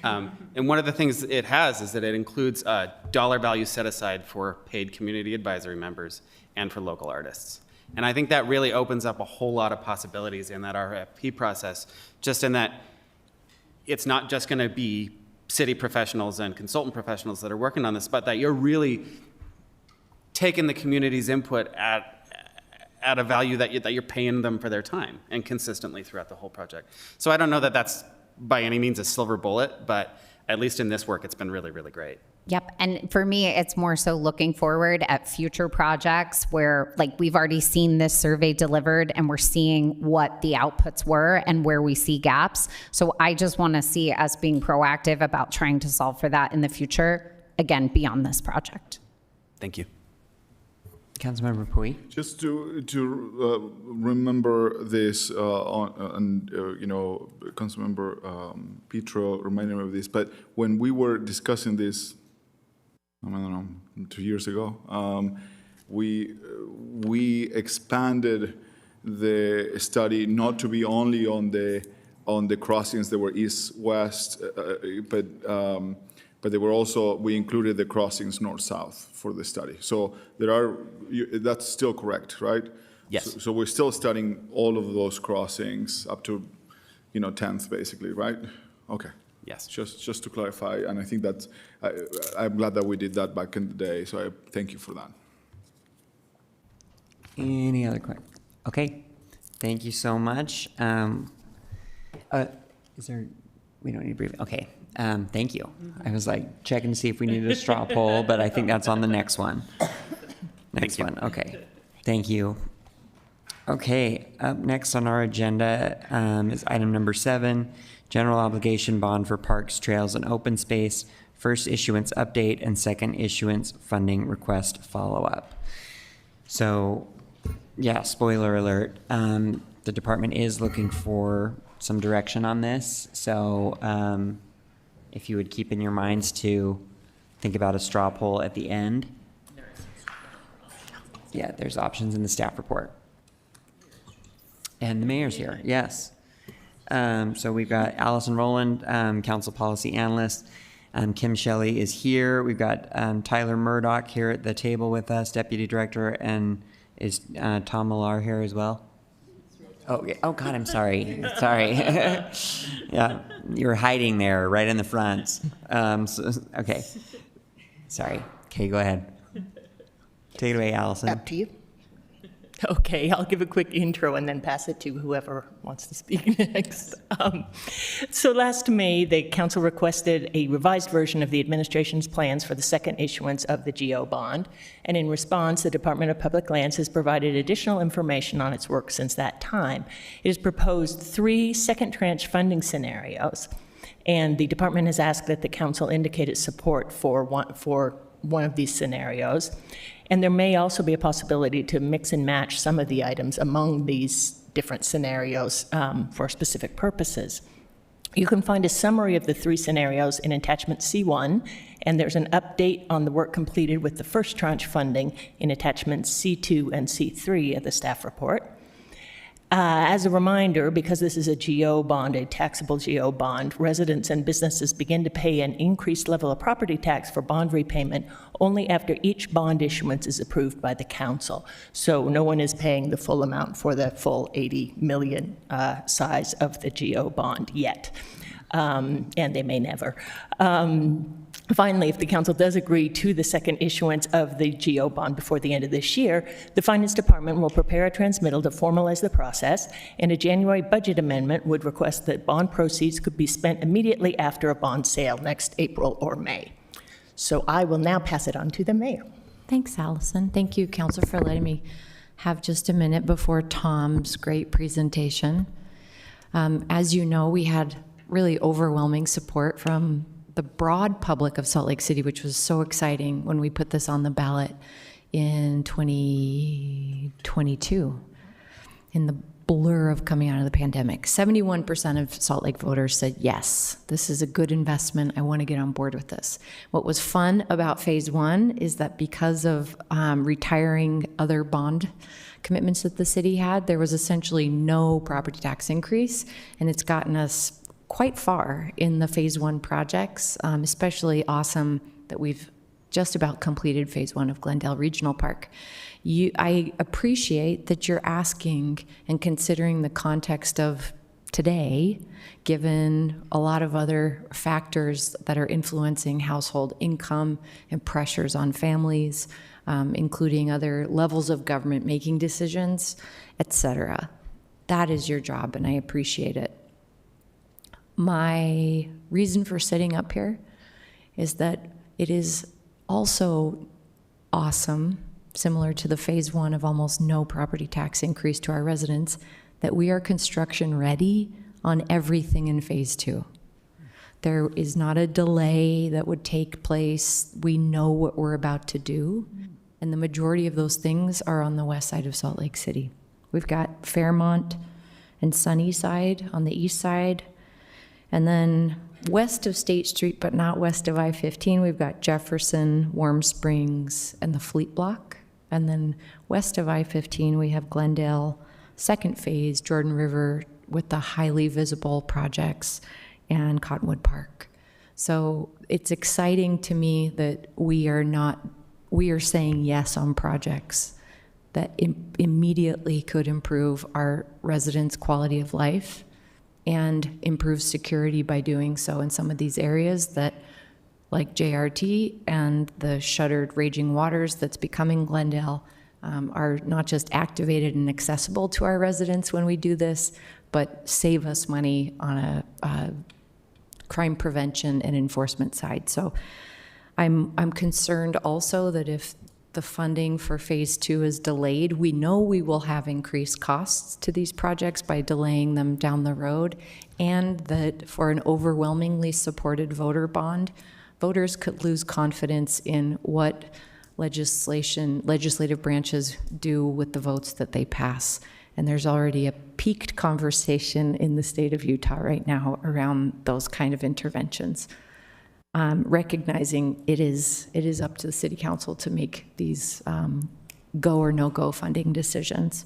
And one of the things it has is that it includes a dollar value set aside for paid community advisory members and for local artists. And I think that really opens up a whole lot of possibilities in that RFP process, just in that it's not just going to be city professionals and consultant professionals that are working on this, but that you're really taking the community's input at a value that you're paying them for their time and consistently throughout the whole project. So I don't know that that's by any means a silver bullet, but at least in this work, it's been really, really great. Yep. And for me, it's more so looking forward at future projects where we've already seen this survey delivered and we're seeing what the outputs were and where we see gaps. So I just want to see us being proactive about trying to solve for that in the future, again, beyond this project. Thank you. Councilmember Pui. Just to remember this, Councilmember Petro reminded me of this, but when we were discussing this, I don't know, 2 years ago, we expanded the study not to be only on the crossings that were east-west, but they were also, we included the crossings north-south for the study. So that's still correct, right? Yes. So we're still studying all of those crossings up to, 10th basically, right? Okay. Yes. Just to clarify, and I think that I'm glad that we did that back in the day, so I thank you for that. Any other questions? Okay, thank you so much. We don't need a briefing, okay. Thank you. I was checking to see if we needed a straw poll, but I think that's on the next one. Next one, okay. Thank you. Okay, up next on our agenda is item number 7, general obligation bond for parks, trails, and open space, first issuance update and second issuance funding request follow-up. So, yeah, spoiler alert, the department is looking for some direction on this. So if you would keep in your minds to think about a straw poll at the end. Yeah, there's options in the staff report. And the mayor's here, yes. So we've got Allison Rowland, council policy analyst. Kim Shelley is here. We've got Tyler Murdoch here at the table with us, deputy director, and is Tom Millar here as well? Oh, yeah. Oh God, I'm sorry. Sorry. Yeah, you're hiding there, right in the front. Okay. Sorry. Okay, go ahead. Take it away, Allison. Up to you. Okay, I'll give a quick intro and then pass it to whoever wants to speak next. So last May, the council requested a revised version of the administration's plans for the second issuance of the GO bond. And in response, the Department of Public Lands has provided additional information on its work since that time. It has proposed 3 second tranche funding scenarios. And the department has asked that the council indicate its support for one of these scenarios. And there may also be a possibility to mix and match some of the items among these different scenarios for specific purposes. You can find a summary of the 3 scenarios in attachment C1, and there's an update on the work completed with the first tranche funding in attachments C2 and C3 of the staff report. As a reminder, because this is a GO bond, a taxable GO bond, residents and businesses begin to pay an increased level of property tax for bond repayment only after each bond issuance is approved by the council. So no one is paying the full amount for the full 80 million size of the GO bond yet, and they may never. Finally, if the council does agree to the second issuance of the GO bond before the end of this year, the Finance Department will prepare a transmittal to formalize the process, and a January budget amendment would request that bond proceeds could be spent immediately after a bond sale next April or May. So I will now pass it on to the mayor. Thanks, Allison. Thank you, Council, for letting me have just a minute before Tom's great presentation. As you know, we had really overwhelming support from the broad public of Salt Lake City, which was so exciting when we put this on the ballot in 2022, in the blur of coming out of the pandemic. 71% of Salt Lake voters said, yes, this is a good investment. I want to get on board with this. What was fun about phase 1 is that because of retiring other bond commitments that the city had, there was essentially no property tax increase, and it's gotten us quite far in the phase 1 projects, especially awesome that we've just about completed phase 1 of Glendale Regional Park. I appreciate that you're asking and considering the context of today, given a lot of other factors that are influencing household income and pressures on families, including other levels of government making decisions, etc. That is your job, and I appreciate it. My reason for sitting up here is that it is also awesome, similar to the phase 1 of almost no property tax increase to our residents, that we are construction ready on everything in phase 2. There is not a delay that would take place. We know what we're about to do, and the majority of those things are on the west side of Salt Lake City. We've got Fairmont and Sunnyside on the east side. And then west of State Street, but not west of I-15, we've got Jefferson, Warm Springs, and the Fleet Block. And then west of I-15, we have Glendale, second phase, Jordan River, with the highly visible projects, and Cottonwood Park. So it's exciting to me that we are saying yes on projects that immediately could improve our residents' quality of life and improve security by doing so in some of these areas that, like JRT and the shuttered Raging Waters that's becoming Glendale, are not just activated and accessible to our residents when we do this, but save us money on a crime prevention and enforcement side. So I'm concerned also that if the funding for phase 2 is delayed. We know we will have increased costs to these projects by delaying them down the road, and that for an overwhelmingly supported voter bond, voters could lose confidence in what legislative branches do with the votes that they pass. And there's already a peaked conversation in the state of Utah right now around those kind of interventions. Recognizing it is up to the city council to make these go or no go funding decisions.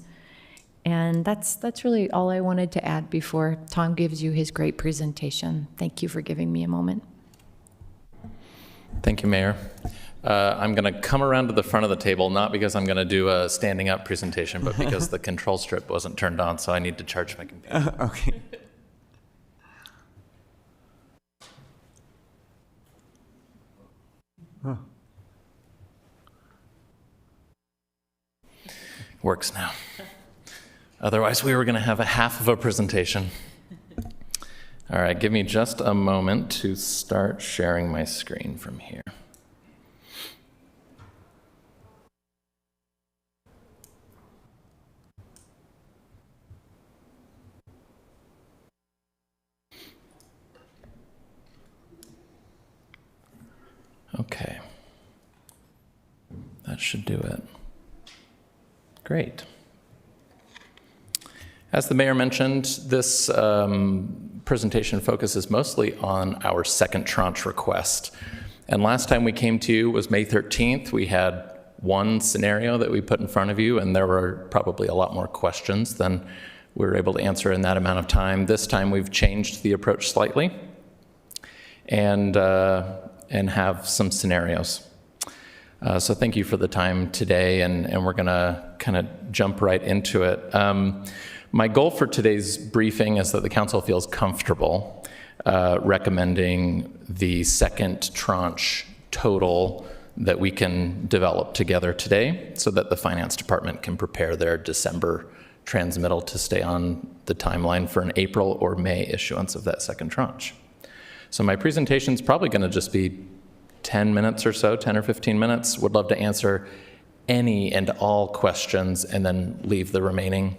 And that's really all I wanted to add before Tom gives you his great presentation. Thank you for giving me a moment. Thank you, Mayor. I'm going to come around to the front of the table, not because I'm going to do a standing up presentation, but because the control strip wasn't turned on, so I need to charge my computer. Okay. Huh. Works now. Otherwise, we were going to have a half of a presentation. All right, give me just a moment to start sharing my screen from here. Okay. That should do it. Great. As the mayor mentioned, this presentation focuses mostly on our second tranche request. And last time we came to you was May 13th. We had one scenario that we put in front of you, and there were probably a lot more questions than we were able to answer in that amount of time. This time we've changed the approach slightly and have some scenarios. So thank you for the time today, and we're gonna kind of jump right into it. My goal for today's briefing is that the council feels comfortable recommending the second tranche total that we can develop together today so that the finance department can prepare their December transmittal to stay on the timeline for an April or May issuance of that second tranche. So my presentation is probably going to just be 10 minutes or so, 10 or 15 minutes. Would love to answer any and all questions and then leave the remaining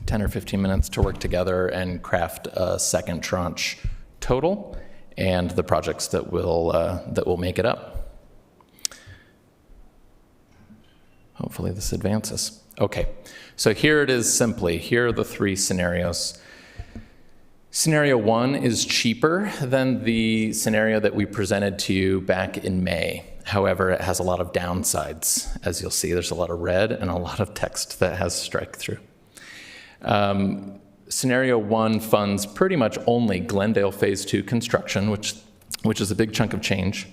10 or 15 minutes to work together and craft a second tranche total and the projects that will make it up. Hopefully this advances. Okay, so here it is simply. Here are the three scenarios. Scenario 1 is cheaper than the scenario that we presented to you back in May. However, it has a lot of downsides. As you'll see, there's a lot of red and a lot of text that has strike through. Scenario 1 funds pretty much only Glendale Phase 2 construction, which is a big chunk of change,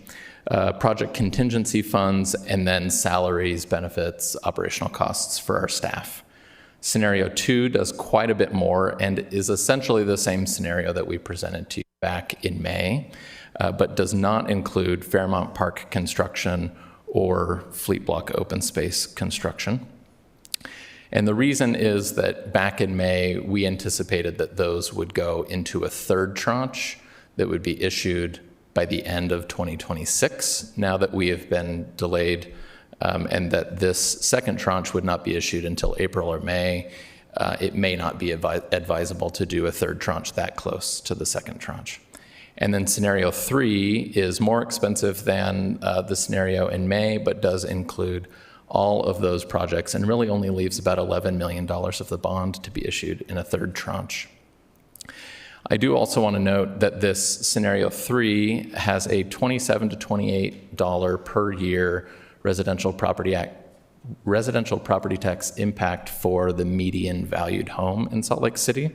project contingency funds, and then salaries, benefits, operational costs for our staff. Scenario 2 does quite a bit more and is essentially the same scenario that we presented to you back in May, but does not include Fairmount Park construction or Fleet Block open space construction. And the reason is that back in May, we anticipated that those would go into a third tranche that would be issued by the end of 2026, now that we have been delayed, and that this second tranche would not be issued until April or May. It may not be advisable to do a third tranche that close to the second tranche. And then scenario 3 is more expensive than the scenario in May, but does include all of those projects and really only leaves about $11 million of the bond to be issued in a third tranche. I do also want to note that this scenario 3 has a $27 to $28 per year residential property tax impact for the median valued home in Salt Lake City,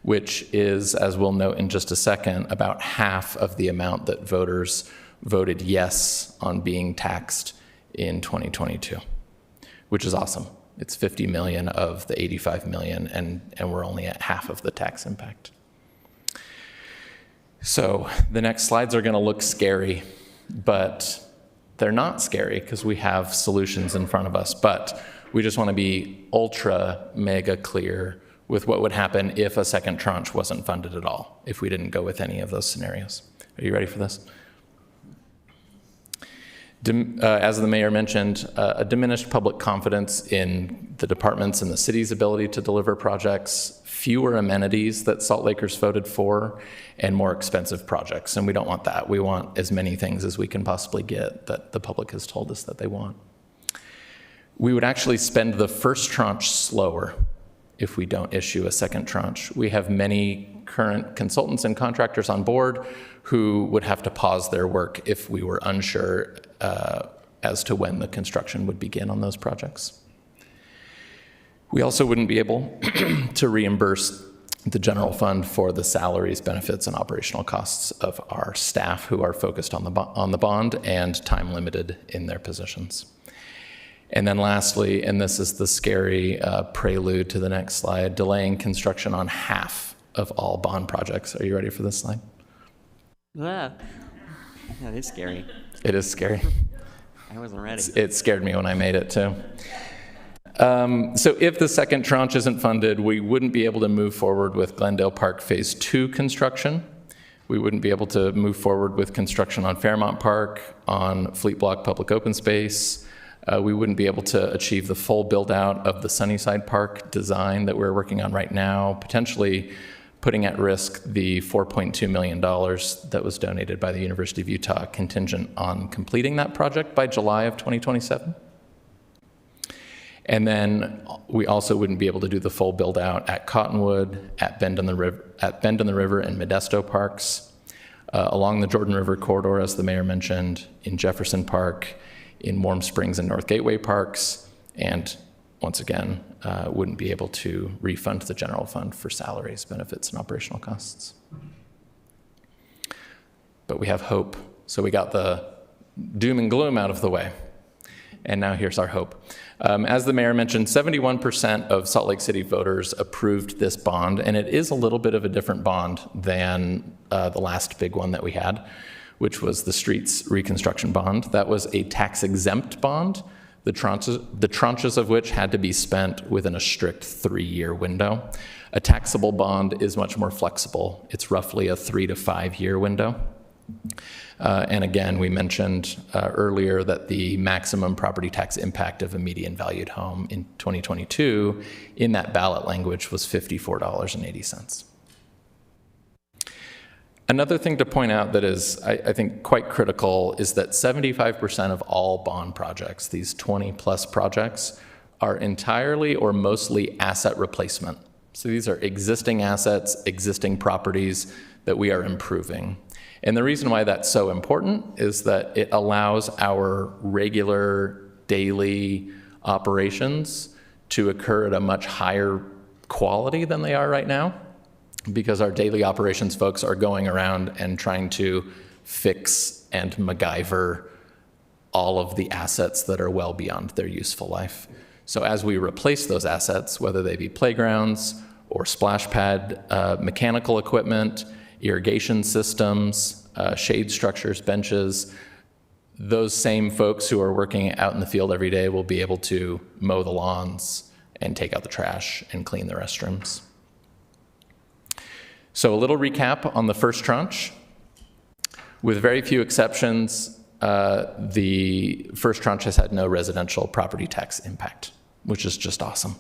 which is, as we'll note in just a second, about half of the amount that voters voted yes on being taxed in 2022, which is awesome. It's 50 million of the 85 million, and we're only at half of the tax impact. So the next slides are going to look scary, but they're not scary because we have solutions in front of us. But we just want to be ultra mega clear with what would happen if a second tranche wasn't funded at all, if we didn't go with any of those scenarios. Are you ready for this? As the mayor mentioned, a diminished public confidence in the departments and the city's ability to deliver projects, fewer amenities that Salt Lakers voted for, and more expensive projects. And we don't want that. We want as many things as we can possibly get that the public has told us that they want. We would actually spend the first tranche slower if we don't issue a second tranche. We have many current consultants and contractors on board who would have to pause their work if we were unsure as to when the construction would begin on those projects. We also wouldn't be able to reimburse the general fund for the salaries, benefits, and operational costs of our staff who are focused on the bond and time limited in their positions. And then lastly, and this is the scary prelude to the next slide, delaying construction on half of all bond projects. Are you ready for this slide? Yeah, that is scary. It is scary. I wasn't ready. It scared me when I made it too. So if the second tranche isn't funded, we wouldn't be able to move forward with Glendale Park Phase 2 construction. We wouldn't be able to move forward with construction on Fairmont Park, on Fleet Block Public Open Space. We wouldn't be able to achieve the full build out of the Sunnyside Park design that we're working on right now, potentially putting at risk the $4.2 million that was donated by the University of Utah contingent on completing that project by July of 2027. And then we also wouldn't be able to do the full build out at Cottonwood, at Bend in the River and Modesto parks, along the Jordan River corridor, as the mayor mentioned, in Jefferson Park, in Warm Springs and North Gateway parks, and once again, wouldn't be able to refund the general fund for salaries, benefits, and operational costs. But we have hope. So we got the doom and gloom out of the way. And now here's our hope. As the mayor mentioned, 71% of Salt Lake City voters approved this bond, and it is a little bit of a different bond than the last big one that we had, which was the streets reconstruction bond. That was a tax-exempt bond, the tranches of which had to be spent within a strict 3-year window. A taxable bond is much more flexible. It's roughly a 3 to 5 year window. And again, we mentioned earlier that the maximum property tax impact of a median valued home in 2022 in that ballot language was $54.80. Another thing to point out that is, I think, quite critical is that 75% of all bond projects, these 20 plus projects, are entirely or mostly asset replacement. So these are existing assets, existing properties that we are improving. And the reason why that's so important is that it allows our regular daily operations to occur at a much higher quality than they are right now, because our daily operations folks are going around and trying to fix and MacGyver all of the assets that are well beyond their useful life. So as we replace those assets, whether they be playgrounds or splash pad mechanical equipment, irrigation systems, shade structures, benches, those same folks who are working out in the field every day will be able to mow the lawns and take out the trash and clean the restrooms. So a little recap on the first tranche. With very few exceptions, the first tranche has had no residential property tax impact, which is just awesome.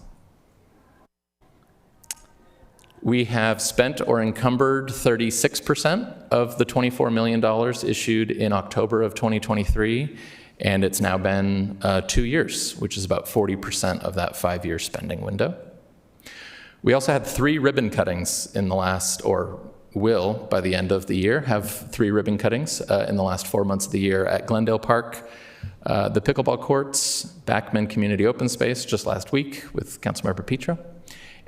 We have spent or encumbered 36% of the $24 million issued in October of 2023, and it's now been 2 years, which is about 40% of that 5-year spending window. We also had 3 ribbon cuttings in the last, or will by the end of the year, have 3 ribbon cuttings in the last 4 months of the year at Glendale Park, the pickleball courts, Backman Community Open Space just last week with Councilmember Petro,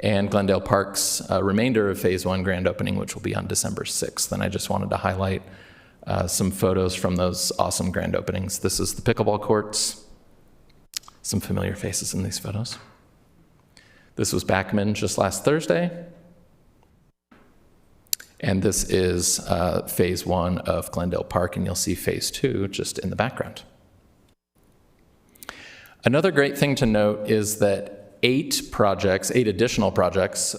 and Glendale Park's remainder of Phase 1 grand opening, which will be on December 6th. And I just wanted to highlight some photos from those awesome grand openings. This is the pickleball courts. Some familiar faces in these photos. This was Backman just last Thursday. And this is Phase 1 of Glendale Park, and you'll see Phase 2 just in the background. Another great thing to note is that 8 additional projects,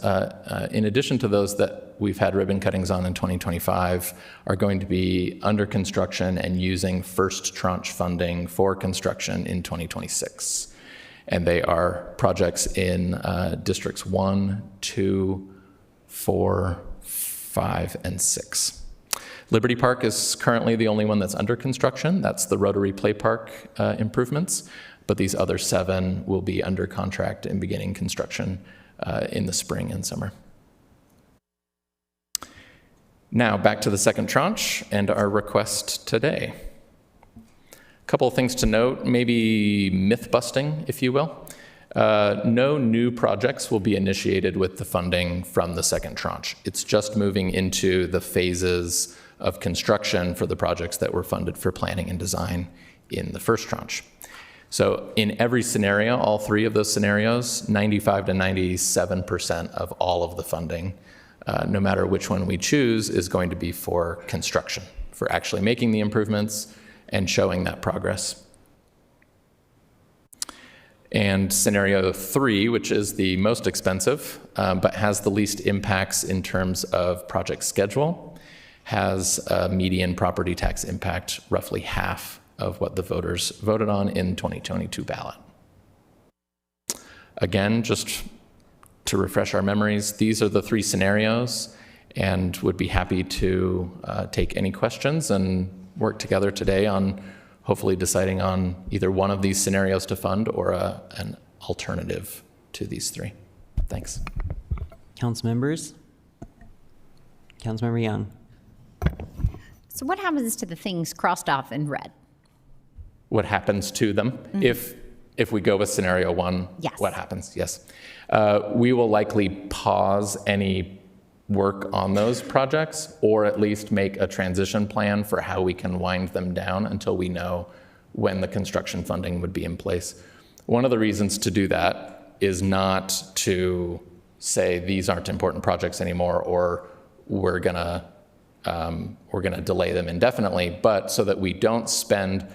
in addition to those that we've had ribbon cuttings on in 2025 are going to be under construction and using first tranche funding for construction in 2026. And they are projects in districts 1, 2, 4, 5, and 6. Liberty Park is currently the only one that's under construction. That's the Rotary Play Park improvements. But these other 7 will be under contract and beginning construction in the spring and summer. Now back to the second tranche and our request today. A couple of things to note, maybe myth busting, if you will. No new projects will be initiated with the funding from the second tranche. It's just moving into the phases of construction for the projects that were funded for planning and design in the first tranche. So in every scenario, all 3 of those scenarios, 95 to 97% of all of the funding, no matter which one we choose, is going to be for construction, for actually making the improvements and showing that progress. And scenario 3, which is the most expensive, but has the least impacts in terms of project schedule, has a median property tax impact roughly half of what the voters voted on in 2022 ballot. Again, just to refresh our memories, these are the 3 scenarios, and would be happy to take any questions and work together today on hopefully deciding on either one of these scenarios to fund or an alternative to these 3. Thanks. Council members? Councilmember Young. So what happens to the things crossed off in red? What happens to them? If we go with scenario 1, yes. What happens? Yes. We will likely pause any work on those projects, or at least make a transition plan for how we can wind them down until we know when the construction funding would be in place. One of the reasons to do that is not to say these aren't important projects anymore, or we're gonna delay them indefinitely, but so that we don't spend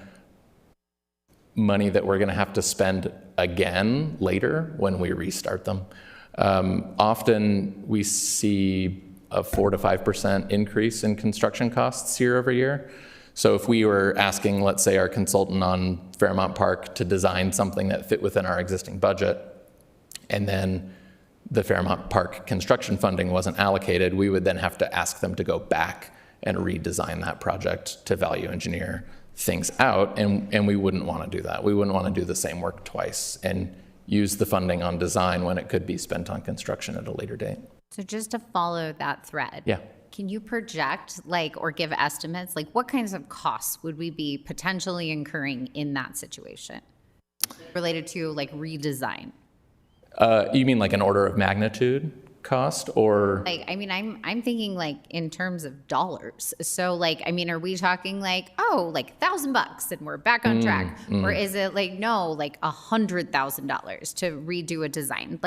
money that we're going to have to spend again later when we restart them. Often we see a 4 to 5% increase in construction costs year over year. So if we were asking, let's say, our consultant on Fairmont Park to design something that fit within our existing budget, and then the Fairmont Park construction funding wasn't allocated, we would then have to ask them to go back and redesign that project to value engineer things out, and we wouldn't want to do that. We wouldn't want to do the same work twice and use the funding on design when it could be spent on construction at a later date. So just to follow that thread, yeah. Can you project, or give estimates, what kinds of costs would we be potentially incurring in that situation related to redesign? You mean like an order of magnitude cost, or? I'm thinking in terms of dollars. So are we talking $1,000 and we're back on track? Or is it $100,000 to redo a design?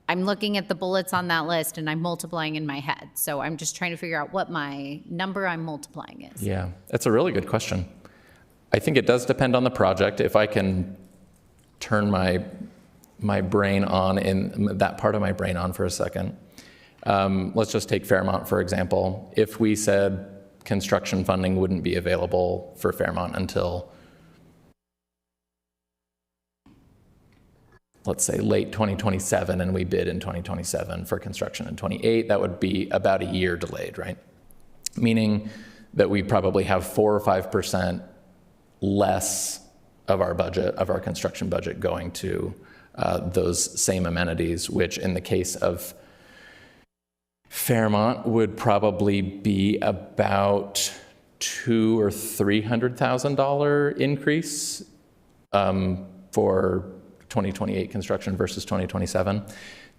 I'm looking at the bullets on that list and I'm multiplying in my head. So I'm just trying to figure out what my number I'm multiplying is. Yeah, that's a really good question. I think it does depend on the project. If I can turn my brain on, in that part of my brain on for a second. Let's just take Fairmont, for example. If we said construction funding wouldn't be available for Fairmont until, let's say, late 2027, and we bid in 2027 for construction in 28, that would be about a year delayed, right? Meaning that we probably have 4 or 5% less of our budget, of our construction budget, going to those same amenities, which in the case of Fairmont would probably be about $200,000 or $300,000 increase for 2028 construction versus 2027.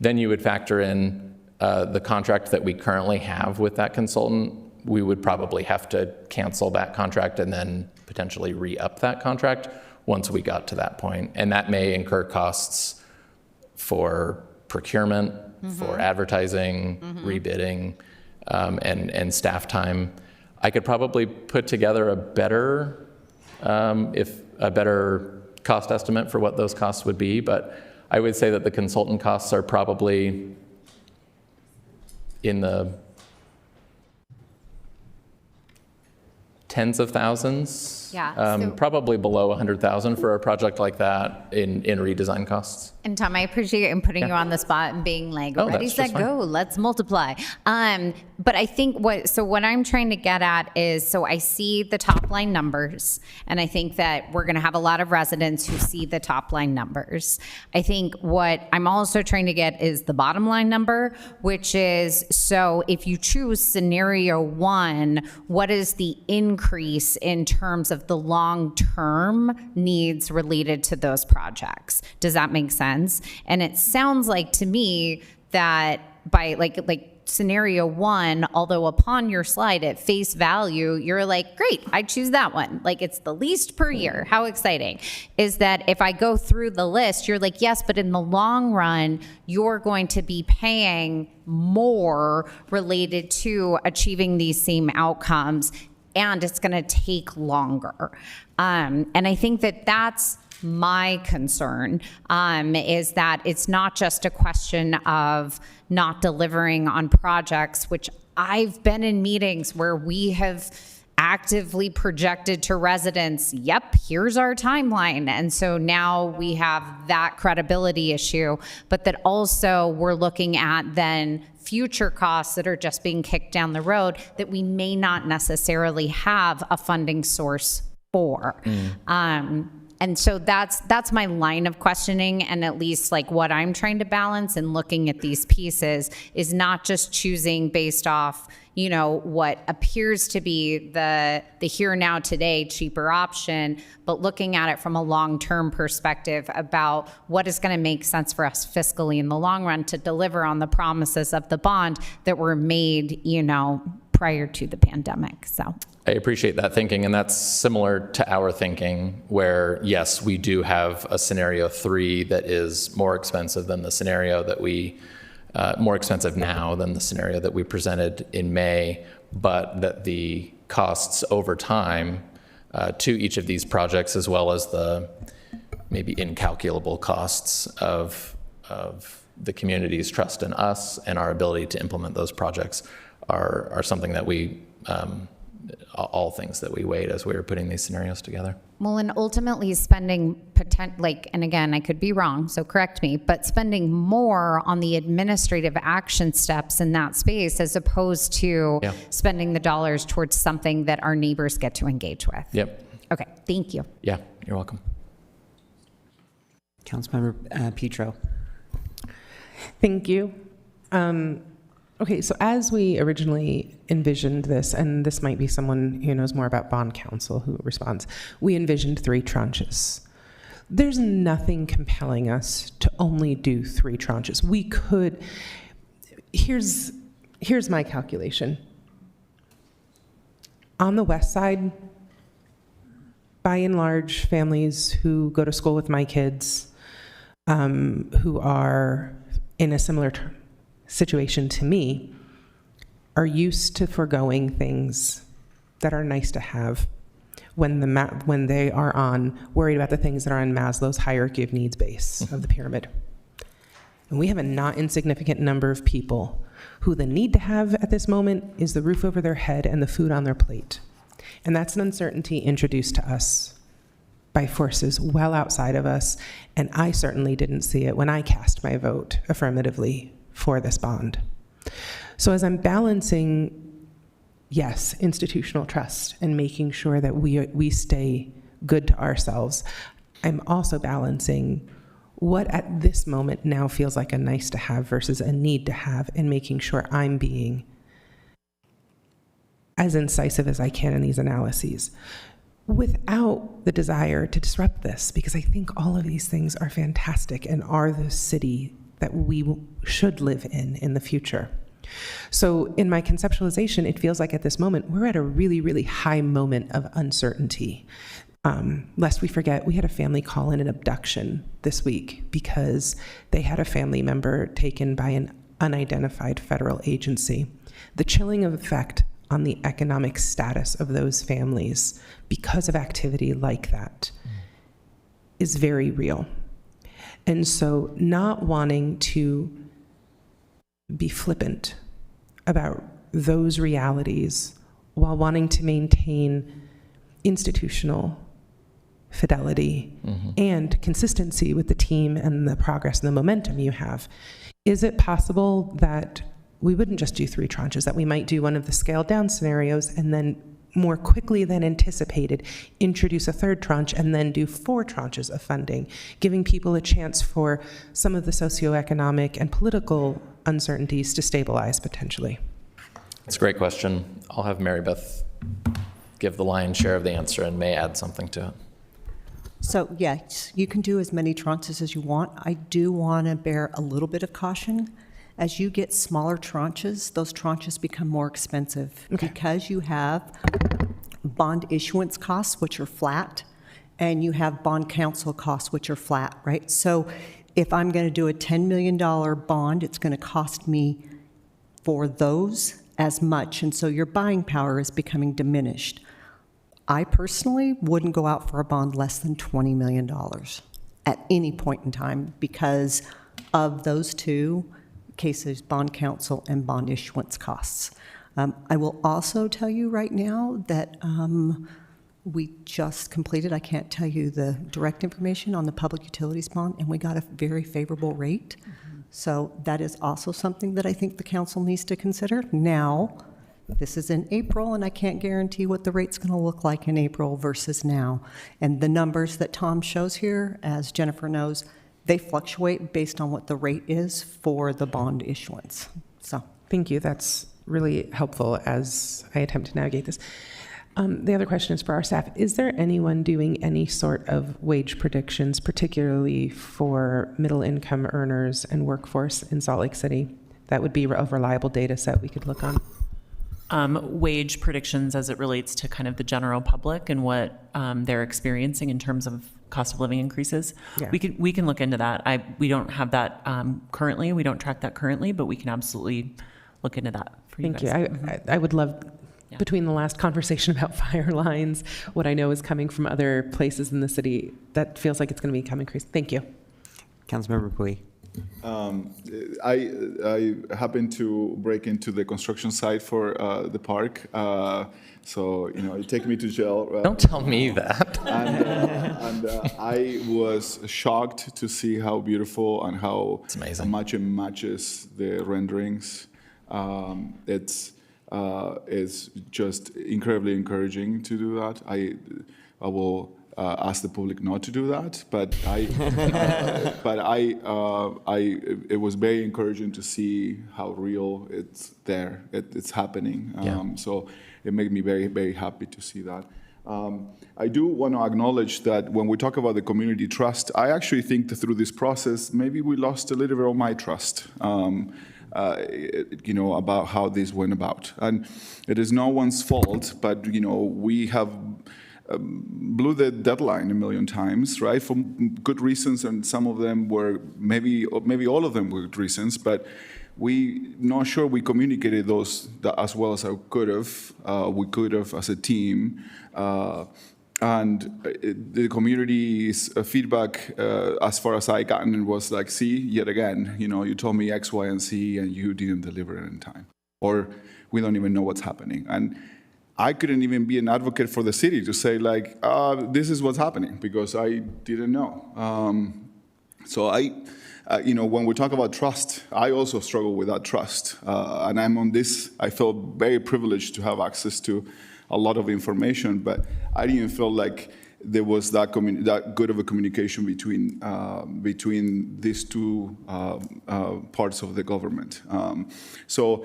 Then you would factor in the contract that we currently have with that consultant. We would probably have to cancel that contract and then potentially re-up that contract once we got to that point. And that may incur costs for procurement, for advertising, rebidding, and staff time. I could probably put together a better cost estimate for what those costs would be, but I would say that the consultant costs are probably in the tens of thousands. Yeah, Probably below 100,000 for a project like that in redesign costs. And Tom, I appreciate you putting you on the spot and being like, Oh, ready, that's set, just fine. go, let's multiply. But I think what I'm trying to get at is, so I see the top line numbers, and I think that we're gonna have a lot of residents who see the top line numbers. I think what I'm also trying to get is the bottom line number, which is, so if you choose scenario 1, what is the increase in terms of the long-term needs related to those projects? Does that make sense? And it sounds like to me that by like scenario 1, although upon your slide at face value, you're like, great, I choose that one. Like, it's the least per year. How exciting. Is that if I go through the list, you're like, yes, but in the long run, you're going to be paying more related to achieving these same outcomes, and it's going to take longer. And I think that that's my concern, is that it's not just a question of not delivering on projects, which I've been in meetings where we have actively projected to residents, yep, here's our timeline. And so now we have that credibility issue, but that also we're looking at then future costs that are just being kicked down the road that we may not necessarily have a funding source for. And so that's my line of questioning, and at least like what I'm trying to balance in looking at these pieces is not just choosing based off, you know, what appears to be the here now today cheaper option, but looking at it from a long-term perspective about what is going to make sense for us fiscally in the long run to deliver on the promises of the bond that were made, you know, prior to the pandemic. So I appreciate that thinking, and that's similar to our thinking where, yes, we do have a scenario 3 that is more expensive than the scenario that more expensive now than the scenario that we presented in May, but that the costs over time to each of these projects, as well as the maybe incalculable costs of the community's trust in us and our ability to implement those projects are something that we all things that we weighed as we were putting these scenarios together. Well, and ultimately spending and again, I could be wrong, so correct me, but spending more on the administrative action steps in that space as opposed to spending the dollars towards something that our neighbors get to engage with. Yep. Okay, thank you. Yeah, you're welcome. Councilmember Petro. Thank you. Okay, so as we originally envisioned this, and this might be someone who knows more about bond counsel who responds, we envisioned 3 tranches. There's nothing compelling us to only do 3 tranches. We could, here's my calculation. On the west side, by and large, families who go to school with my kids, who are in a similar situation to me, are used to foregoing things that are nice to have when they are worried about the things that are on Maslow's hierarchy of needs base of the pyramid. And we have a not insignificant number of people who the need to have at this moment is the roof over their head and the food on their plate. And that's an uncertainty introduced to us by forces well outside of us, and I certainly didn't see it when I cast my vote affirmatively for this bond. So as I'm balancing, yes, institutional trust and making sure that we stay good to ourselves, I'm also balancing what at this moment now feels like a nice to have versus a need to have, and making sure I'm being as incisive as I can in these analyses without the desire to disrupt this, because I think all of these things are fantastic and are the city that we should live in the future. So in my conceptualization, it feels like at this moment, we're at a really, really high moment of uncertainty. Lest we forget, we had a family call in an abduction this week because they had a family member taken by an unidentified federal agency. The chilling effect on the economic status of those families because of activity like that is very real. And so not wanting to be flippant about those realities while wanting to maintain institutional fidelity and consistency with the team and the progress and the momentum you have. Is it possible that we wouldn't just do 3 tranches, that we might do one of the scaled down scenarios and then more quickly than anticipated introduce a 3rd tranche and then do 4 tranches of funding, giving people a chance for some of the socioeconomic and political uncertainties to stabilize potentially? It's a great question. I'll have Mary Beth give the lion's share of the answer and may add something to it. So yes, you can do as many tranches as you want. I do want to bear a little bit of caution. As you get smaller tranches, those tranches become more expensive because you have bond issuance costs, which are flat, and you have bond counsel costs, which are flat, right? So if I'm going to do a $10 million bond, it's going to cost me for those as much, and so your buying power is becoming diminished. I personally wouldn't go out for a bond less than $20 million at any point in time because of those 2 cases, bond counsel and bond issuance costs. I will also tell you right now that we just completed, I can't tell you the direct information on the public utilities bond, and we got a very favorable rate. So that is also something that I think the council needs to consider. Now, this is in April, and I can't guarantee what the rate's going to look like in April versus now. And the numbers that Tom shows here, as Jennifer knows, they fluctuate based on what the rate is for the bond issuance. So, thank you. That's really helpful as I attempt to navigate this. The other question is for our staff. Is there anyone doing any sort of wage predictions, particularly for middle income earners and workforce in Salt Lake City? That would be a reliable data set we could look on. Wage predictions as it relates to kind of the general public and what they're experiencing in terms of cost of living increases. Yeah. We can look into that. We don't have that currently. We don't track that currently, but we can absolutely look into that for you Thank guys. you. I would love, between the last conversation about fire lines, what I know is coming from other places in the city, that feels like it's going to become increased. Thank you. Councilmember Pui. I happened to break into the construction site for the park, so you take me to jail. Don't tell me that. And I was shocked to see how beautiful and how much it matches the renderings. It's just incredibly encouraging to do that. I will ask the public not to do that, but it was very encouraging to see how real it's there. It's happening. So it made me very, very happy to see that. I do want to acknowledge that when we talk about the community trust, I actually think that through this process, maybe we lost a little bit of my trust. About how this went about. And it is no one's fault, but, we have blew the deadline a million times, right? For good reasons, and some of them were, maybe all of them were good reasons, but we not sure we communicated those as well as I could have. We could have as a team. And the community's feedback, as far as I gotten, was like, see, yet again, you told me X, Y, and Z, and you didn't deliver it in time. Or we don't even know what's happening. And I couldn't even be an advocate for the city to say, like, this is what's happening, because I didn't know. So when we talk about trust, I also struggle with that trust. And I'm on this, I felt very privileged to have access to a lot of information, but I didn't feel like there was that good of a communication between these two parts of the government. So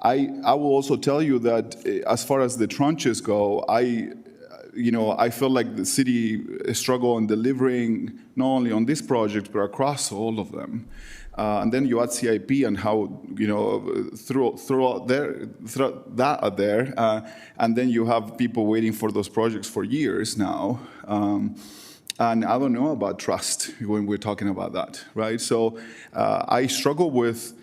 I will also tell you that as far as the tranches go, I feel like the city struggled on delivering not only on this project but across all of them. And then you add CIP and how throw that out there, and then you have people waiting for those projects for years now. And I don't know about trust when we're talking about that, right? So I struggle with.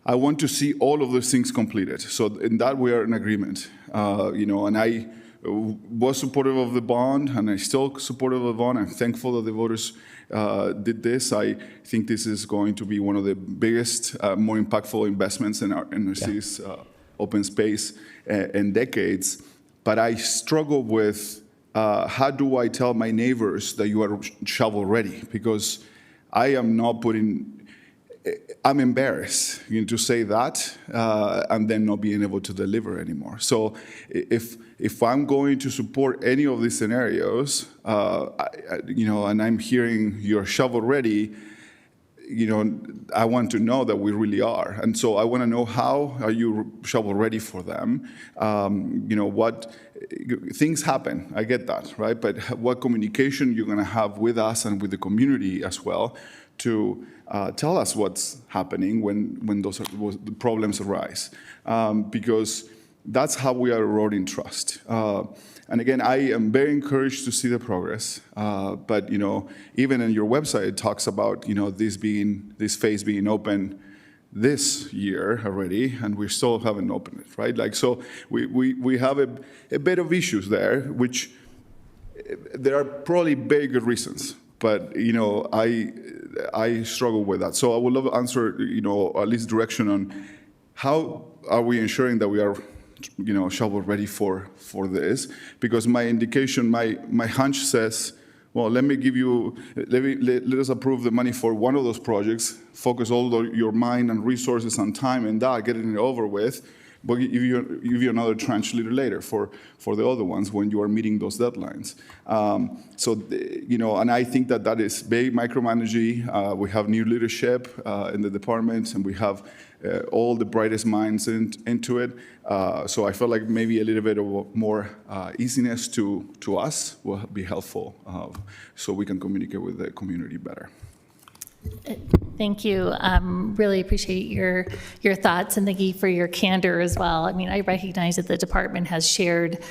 I want to see all of those things completed. So in that we are in agreement, and I was supportive of the bond, and I still supportive of the bond. I'm thankful that the voters did this. I think this is going to be one of the biggest, more impactful investments in our city's open space in decades. but I struggle with how do I tell my neighbors that you are shovel ready? Because I am not putting, I'm embarrassed to say that and then not being able to deliver anymore. So if I'm going to support any of these scenarios, and I'm hearing you're shovel ready, I want to know that we really are. And so I want to know, how are you shovel ready for them? What things happen, I get that, right? But what communication you're going to have with us and with the community as well to tell us what's happening when those problems arise. Because that's how we are eroding trust. And again, I am very encouraged to see the progress. But even in your website, it talks about this phase being open this year already, and we still haven't opened it, right? Like, so we have a bit of issues there, which there are probably very good reasons. But I struggle with that. So I would love to answer, at least direction on how are we ensuring that we are shovel ready for this, because my indication, my hunch says, well, let us approve the money for one of those projects, focus all your mind and resources and time in that, getting it over with, but give you another tranche later for the other ones when you are meeting those deadlines. And I think that is very micromanaging. We have new leadership in the department, and we have all the brightest minds into it. So I feel like maybe a little bit of more easiness to us will be helpful, so we can communicate with the community better. Thank you. Really appreciate your thoughts, and thank you for your candor as well. I mean, I recognize that the department has shared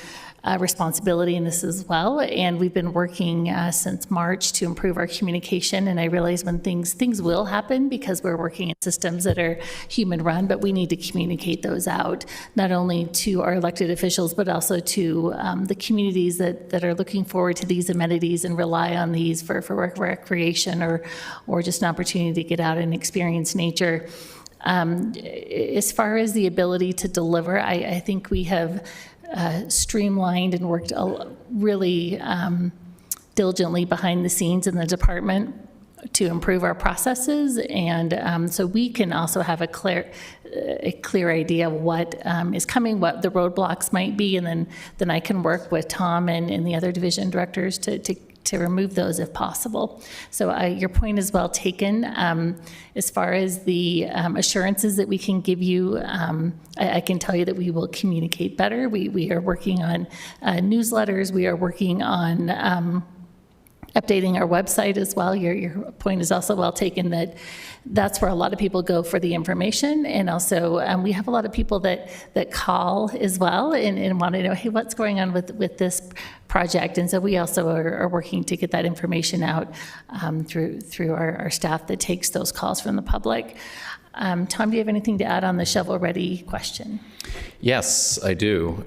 responsibility in this as well, and we've been working since March to improve our communication. And I realize when things will happen because we're working in systems that are human run, but we need to communicate those out, not only to our elected officials, but also to the communities that are looking forward to these amenities and rely on these for recreation or just an opportunity to get out and experience nature. As far as the ability to deliver, I think we have streamlined and worked really diligently behind the scenes in the department to improve our processes, and so we can also have a clear idea of what is coming, what the roadblocks might be, and then I can work with Tom and the other division directors to remove those if possible. So your point is well taken. As far as the assurances that we can give you, I can tell you that we will communicate better. We are working on newsletters. We are working on updating our website as well. Your point is also well taken, that's where a lot of people go for the information. And also we have a lot of people that call as well and want to know, hey, what's going on with this project? And so we also are working to get that information out through our staff that takes those calls from the public. Tom, do you have anything to add on the shovel-ready question? Yes, I do.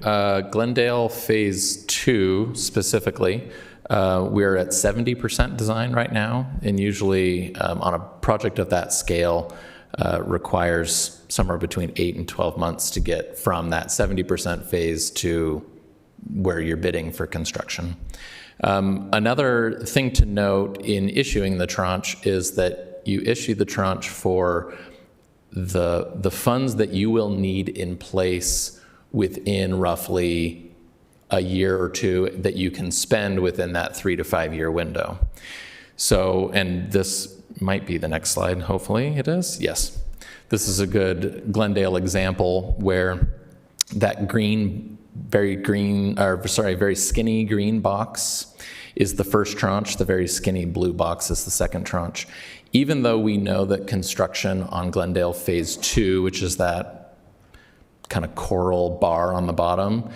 Glendale Phase 2 specifically, we're at 70% design right now, and usually on a project of that scale requires somewhere between 8 and 12 months to get from that 70% phase to where you're bidding for construction. Another thing to note in issuing the tranche is that you issue the tranche for the funds that you will need in place within roughly a year or two that you can spend within that 3 to 5 year window. So, and this might be the next slide, hopefully it is. Yes. This is a good Glendale example where that very skinny green box is the first tranche, the very skinny blue box is the second tranche. Even though we know that construction on Glendale Phase 2, which is that kind of coral bar on the bottom,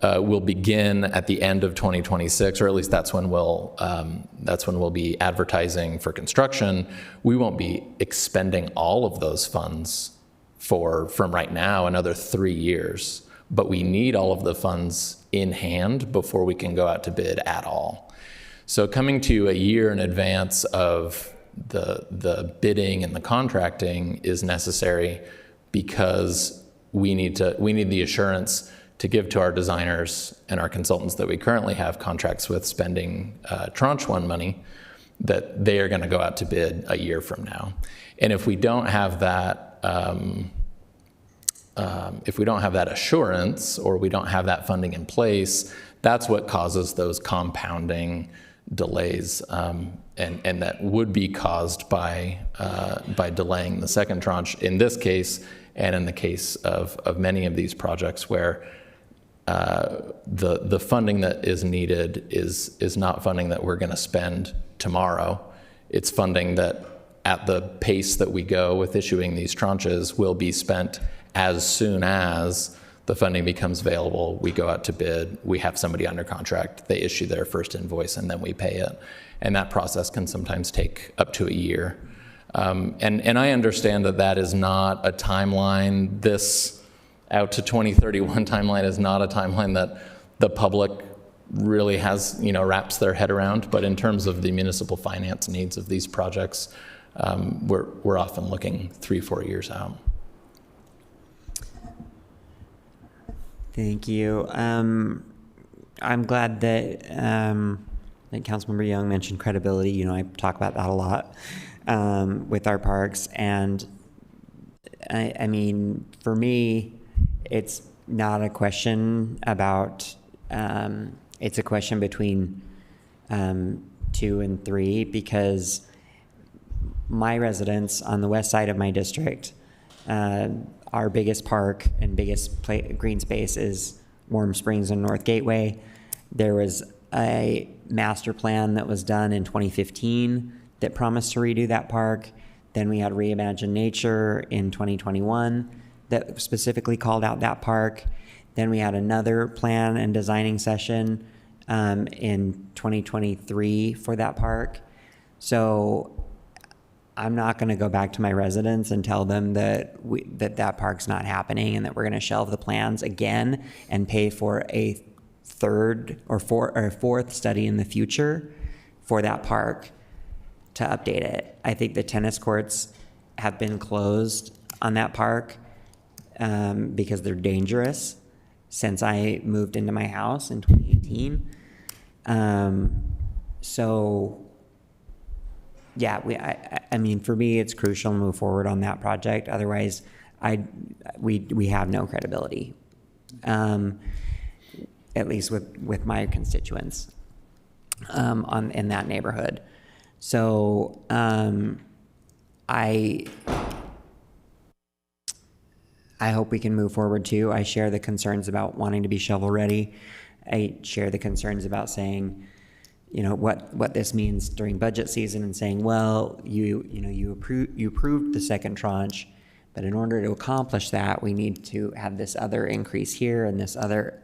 will begin at the end of 2026, or at least that's when we'll be advertising for construction. We won't be expending all of those funds from right now another 3 years, but we need all of the funds in hand before we can go out to bid at all. So coming to you a year in advance of the bidding and the contracting is necessary because we need the assurance to give to our designers and our consultants that we currently have contracts with spending tranche one money, that they are going to go out to bid a year from now. And if we don't have that, assurance, or we don't have that funding in place, that's what causes those compounding delays, and that would be caused by delaying the second tranche in this case, and in the case of many of these projects where the funding that is needed is not funding that we're going to spend tomorrow. It's funding that at the pace that we go with issuing these tranches will be spent as soon as the funding becomes available. We go out to bid, we have somebody under contract, they issue their first invoice, and then we pay it. And that process can sometimes take up to a year. And I understand that that is not a timeline. This out to 2031 timeline is not a timeline that the public really has, wraps their head around. But in terms of the municipal finance needs of these projects, we're often looking 3-4 years out. Thank you. I'm glad that Councilmember Young mentioned credibility. I talk about that a lot with our parks, and I mean, for me, it's not a question about. It's a question between 2 and 3, because my residents on the west side of my district, our biggest park and biggest green space is Warm Springs and North Gateway. There was a master plan that was done in 2015 that promised to redo that park. Then we had Reimagine Nature in 2021 that specifically called out that park. Then we had another plan and designing session in 2023 for that park. So I'm not going to go back to my residents and tell them that that park's not happening and that we're going to shelve the plans again and pay for a third or fourth study in the future for that park to update it. I think the tennis courts have been closed on that park because they're dangerous since I moved into my house in 2018. So yeah, I mean, for me, it's crucial to move forward on that project. Otherwise, we have no credibility, at least with my constituents in that neighborhood. So I hope we can move forward too. I share the concerns about wanting to be shovel ready. I share the concerns about saying, what this means during budget season, and saying, well, you approved the second tranche, but in order to accomplish that, we need to have this other increase here and this other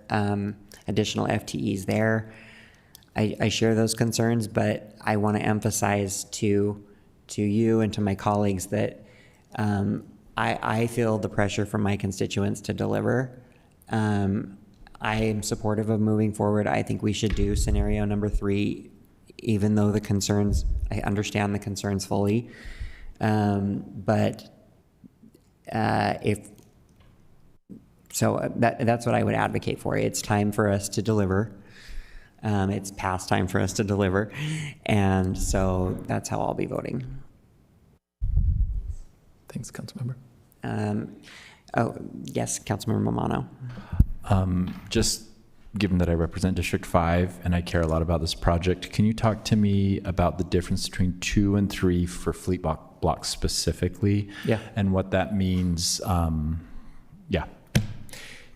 additional FTEs there. I share those concerns, but I want to emphasize to you and to my colleagues that I feel the pressure from my constituents to deliver. I am supportive of moving forward. I think we should do scenario number 3, even though I understand the concerns fully. That's what I would advocate for. It's time for us to deliver. It's past time for us to deliver. And so that's how I'll be voting. Thanks, Councilmember. Yes, Councilmember Momano. Just given that I represent District 5 and I care a lot about this project, can you talk to me about the difference between 2 and 3 for fleet blocks specifically? Yeah. And what that means? Yeah.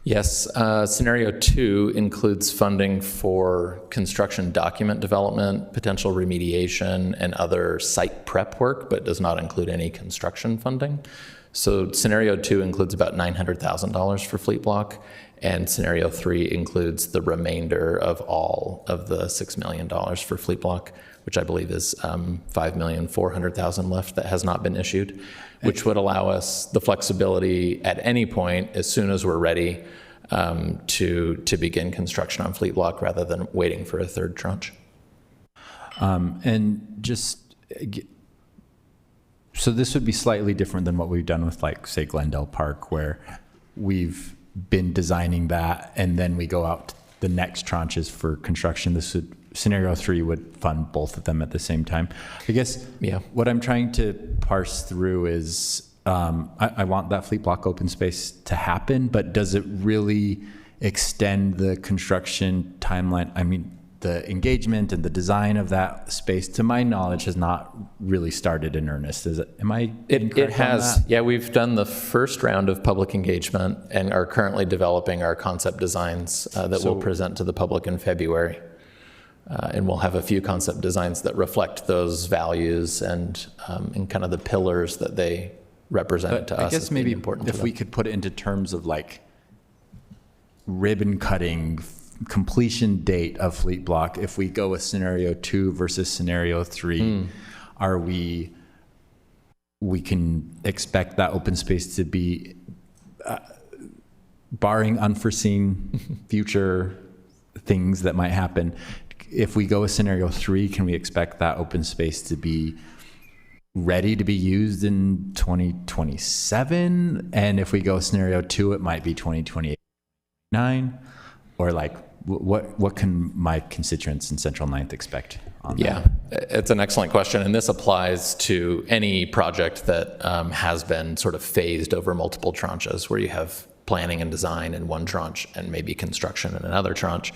Yes, scenario 2 includes funding for construction document development, potential remediation, and other site prep work, but does not include any construction funding. So scenario 2 includes about $900,000 for fleet block, and scenario 3 includes the remainder of all of the $6 million for fleet block, which I believe is $5,400,000 left that has not been issued, which would allow us the flexibility at any point, as soon as we're ready, to begin construction on fleet block rather than waiting for a third tranche. So this would be slightly different than what we've done with, like, say, Glendale Park, where we've been designing that, and then we go out the next tranches for construction. Scenario 3 would fund both of them at the same time. I guess what I'm trying to parse through is I want that fleet block open space to happen, but does it really extend the construction timeline? I mean, the engagement and the design of that space, to my knowledge, has not really started in earnest. Am I incorrect It has. on that? Yeah, we've done the first round of public engagement and are currently developing our concept designs that we'll present to the public in February. And we'll have a few concept designs that reflect those values and kind of the pillars that they represent to us. I guess as being maybe important if to we them. could put it into terms of like ribbon cutting, completion date of fleet block, if we go with scenario 2 versus scenario 3, are we can expect that open space to be, barring unforeseen future things that might happen, if we go with scenario 3, can we expect that open space to be ready to be used in 2027? And if we go scenario 2, it might be 2029? Or like, what can my constituents in Central Ninth expect on that? Yeah, it's an excellent question. And this applies to any project that has been sort of phased over multiple tranches, where you have planning and design in one tranche and maybe construction in another tranche,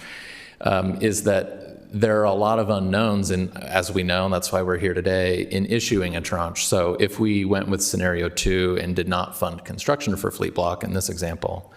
is that there are a lot of unknowns, and as we know, and that's why we're here today, in issuing a tranche. So if we went with scenario 2 and did not fund construction for fleet block in this example,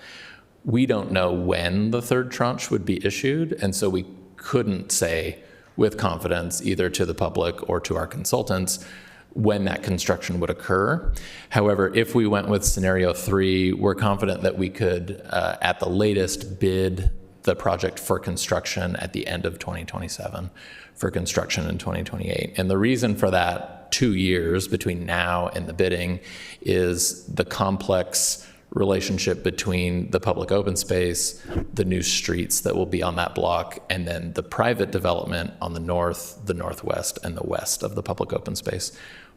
we don't know when the third tranche would be issued, and so we couldn't say with confidence, either to the public or to our consultants, when that construction would occur. However, if we went with scenario 3, we're confident that we could, at the latest, bid the project for construction at the end of 2027, for construction in 2028. And the reason for that 2 years between now and the bidding is the complex relationship between the public open space, the new streets that will be on that block, and then the private development on the north, the northwest, and the west of the public open space.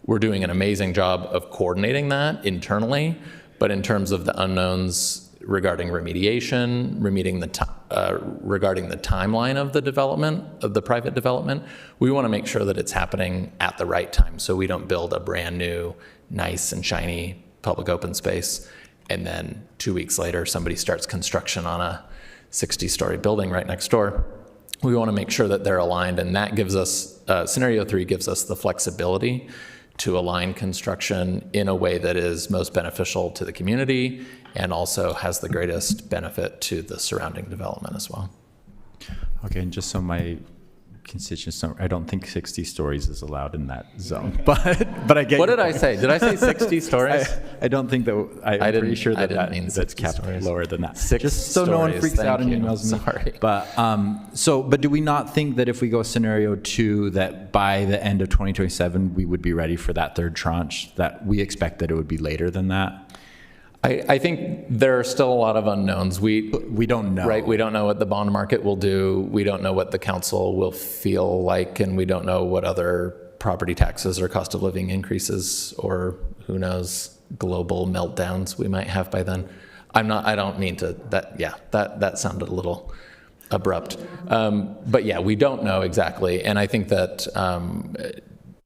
We're doing an amazing job of coordinating that internally, but in terms of the unknowns regarding remediation, regarding the timeline of the development, of the private development, we want to make sure that it's happening at the right time, so we don't build a brand new, nice and shiny public open space, and then 2 weeks later, somebody starts construction on a 60-story building right next door. We want to make sure that they're aligned, and that gives us, scenario 3 gives us the flexibility to align construction in a way that is most beneficial to the community and also has the greatest benefit to the surrounding development as well. Okay, and just so my constituents don't, I don't think 60 stories is allowed in that zone, but I get. What did I say? Did I say 60 stories? I don't think that. I'm pretty sure that that's capped lower than that. Just so no one freaks out and emails me. Sorry. But but do we not think that if we go scenario 2, that by the end of 2027 we would be ready for that third tranche? That we expect that it would be later than that? I think there are still a lot of unknowns. We don't know. Right, we don't know what the bond market will do. We don't know what the council will feel like, and we don't know what other property taxes or cost of living increases or who knows, global meltdowns we might have by then. I don't mean to, that sounded a little abrupt. But yeah, we don't know exactly. And I think that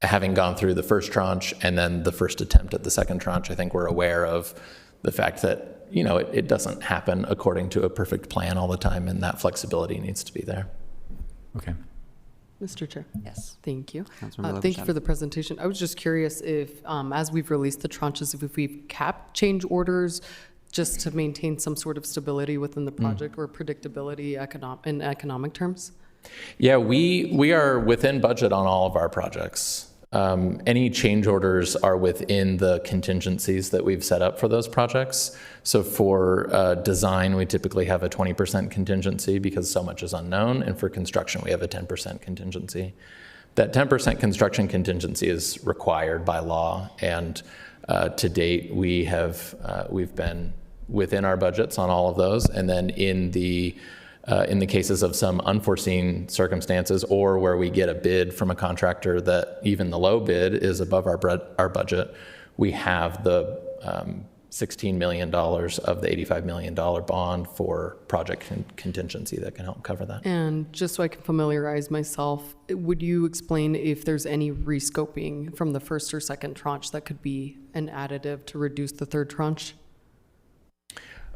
having gone through the first tranche and then the first attempt at the second tranche, I think we're aware of the fact that, it doesn't happen according to a perfect plan all the time, and that flexibility needs to be there. Okay. Mr. Chair. Yes. Thank you. Councilmember Thank you Lopez-Chavez. for the presentation. I was just curious if, as we've released the tranches, if we've capped change orders just to maintain some sort of stability within the project or predictability in economic terms? Yeah, we are within budget on all of our projects. Any change orders are within the contingencies that we've set up for those projects. So for design, we typically have a 20% contingency because so much is unknown. And for construction, we have a 10% contingency. That 10% construction contingency is required by law. And to date, we've been within our budgets on all of those. And then in the cases of some unforeseen circumstances or where we get a bid from a contractor that even the low bid is above our budget, we have the $16 million of the $85 million bond for project contingency that can help cover that. And just so I can familiarize myself, would you explain if there's any rescoping from the first or second tranche that could be an additive to reduce the third tranche?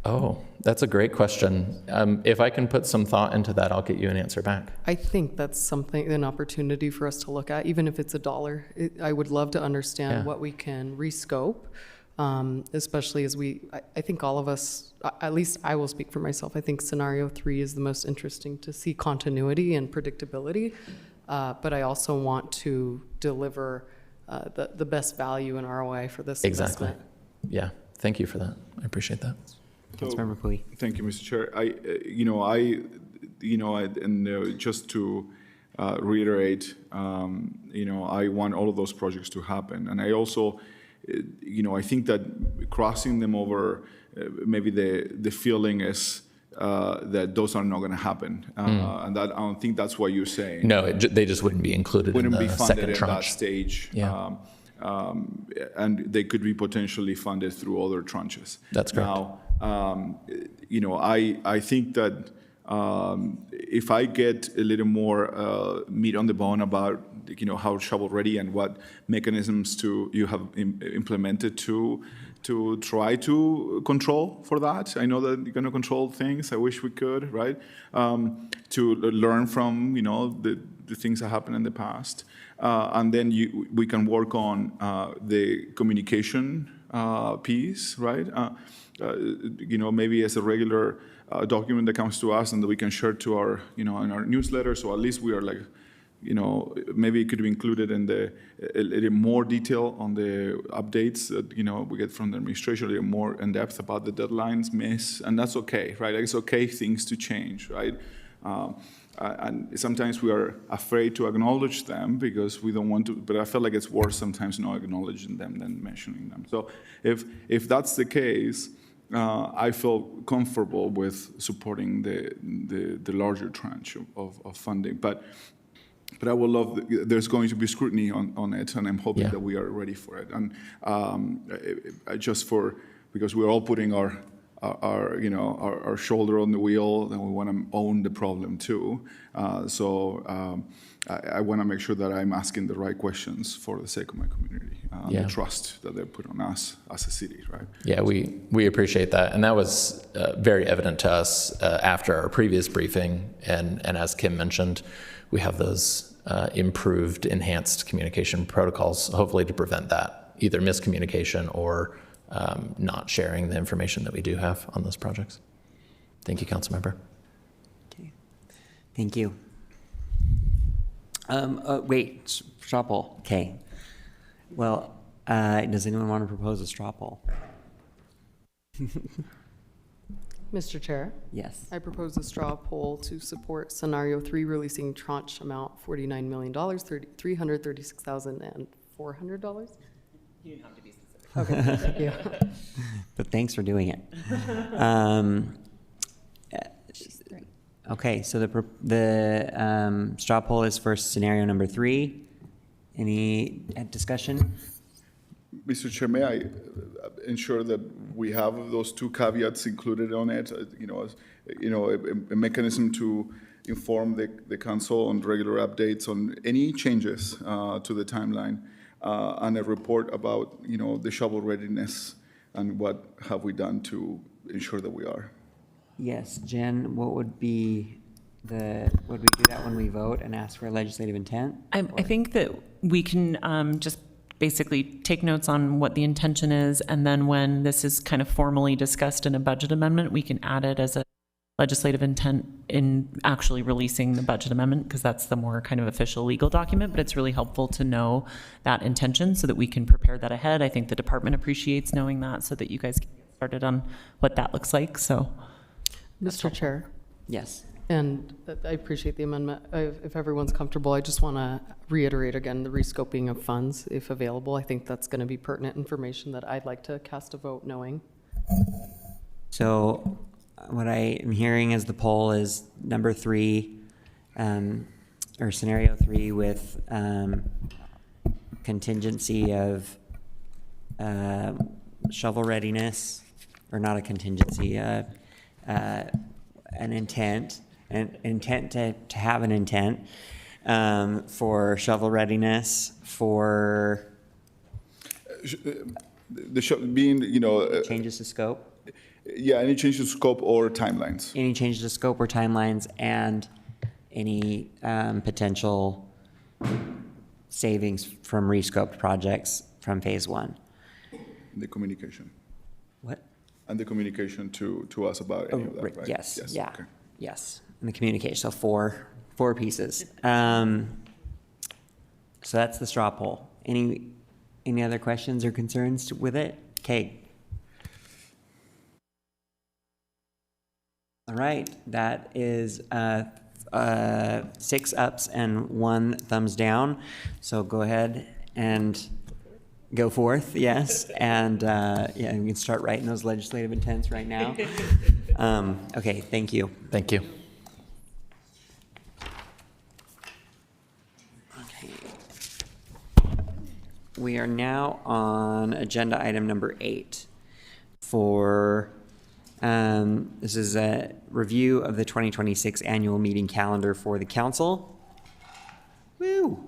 Oh, that's a great question. If I can put some thought into that, I'll get you an answer back. I think that's an opportunity for us to look at, even if it's $1. I would love to understand what we can rescope, especially as I think all of us, at least I will speak for myself, I think scenario 3 is the most interesting to see continuity and predictability, but I also want to deliver the best value and ROI for this Exactly. investment. Yeah, thank you for that. I appreciate that. Councilmember Pui. Thank you, Mr. Chair. Just to reiterate, I want all of those projects to happen. And I also, I think that crossing them over, maybe the feeling is that those are not going to happen. And that I don't think that's what you're saying. No, they just wouldn't be included in the second tranche. That stage. Yeah. And they could be potentially funded through other tranches. That's correct. Now, I think that if I get a little more meat on the bone about how shovel ready and what mechanisms you have implemented to try to control for that. I know that you're going to control things. I wish we could, right? To learn from the things that happened in the past, and then we can work on the communication piece, right? Maybe as a regular document that comes to us and that we can share to our, in our newsletter. So at least we are like, maybe it could be included in a little more detail on the updates that, we get from the administration, a little more in depth about the deadlines, and that's okay, right? Like it's okay things to change, right? And sometimes we are afraid to acknowledge them because we don't want to, but I feel like it's worse sometimes not acknowledging them than mentioning them. So if that's the case, I feel comfortable with supporting the larger tranche of funding. But I would love, there's going to be scrutiny on it, and I'm hoping that we are ready for it. And because we're all putting our shoulder on the wheel, and we want to own the problem too. I want to make sure that I'm asking the right questions for the sake of my community, the trust that they put on us as a city, right? Yeah, we appreciate that, and that was very evident to us after our previous briefing. And as Kim mentioned, we have those improved, enhanced communication protocols, hopefully to prevent that, either miscommunication or not sharing the information that we do have on those projects. Thank you, Councilmember. Okay. Thank you. Wait, straw poll. Okay. Well, does anyone want to propose a straw poll? Mr. Chair? Yes. I propose a straw poll to support scenario 3, releasing tranche amount $49 million, $336,400. You didn't have to be specific. Okay, thank you. But thanks for doing it. Okay, so the straw poll is for scenario number 3. Any discussion? Mr. Chair, may I ensure that we have those 2 caveats included on it? A mechanism to inform the council on regular updates on any changes to the timeline, and a report about the shovel readiness and what have we done to ensure that we are. Yes, Jen, what would be would we do that when we vote and ask for legislative intent? I think that we can just basically take notes on what the intention is, and then when this is kind of formally discussed in a budget amendment, we can add it as a legislative intent in actually releasing the budget amendment, because that's the more kind of official legal document. But it's really helpful to know that intention so that we can prepare that ahead. I think the department appreciates knowing that, so that you guys can get started on what that looks like. So, Mr. Chair? Yes. And I appreciate the amendment. If everyone's comfortable, I just want to reiterate again the rescoping of funds, if available. I think that's going to be pertinent information that I'd like to cast a vote knowing. So what I am hearing as the poll is number 3, or scenario 3 with contingency of shovel readiness, or not a contingency, an intent to have an intent for shovel readiness, for being, changes to scope. Yeah, any change to scope or timelines. Any changes to scope or timelines, and any potential savings from rescoped projects from phase one. The communication. What? And the communication to us about any of that, right? Yes. Yeah. Okay. Yes. And the communication. So four pieces. So that's the straw poll. Any other questions or concerns with it? Okay. All right. That is 6 ups and 1 thumbs down. So go ahead and go forth, yes. And yeah, we can start writing those legislative intents right now. Okay, thank you. Thank you. Okay. We are now on agenda item number 8 for this is a review of the 2026 annual meeting calendar for the council. Woo!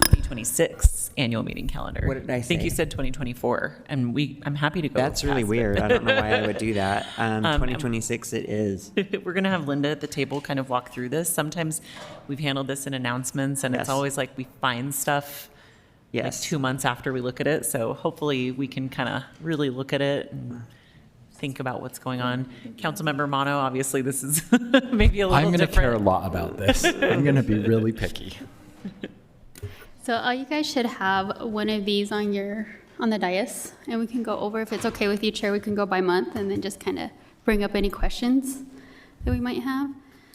2026 annual meeting calendar. What did I I think say? you said 2024, and I'm happy to go. That's really past weird. it. I don't know why I would do that. 2026 it is. We're going to have Linda at the table kind of walk through this. Sometimes we've handled this in announcements, and Yes. it's always like we find stuff like 2 months after we look at it. So hopefully we can kind of really look at it and think about what's going on. Councilmember Mono, obviously this is maybe a little I'm going to different. care a lot about this. I'm going to be really picky. So all you guys should have one of these on the dais, and we can go over, if it's okay with you, Chair, we can go by month and then just kind of bring up any questions that we might have.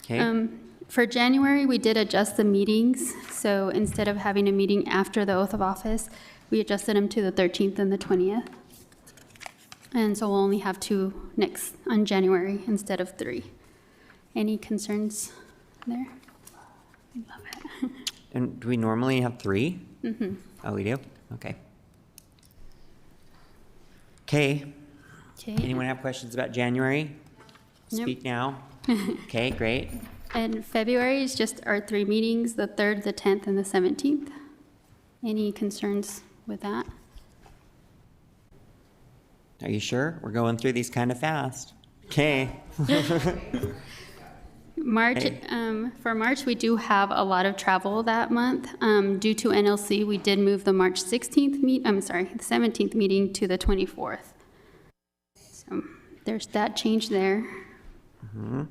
Okay. For January, we did adjust the meetings. So instead of having a meeting after the oath of office, we adjusted them to the 13th and the 20th. And so we'll only have 2 next on January instead of 3. Any concerns there? I love it. And do we normally have 3? Mm-hmm. Oh, we do? Okay. Okay. Okay. Anyone have questions about January? Nope. Speak now. Okay, great. And February is just our 3 meetings, the 3rd, the 10th, and the 17th. Any concerns with that? Are you sure? We're going through these kind of fast. Okay. March, Okay. For March, we do have a lot of travel that month. Due to NLC, we did move the March 16th the 17th meeting to the 24th. So there's that change there. Mhm.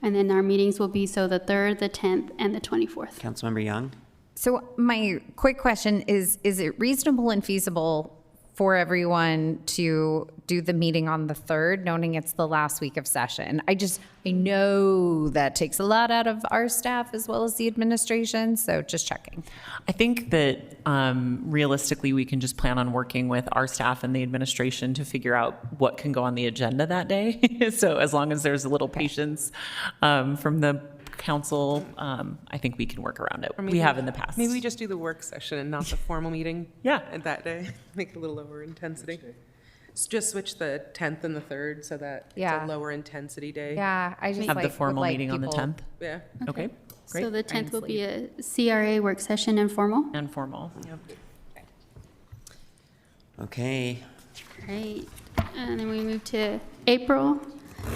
And then our meetings will be the 3rd, the 10th, and the 24th. Councilmember Young? So my quick question is it reasonable and feasible for everyone to do the meeting on the 3rd, knowing it's the last week of session? I know that takes a lot out of our staff as well as the administration, so just checking. I think that realistically, we can just plan on working with our staff and the administration to figure out what can go on the agenda that day. So as long as there's a little patience from the council, I think we can work around it. Or We have in the past. Maybe we just do the work session and not the formal meeting. Yeah. That day, make it a little lower intensity. Just switch the 10th and the 3rd so that it's a lower intensity day. Yeah, I just have the formal meeting on the 10th. Yeah. Okay. Great. So the 10th will be a CRA work session informal. Informal. Okay. Right, and then we move to April,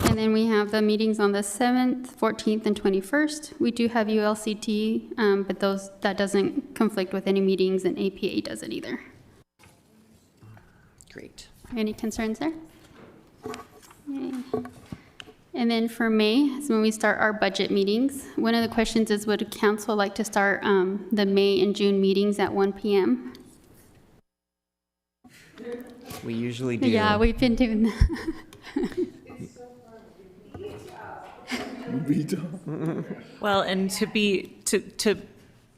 and then we have the meetings on the 7th, 14th, and 21st. We do have ULCT, but that doesn't conflict with any meetings, and APA doesn't either. Great. Any concerns there? Okay. And then for May is when we start our budget meetings. One of the questions is, would council like to start the May and June meetings at 1 p.m.? We usually do. Yeah, we've been doing that. Well, and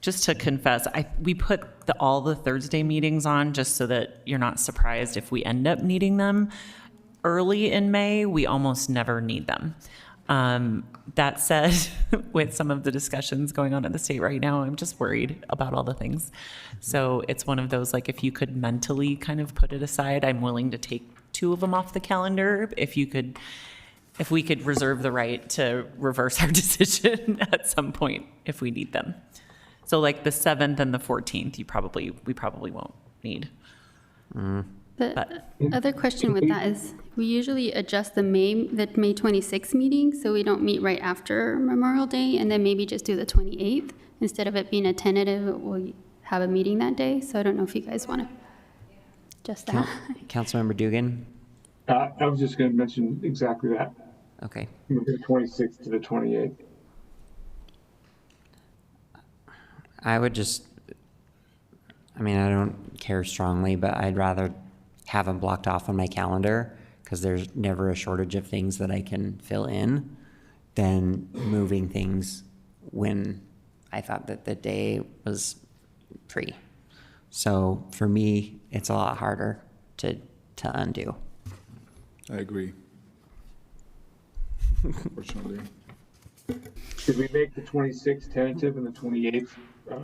just to confess, we put all the Thursday meetings on just so that you're not surprised if we end up needing them. Early in May, we almost never need them. That said, with some of the discussions going on in the state right now, I'm just worried about all the things. So it's one of those, like, if you could mentally kind of put it aside, I'm willing to take 2 of them off the calendar. If we could reserve the right to reverse our decision at some point if we need them. So like the 7th and the 14th, we probably won't need. The other question with that is, we usually adjust the May 26th meeting, so we don't meet right after Memorial Day, and then maybe just do the 28th. Instead of it being a tentative, we'll have a meeting that day. So I don't know if you guys want to adjust that. Councilmember Dugan? I was just going to mention exactly that. Okay. Move the 26th to the 28th. I don't care strongly, but I'd rather have them blocked off on my calendar because there's never a shortage of things that I can fill in than moving things when I thought that the day was free. So for me, it's a lot harder to undo. I agree. Unfortunately. Should we make the 26th tentative and the 28th?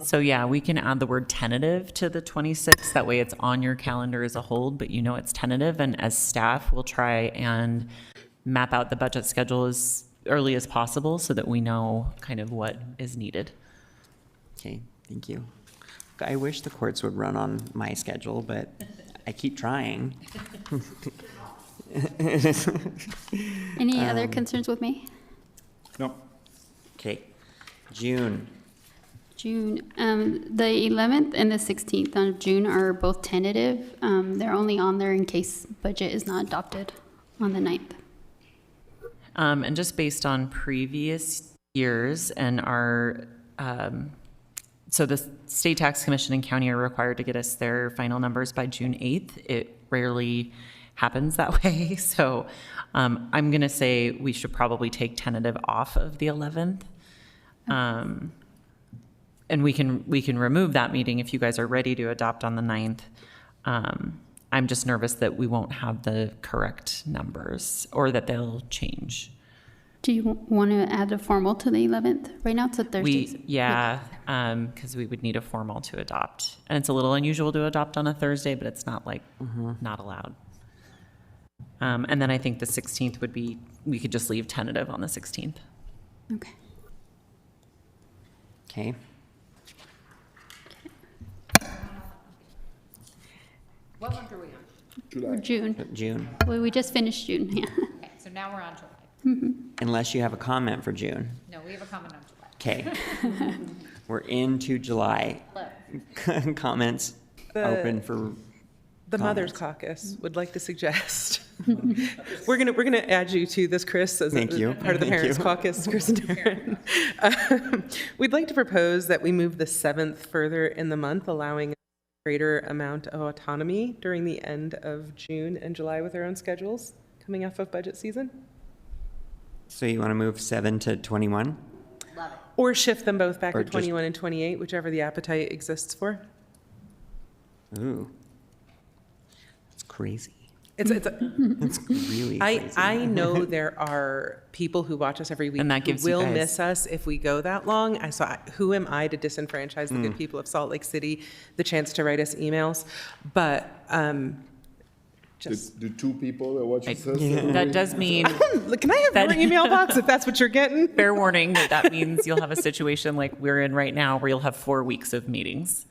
So yeah, we can add the word tentative to the 26th. That way it's on your calendar as a hold, but you know it's tentative. And as staff, we'll try and map out the budget schedule as early as possible so that we know kind of what is needed. Okay, thank you. I wish the courts would run on my schedule, but I keep trying. Any other concerns with May? No. Okay, June. The 11th and the 16th of June are both tentative. They're only on there in case budget is not adopted on the 9th. And just based on previous years and our, so the State Tax Commission and county are required to get us their final numbers by June 8th. It rarely happens that way. So I'm going to say we should probably take tentative off of the 11th. And we can remove that meeting if you guys are ready to adopt on the 9th. I'm just nervous that we won't have the correct numbers or that they'll change. Do you want to add a formal to the 11th? Right now it's a Thursday. Because we would need a formal to adopt. And it's a little unusual to adopt on a Thursday, but it's not like not allowed. And then I think the 16th would be, we could just leave tentative on the 16th. Okay. Okay. What month are we on? July. June. June. Well, we just finished June, yeah. Okay, so now we're on July. Unless you have a comment for June. No, we have a comment on July. Okay. We're into July. Comments open for The Mother's Caucus would like to suggest. We're gonna add you to this, Chris, as Thank you. part of the Thank Parents you. Caucus, Chris and Darren. We'd like to propose that we move the 7th further in the month, allowing a greater amount of autonomy during the end of June and July with our own schedules coming off of budget season. So you want to move 7 to 21? Love it. Or shift them both back Or to 21 and 28, whichever the appetite exists for. Ooh. That's crazy. It's It's really crazy. I know there are people who watch us every week And that who gives you will guys- miss us if we go that long. Who am I to disenfranchise the good people of Salt Lake City the chance to write us emails? But just The 2 people that watch us. That does mean, can I have your email box if that's what you're getting? fair warning, that means you'll have a situation like we're in right now where you'll have 4 weeks of meetings.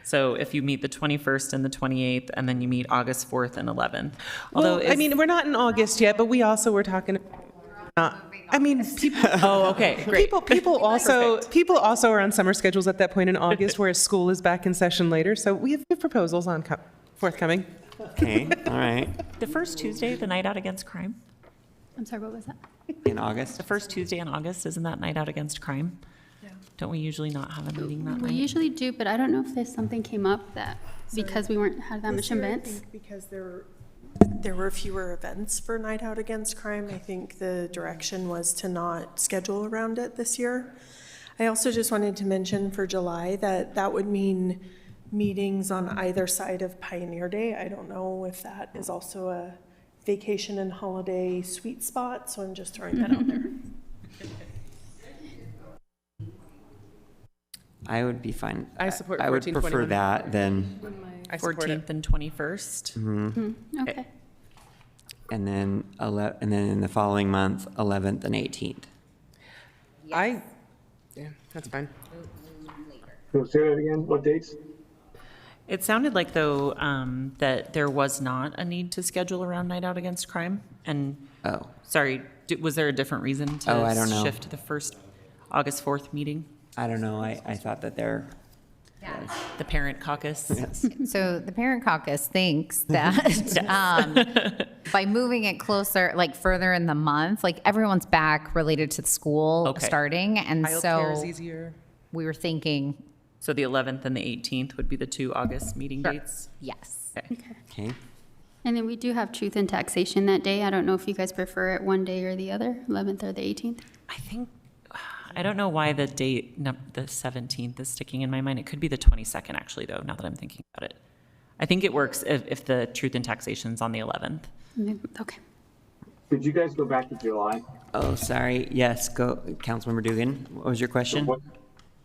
So if you meet the 21st and the 28th, and then you meet August 4th and 11th. Well, I mean, we're not in August yet, but we also were talking. People. Oh, okay, great. People also are on summer schedules at that point in August, whereas school is back in session later. So we have proposals on forthcoming. Okay, all right. The first Tuesday, the Night Out Against Crime? I'm sorry, what was that? In August? The first Tuesday in August, isn't that Night Out Against Crime? Don't we usually not have a meeting that We night? usually do, but I don't know if there's something came up that, because we had that much events. Because there were fewer events for Night Out Against Crime, I think the direction was to not schedule around it this year. I also just wanted to mention for July that would mean meetings on either side of Pioneer Day. I don't know if that is also a vacation and holiday sweet spot, so I'm just throwing that out there. I would be fine. I support I would 14, prefer 21. that than, I support it. 14th and 21st. Okay. and then in the following month, 11th and 18th. Yeah, that's fine. So say that again, what dates? It sounded like, though, that there was not a need to schedule around Night Out Against Crime. And, sorry, was there a different reason to I don't know. shift to the first August 4th meeting? I don't know. I thought that there. The parent caucus? Yes. So the parent caucus thinks that by moving it closer, like further in the month, like everyone's back related to school starting. And Childcare is so easier. we were thinking. So the 11th and the 18th would be the 2 August meeting dates? Yes. Okay. And then we do have truth and taxation that day. I don't know if you guys prefer it one day or the other, 11th or the 18th. I don't know why the date, the 17th, is sticking in my mind. It could be the 22nd, actually, though, now that I'm thinking about it. I think it works if the truth and taxation's on the 11th. Okay. Could you guys go back to July? Oh, sorry. Yes, go, Councilmember Dugan. What was your question?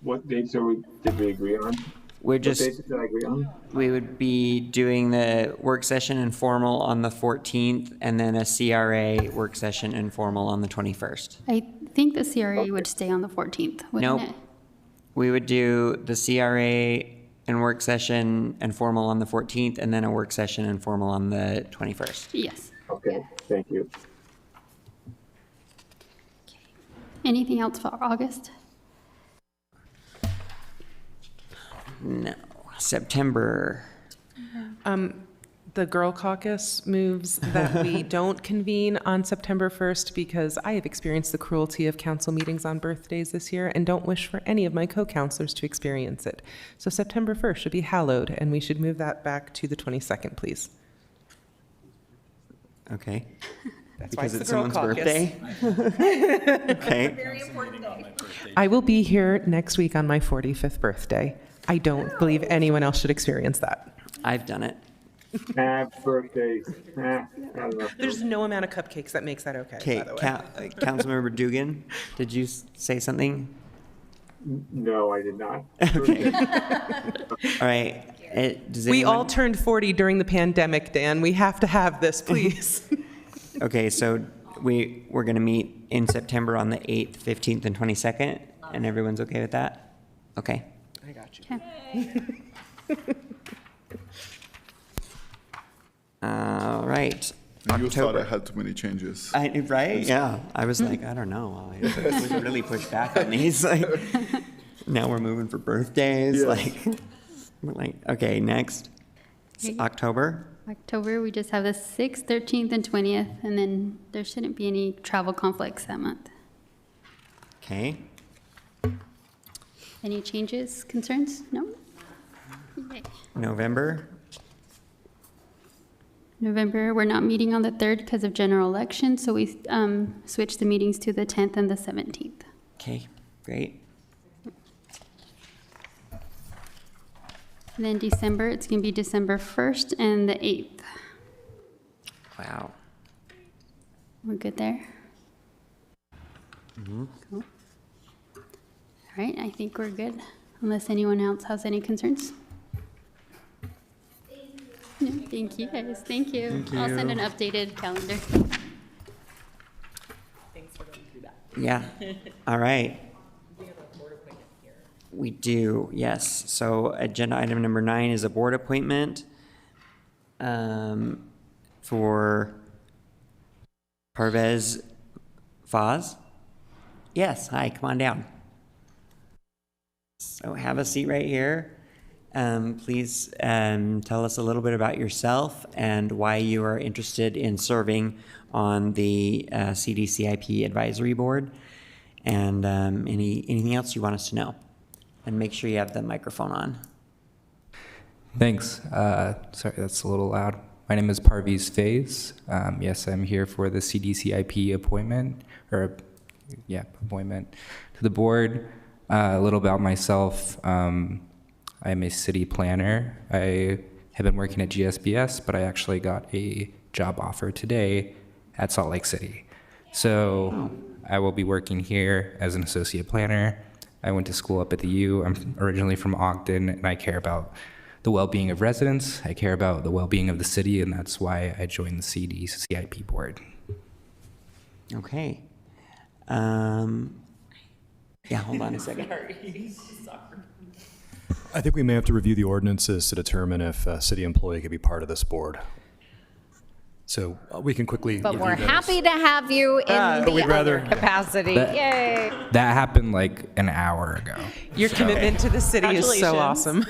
What dates did we agree on? We're just, What dates did I agree on? we would be doing the work session informal on the 14th and then a CRA work session informal on the 21st. I think the CRA would stay on the 14th, wouldn't Nope. it? We would do the CRA and work session informal on the 14th and then a work session informal on the 21st. Yes. Okay, thank you. Anything else for August? No. September. The Girl Caucus moves that we don't convene on September 1st because I have experienced the cruelty of council meetings on birthdays this year and don't wish for any of my co-councilors to experience it. So September 1st should be hallowed, and we should move that back to the 22nd, please. Okay. That's why Because it's it's the Girl someone's Caucus. birthday? Okay. I will be here next week on my 45th birthday. I don't believe anyone else should experience that. I've done it. Birthdays. I don't know. There's no amount of cupcakes that makes that okay, by the way. Councilmember Dugan, did you say something? No, I did not. Okay. All right. Does We anyone- all turned 40 during the pandemic, Dan. We have to have this, please. Okay, so we're going to meet in September on the 8th, 15th, and 22nd, and everyone's okay with that? Okay. I got you. All right. You thought I had too many changes. Right? Yeah. I was like, I don't know. I really push back on these. Like, now we're moving for birthdays. Yes. We're like, okay, next. It's October. October, we just have the 6th, 13th, and 20th, and then there shouldn't be any travel conflicts that month. Okay. Any changes, concerns? No? Okay. November. November, we're not meeting on the 3rd because of general election, so we switched the meetings to the 10th and the 17th. Okay, great. And then December, it's going to be December 1st and the 8th. Wow. We're good there? Mm-hmm. Cool. All right, I think we're good, unless anyone else has any concerns. No, thank you guys, thank you. Thank I'll send you. an updated calendar. Thanks for going through that. Yeah. All right. We do, yes. So agenda item number 9 is a board appointment for Parvez Faz. Yes, hi, come on down. So have a seat right here. Please tell us a little bit about yourself and why you are interested in serving on the CDCIP Advisory Board, and anything else you want us to know. And make sure you have the microphone on. Thanks. Sorry, that's a little loud. My name is Parvez Faiz. Yes, I'm here for the CDCIP appointment to the board. A little about myself. I'm a city planner. I have been working at GSBS, but I actually got a job offer today at Salt Lake City. So I will be working here as an associate planner. I went to school up at the U. I'm originally from Ogden, and I care about the well-being of residents. I care about the well-being of the city, and that's why I joined the CIP board. Okay. Yeah, hold on a second. I think we may have to review the ordinances to determine if a city employee could be part of this board. So we can quickly. But review we're those. happy to have you in the we'd other rather- capacity. That- Yay. That happened like an hour ago. Your commitment to the city is so Congratulations. awesome.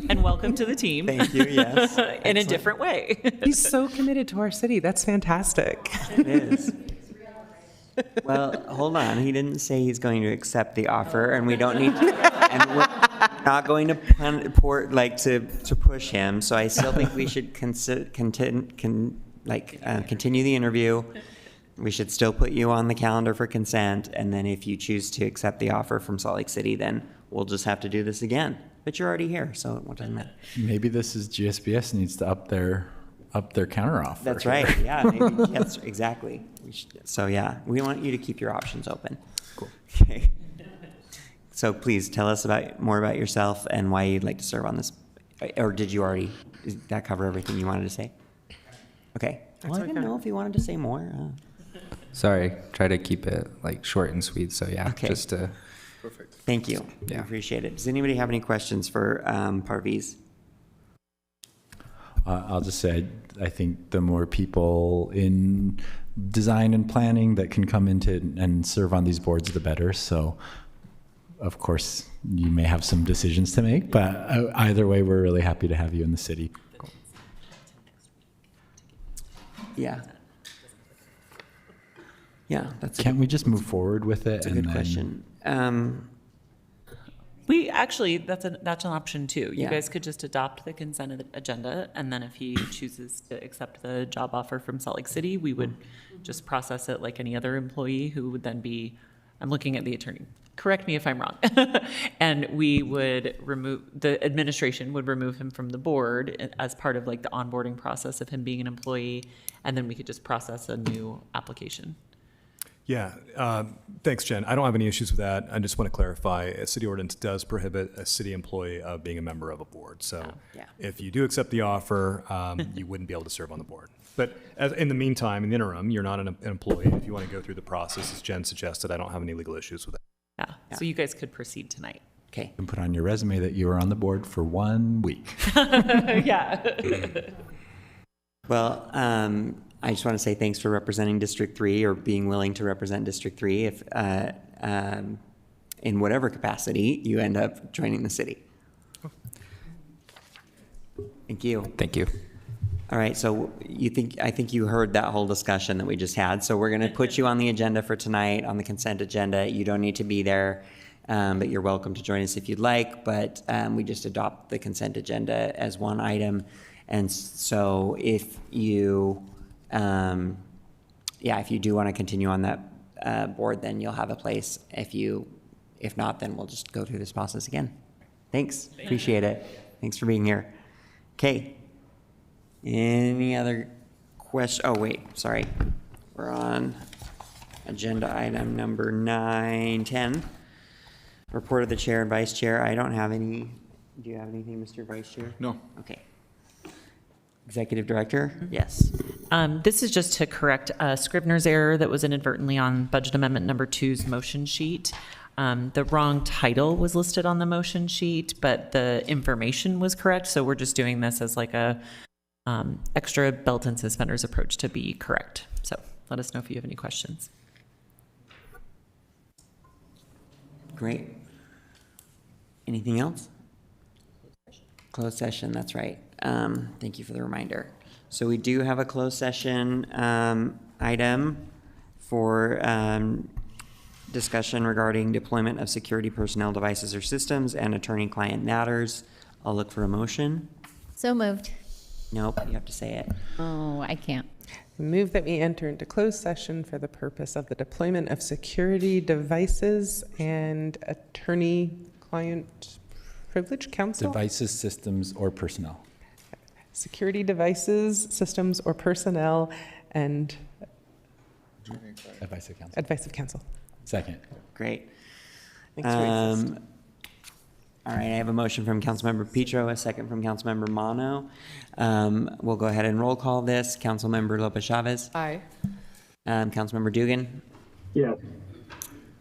And welcome to the team. Thank you, yes. In a different way. He's so committed to our city. That's fantastic. It is. Well, hold on. He didn't say he's going to accept the offer, and we don't need to, and we're not going to to push him. So I still think we should continue the interview. We should still put you on the calendar for consent, and then if you choose to accept the offer from Salt Lake City, then we'll just have to do this again. But you're already here, so it doesn't matter. Maybe this is GSBS needs to up their counteroffer. That's right. Yeah, maybe, yes, exactly. So yeah, we want you to keep your options open. Cool. Okay. So please tell us more about yourself and why you'd like to serve on this. Or did you already? Did that cover everything you wanted to say? Okay. Well, I didn't know if you wanted to say more. Sorry, try to keep it like short and sweet. So yeah, Okay. just to. Perfect. Thank you. We appreciate it. Does anybody have any questions for Parviz? I'll just say, I think the more people in design and planning that can come into and serve on these boards, the better. So, of course, you may have some decisions to make, but either way, we're really happy to have you in the city. Yeah. Yeah, Can't we just move forward with it? That's a good question. We actually, that's an option too. You Yeah. guys could just adopt the consent agenda, and then if he chooses to accept the job offer from Salt Lake City, we would just process it like any other employee who would then be, I'm looking at the attorney, correct me if I'm wrong. And we would the administration would remove him from the board as part of like the onboarding process of him being an employee, and then we could just process a new application. Yeah, thanks, Jen. I don't have any issues with that. I just want to clarify, a city ordinance does prohibit a city employee of being a member of a board. So if you do accept the offer, you wouldn't be able to serve on the board. But in the meantime, in the interim, you're not an employee. If you want to go through the process, as Jen suggested, I don't have any legal issues with that. Yeah, so you guys could proceed tonight. Okay. And put on your resume that you were on the board for 1 week. Yeah. Well, I just want to say thanks for representing District 3 or being willing to represent District 3 if, in whatever capacity you end up joining the city. Thank you. Thank you. All right, so I think you heard that whole discussion that we just had. So we're going to put you on the agenda for tonight, on the consent agenda. You don't need to be there, but you're welcome to join us if you'd like. But we just adopt the consent agenda as one item. And so if you, if you do want to continue on that board, then you'll have a place. If not, then we'll just go through this process again. Thanks, appreciate it. Thanks for being here. Okay. Any other question? Oh, wait, sorry. We're on agenda item number 9, 10. Report of the chair and vice chair. I don't have any. Do you have anything, Mr. Vice Chair? No. Okay. Executive Director? Yes. This is just to correct a Scribner's error that was inadvertently on Budget Amendment number 2's motion sheet. The wrong title was listed on the motion sheet, but the information was correct. So we're just doing this as like a extra belt and suspenders approach to be correct. So let us know if you have any questions. Great. Anything else? Closed session, that's right. Thank you for the reminder. So we do have a closed session item for discussion regarding deployment of security personnel devices or systems and attorney-client matters. I'll look for a motion. So moved. Nope, you have to say it. Oh, I can't. Move that we enter into closed session for the purpose of the deployment of security devices and attorney-client privilege counsel? Devices, systems, or personnel. Security devices, systems, or personnel, and Advice of counsel. advice of counsel. Second. Great. Thanks for existing. All right, I have a motion from Councilmember Petro, a second from Councilmember Mono. We'll go ahead and roll call this. Councilmember Lopez Chavez. Aye. Councilmember Dugan. Yes.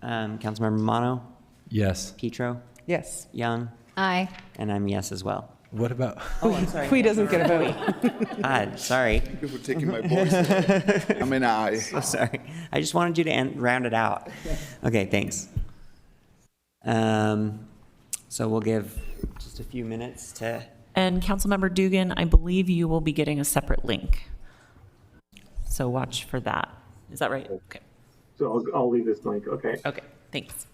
Councilmember Mono. Yes. Petro. Yes. Young. Aye. And I'm yes as well. What about? Oh, I'm sorry. He doesn't get a vote. God, sorry. Thank you for taking my voice away. I'm an aye. So sorry. I just wanted you to round it out. Okay, thanks. So we'll give just a few minutes to. And Councilmember Dugan, I believe you will be getting a separate link. So watch for that. Is that right? Okay. So I'll leave this blank, okay. Okay, thanks.